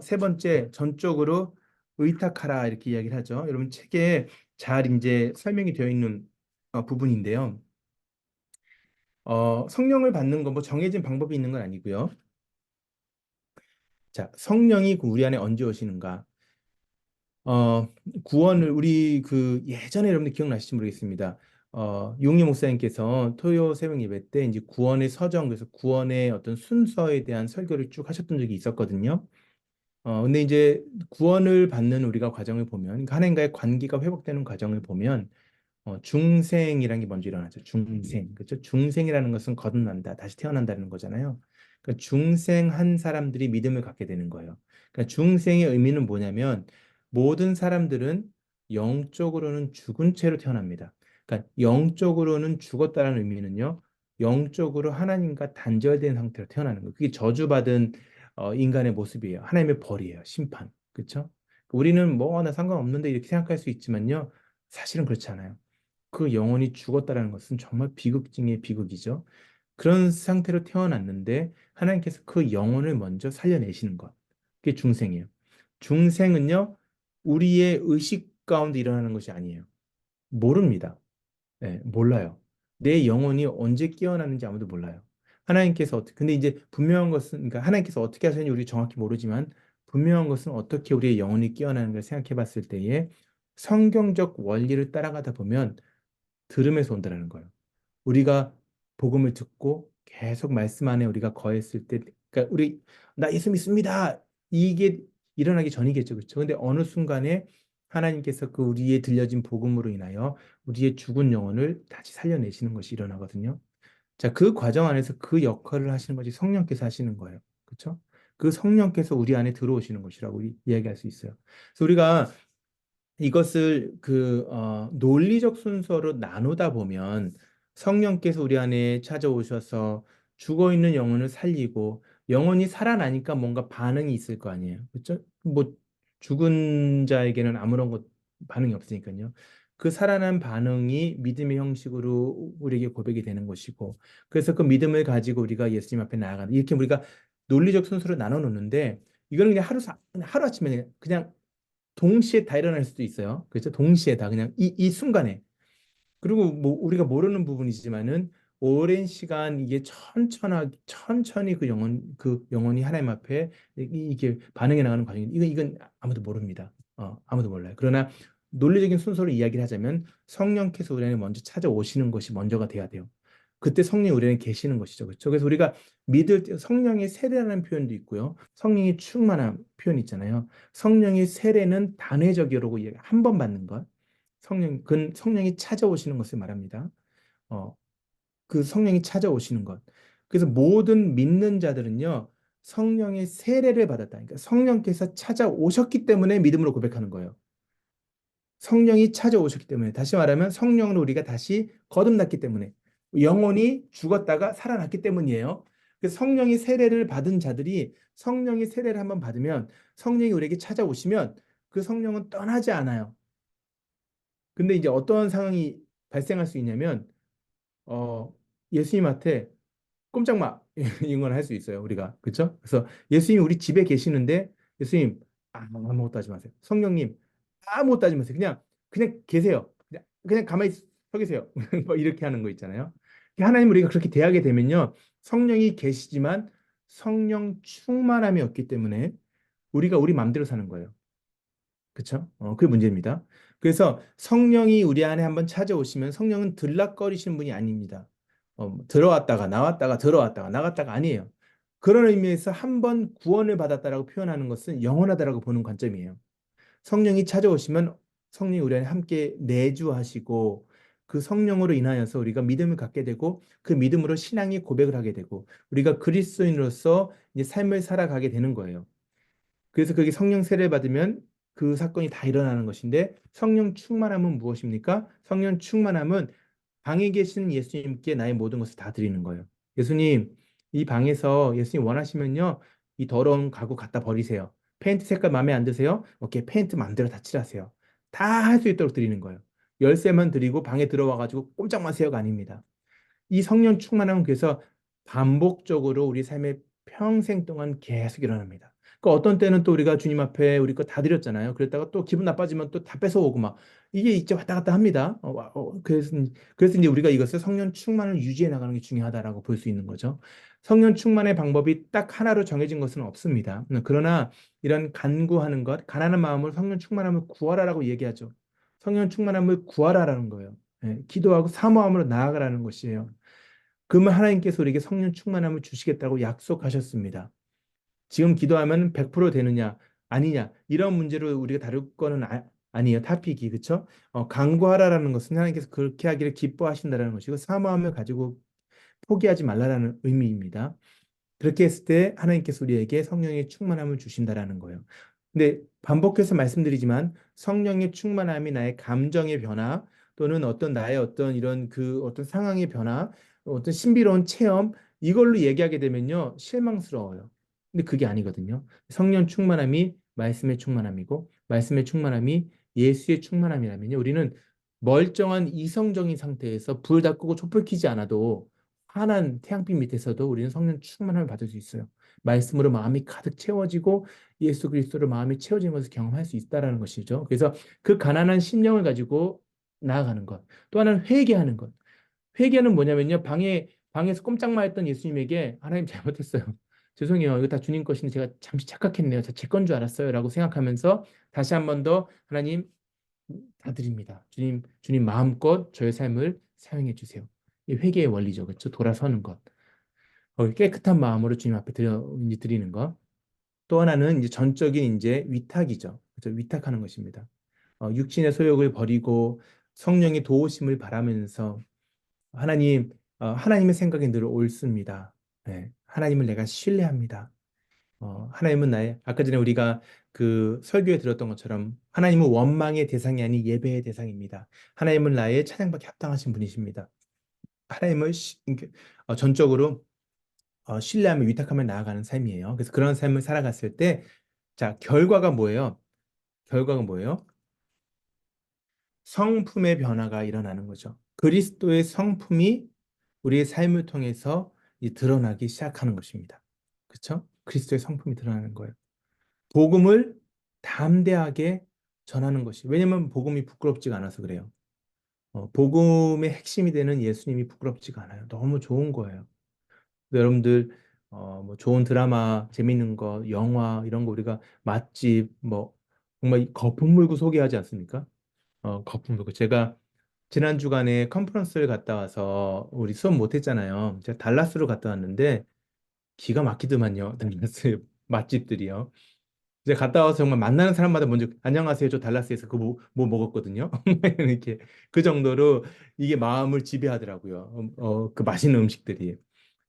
세 번째, 전적으로 의탁하라. 이렇게 이야기를 하죠. 여러분 책에 잘 이제 설명이 되어 있는 부분인데요. 성령을 받는 건 뭐 정해진 방법이 있는 건 아니고요. 자, 성령이 우리 안에 언제 오시는가? 어, 구원을 우리 그 예전에 여러분들 기억나실지 모르겠습니다. 용희 목사님께서 토요 새벽 예배 때 이제 구원의 서정 그래서 구원의 어떤 순서에 대한 설교를 쭉 하셨던 적이 있었거든요. 근데 이제 구원을 받는 우리가 과정을 보면 그러니까 하나님과의 관계가 회복되는 과정을 보면 중생이라는 게 먼저 일어나죠. 중생. 그렇죠? 중생이라는 것은 거듭난다. 다시 태어난다는 거잖아요. 그러니까 중생한 사람들이 믿음을 갖게 되는 거예요. 그러니까 중생의 의미는 뭐냐면 모든 사람들은 영적으로는 죽은 채로 태어납니다. 그러니까 영적으로는 죽었다는 의미는요. 영적으로 하나님과 단절된 상태로 태어나는 거예요. 그게 저주받은 인간의 모습이에요. 하나님의 벌이에요. 심판. 그렇죠? 우리는 뭐 나 상관없는데 이렇게 생각할 수 있지만요. 사실은 그렇지 않아요. 그 영혼이 죽었다라는 것은 정말 비극 중의 비극이죠. 그런 상태로 태어났는데 하나님께서 그 영혼을 먼저 살려내시는 것. 그게 중생이에요. 중생은요, 우리의 의식 가운데 일어나는 것이 아니에요. 모릅니다. 네, 몰라요. 내 영혼이 언제 깨어나는지 아무도 몰라요. 근데 이제 분명한 것은, 그러니까 하나님께서 어떻게 하셨는지 우리 정확히 모르지만, 분명한 것은 어떻게 우리의 영혼이 깨어나는 걸 생각해 봤을 때에 성경적 원리를 따라가다 보면 들음에서 온다는 거예요. 우리가 복음을 듣고 계속 말씀 안에 우리가 거했을 때, 그러니까 나 예수 믿습니다. 이게 일어나기 전이겠죠, 그렇죠? 근데 어느 순간에 하나님께서 그 우리의 들려진 복음으로 인하여 우리의 죽은 영혼을 다시 살려내시는 것이 일어나거든요. 자, 그 과정 안에서 그 역할을 하시는 것이 성령께서 하시는 거예요, 그렇죠? 그 성령께서 우리 안에 들어오시는 것이라고 우리 이야기할 수 있어요. 그래서 우리가 이것을 논리적 순서로 나누다 보면 성령께서 우리 안에 찾아오셔서 죽어 있는 영혼을 살리고 영혼이 살아나니까 뭔가 반응이 있을 거 아니에요. 그렇죠? 뭐 죽은 자에게는 아무런 것 반응이 없으니까요. 그 살아난 반응이 믿음의 형식으로 우리에게 고백이 되는 것이고 그래서 그 믿음을 가지고 우리가 예수님 앞에 나아가는 이렇게 우리가 논리적 순서로 나눠 놓는데 이거는 그냥 하루아침에 그냥 동시에 다 일어날 수도 있어요. 그렇죠? 동시에 다 그냥 이 순간에. 그리고 뭐 우리가 모르는 부분이지만은 오랜 시간 이게 천천히 그 영혼이 하나님 앞에 이게 반응해 나가는 과정이 이건 아무도 모릅니다. 아무도 몰라요. 그러나 논리적인 순서로 이야기를 하자면 성령께서 우리 안에 먼저 찾아오시는 것이 먼저가 돼야 돼요. 그때 성령이 우리 안에 계시는 것이죠. 그렇죠? 그래서 우리가 믿을 때 성령의 세례라는 표현도 있고요. 성령이 충만한 표현이 있잖아요. 성령의 세례는 단회적이라고 한 번 받는 것. 성령이 찾아오시는 것을 말합니다. 어, 그 성령이 찾아오시는 것. 그래서 모든 믿는 자들은요, 성령의 세례를 받았다. 그러니까 성령께서 찾아오셨기 때문에 믿음으로 고백하는 거예요. 성령이 찾아오셨기 때문에. 다시 말하면 성령으로 우리가 다시 거듭났기 때문에. 영혼이 죽었다가 살아났기 때문이에요. 그래서 성령이 세례를 받은 자들이 성령이 세례를 한번 받으면 성령이 우리에게 찾아오시면 그 성령은 떠나지 않아요. 근데 이제 어떤 상황이 발생할 수 있냐면 예수님한테 꼼짝 마 이런 걸 할 수 있어요 우리가 그렇죠? 그래서 예수님 우리 집에 계시는데 예수님 아무것도 하지 마세요. 성령님 아무것도 하지 마세요. 그냥 계세요. 그냥 가만히 서 계세요. 뭐 이렇게 하는 거 있잖아요. 하나님 우리가 그렇게 대하게 되면요 성령이 계시지만 성령 충만함이 없기 때문에 우리가 우리 마음대로 사는 거예요. 그쵸? 그게 문제입니다. 그래서 성령이 우리 안에 한번 찾아오시면 성령은 들락거리시는 분이 아닙니다. 들어왔다가 나왔다가 들어왔다가 나갔다가 아니에요. 그런 의미에서 한번 구원을 받았다라고 표현하는 것은 영원하다라고 보는 관점이에요. 성령이 찾아오시면 성령이 우리 안에 함께 내주하시고 그 성령으로 인하여서 우리가 믿음을 갖게 되고 그 믿음으로 신앙의 고백을 하게 되고 우리가 그리스도인으로서 이제 삶을 살아가게 되는 거예요. 그래서 그게 성령 세례를 받으면 그 사건이 다 일어나는 것인데 성령 충만함은 무엇입니까? 성령 충만함은 방에 계신 예수님께 나의 모든 것을 다 드리는 거예요. 예수님, 이 방에서 예수님 원하시면요. 이 더러운 가구 갖다 버리세요. 페인트 색깔 마음에 안 드세요? 오케이, 페인트 마음대로 다 칠하세요. 다 할 수 있도록 드리는 거예요. 열쇠만 드리고 방에 들어와 가지고 꼼짝 마세요가 아닙니다. 이 성령 충만함은 그래서 반복적으로 우리 삶의 평생 동안 계속 일어납니다. 그 어떤 때는 또 우리가 주님 앞에 우리 거 다 드렸잖아요. 그랬다가 또 기분 나빠지면 또 다 뺏어오고 막 이게 이제 왔다 갔다 합니다. 그래서 이제 우리가 이것을 성령 충만을 유지해 나가는 게 중요하다라고 볼 수 있는 거죠. 성령 충만의 방법이 딱 하나로 정해진 것은 없습니다. 그러나 이런 간구하는 것, 가난한 마음으로 성령 충만함을 구하라라고 얘기하죠. 성령 충만함을 구하라라는 거예요. 예, 기도하고 사모함으로 나아가라는 것이에요. 그러면 하나님께서 우리에게 성령 충만함을 주시겠다고 약속하셨습니다. 지금 기도하면 100% 되느냐, 아니냐, 이런 문제로 우리가 다룰 거는 아니에요. 타픽이, 그쵸? 간구하라라는 것은 하나님께서 그렇게 하기를 기뻐하신다는 것이고, 사모함을 가지고 포기하지 말라라는 의미입니다. 그렇게 했을 때 하나님께서 우리에게 성령의 충만함을 주신다라는 거예요. 근데 반복해서 말씀드리지만 성령의 충만함이 나의 감정의 변화 또는 어떤 나의 어떤 이런 그 어떤 상황의 변화, 어떤 신비로운 체험 이걸로 얘기하게 되면요 실망스러워요. 근데 그게 아니거든요. 성령 충만함이 말씀의 충만함이고 말씀의 충만함이 예수의 충만함이라면요 우리는 멀쩡한 이성적인 상태에서 불 다 끄고 촛불 켜지 않아도 환한 태양빛 밑에서도 우리는 성령 충만함을 받을 수 있어요. 말씀으로 마음이 가득 채워지고 예수 그리스도로 마음이 채워지는 것을 경험할 수 있다라는 것이죠. 그래서 그 가난한 심령을 가지고 나아가는 것. 또 하나는 회개하는 것. 회개는 뭐냐면요. 방에서 꼼짝마 했던 예수님에게 하나님 잘못했어요. 죄송해요. 이거 다 주님 것인데 제가 잠시 착각했네요. 제 건 줄 알았어요. 라고 생각하면서 다시 한 번 더 하나님 다 드립니다. 주님 마음껏 저의 삶을 사용해 주세요. 이 회개의 원리죠. 그렇죠? 돌아서는 것. 깨끗한 마음으로 주님 앞에 이제 드리는 것. 또 하나는 이제 전적인 이제 위탁이죠. 그렇죠? 위탁하는 것입니다. 육신의 소욕을 버리고 성령의 도우심을 바라면서 하나님, 하나님의 생각이 늘 옳습니다. 네, 하나님을 내가 신뢰합니다. 하나님은 아까 전에 우리가 그 설교에 들었던 것처럼 하나님은 원망의 대상이 아닌 예배의 대상입니다. 하나님은 나의 찬양받기 합당하신 분이십니다. 하나님을 전적으로 신뢰하며 위탁하며 나아가는 삶이에요. 그래서 그런 삶을 살아갔을 때, 자, 결과가 뭐예요? 결과가 뭐예요? 성품의 변화가 일어나는 거죠. 그리스도의 성품이 우리의 삶을 통해서 드러나기 시작하는 것입니다. 그렇죠? 그리스도의 성품이 드러나는 거예요. 복음을 담대하게 전하는 것이. 왜냐면 복음이 부끄럽지가 않아서 그래요. 복음의 핵심이 되는 예수님이 부끄럽지가 않아요. 너무 좋은 거예요. 여러분들 뭐 좋은 드라마, 재밌는 거, 영화 이런 거 우리가 맛집 뭐 정말 거품 물고 소개하지 않습니까? 거품 물고 제가 지난 주간에 컨퍼런스를 갔다 와서 우리 수업 못 했잖아요. 제가 달라스로 갔다 왔는데 기가 막히더만요. 달라스 맛집들이요. 이제 갔다 와서 정말 만나는 사람마다 먼저 안녕하세요. 저 달라스에서 뭐 먹었거든요. 이렇게 그 정도로 이게 마음을 지배하더라고요. 그 맛있는 음식들이.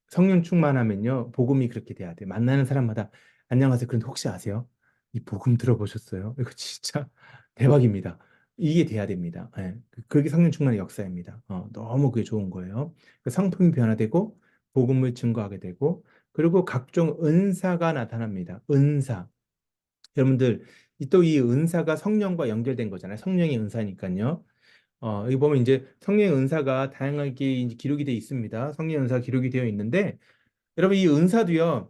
성령 충만하면요. 복음이 그렇게 돼야 돼. 만나는 사람마다 안녕하세요. 그런데 혹시 아세요? 이 복음 들어보셨어요? 이거 진짜 대박입니다. 이게 돼야 됩니다. 예. 그게 성령 충만의 역사입니다. 너무 그게 좋은 거예요. 그 성품이 변화되고 복음을 증거하게 되고 그리고 각종 은사가 나타납니다. 은사. 여러분들 또 이 은사가 성령과 연결된 거잖아요. 성령의 은사니까요. 여기 보면 이제 성령의 은사가 다양하게 이제 기록이 되어 있습니다. 성령의 은사가 기록이 되어 있는데 여러분 이 은사도요.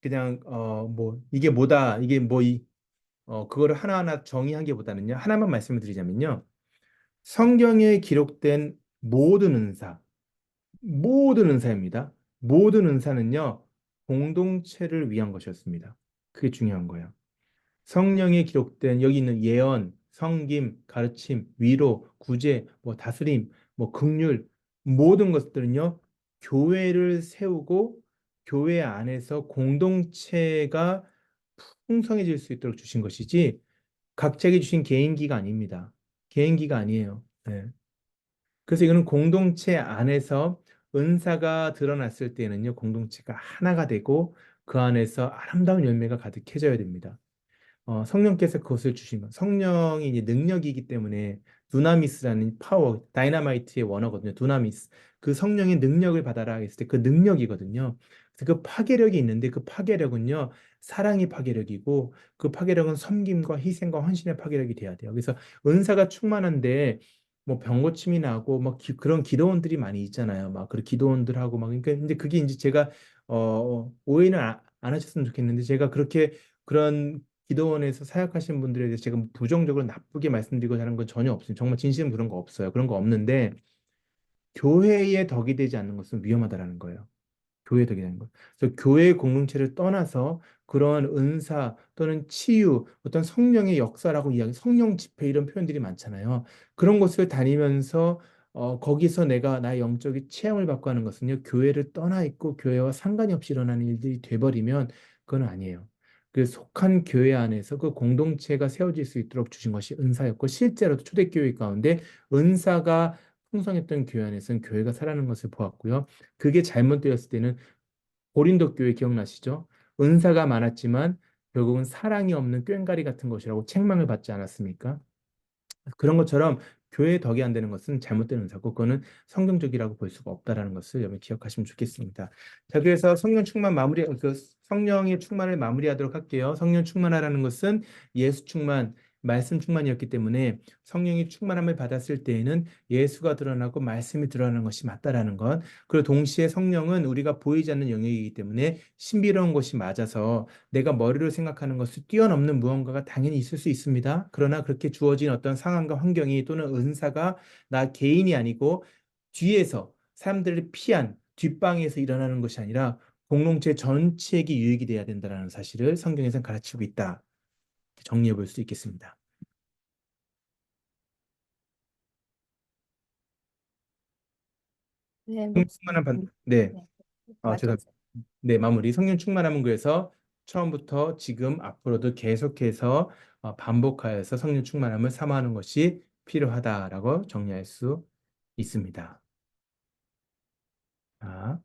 그냥 뭐 이게 뭐다 이게 뭐 그거를 하나하나 정의한 게보다는요. 하나만 말씀을 드리자면요. 성경에 기록된 모든 은사입니다. 모든 은사는요. 공동체를 위한 것이었습니다. 그게 중요한 거예요. 성령에 기록된 여기 있는 예언, 성김, 가르침, 위로, 구제, 뭐 다스림, 뭐 긍휼 모든 것들은요. 교회를 세우고 교회 안에서 공동체가 풍성해질 수 있도록 주신 것이지 각자에게 주신 개인기가 아닙니다. 개인기가 아니에요. 네. 그래서 이거는 공동체 안에서 은사가 드러났을 때는요, 공동체가 하나가 되고 그 안에서 아름다운 열매가 가득해져야 됩니다. 성령께서 그것을 주신 것. 성령이 이제 능력이기 때문에 두나미스라는 파워, 다이너마이트의 원어거든요. 두나미스. 그 성령의 능력을 받아라 했을 때 그 능력이거든요. 그래서 그 파괴력이 있는데 그 파괴력은요, 사랑의 파괴력이고 그 파괴력은 섬김과 희생과 헌신의 파괴력이 돼야 돼요. 그래서 은사가 충만한데 뭐 병고침이 나고 뭐 그런 기도원들이 많이 있잖아요. 막 그런 기도원들하고 막 그러니까 근데 그게 이제 제가 오해는 안 하셨으면 좋겠는데 제가 그렇게 그런 기도원에서 사역하시는 분들에 대해서 제가 부정적으로 나쁘게 말씀드리고자 하는 건 전혀 없어요. 정말 진심은 그런 거 없어요. 그런 거 없는데 교회의 덕이 되지 않는 것은 위험하다라는 거예요. 교회 덕이 되는 거. 그래서 교회 공동체를 떠나서 그런 은사 또는 치유, 어떤 성령의 역사라고 이야기, 성령 집회 이런 표현들이 많잖아요. 그런 곳을 다니면서 거기서 내가 나의 영적인 체험을 받고 하는 것은요, 교회를 떠나 있고 교회와 상관이 없이 일어나는 일들이 돼버리면 그건 아니에요. 그 속한 교회 안에서 그 공동체가 세워질 수 있도록 주신 것이 은사였고 실제로도 초대교회 가운데 은사가 풍성했던 교회 안에서는 교회가 살아나는 것을 보았고요. 그게 잘못되었을 때는 고린도 교회 기억나시죠? 은사가 많았지만 결국은 사랑이 없는 꽹가리 같은 것이라고 책망을 받지 않았습니까? 그런 것처럼 교회에 덕이 안 되는 것은 잘못된 은사고 그거는 성경적이라고 볼 수가 없다라는 것을 여러분 기억하시면 좋겠습니다. 자, 그래서 성령 충만 마무리 그 성령의 충만을 마무리하도록 할게요. 성령 충만하라는 것은 예수 충만, 말씀 충만이었기 때문에 성령이 충만함을 받았을 때에는 예수가 드러나고 말씀이 드러나는 것이 맞다라는 것. 그리고 동시에 성령은 우리가 보이지 않는 영역이기 때문에 신비로운 것이 맞아서 내가 머리로 생각하는 것을 뛰어넘는 무언가가 당연히 있을 수 있습니다. 그러나 그렇게 주어진 어떤 상황과 환경이 또는 은사가 나 개인이 아니고 뒤에서 사람들을 피한 뒷방에서 일어나는 것이 아니라 공동체 전체에게 유익이 돼야 된다는 사실을 성경에서는 가르치고 있다. 정리해 볼 수 있겠습니다. 네, 성령 충만한 네, 네, 죄송합니다. 말씀하세요. 네, 마무리. 성령 충만함은 그래서 처음부터 지금 앞으로도 계속해서 반복하여서 성령 충만함을 사모하는 것이 필요하다라고 정리할 수 있습니다. 자,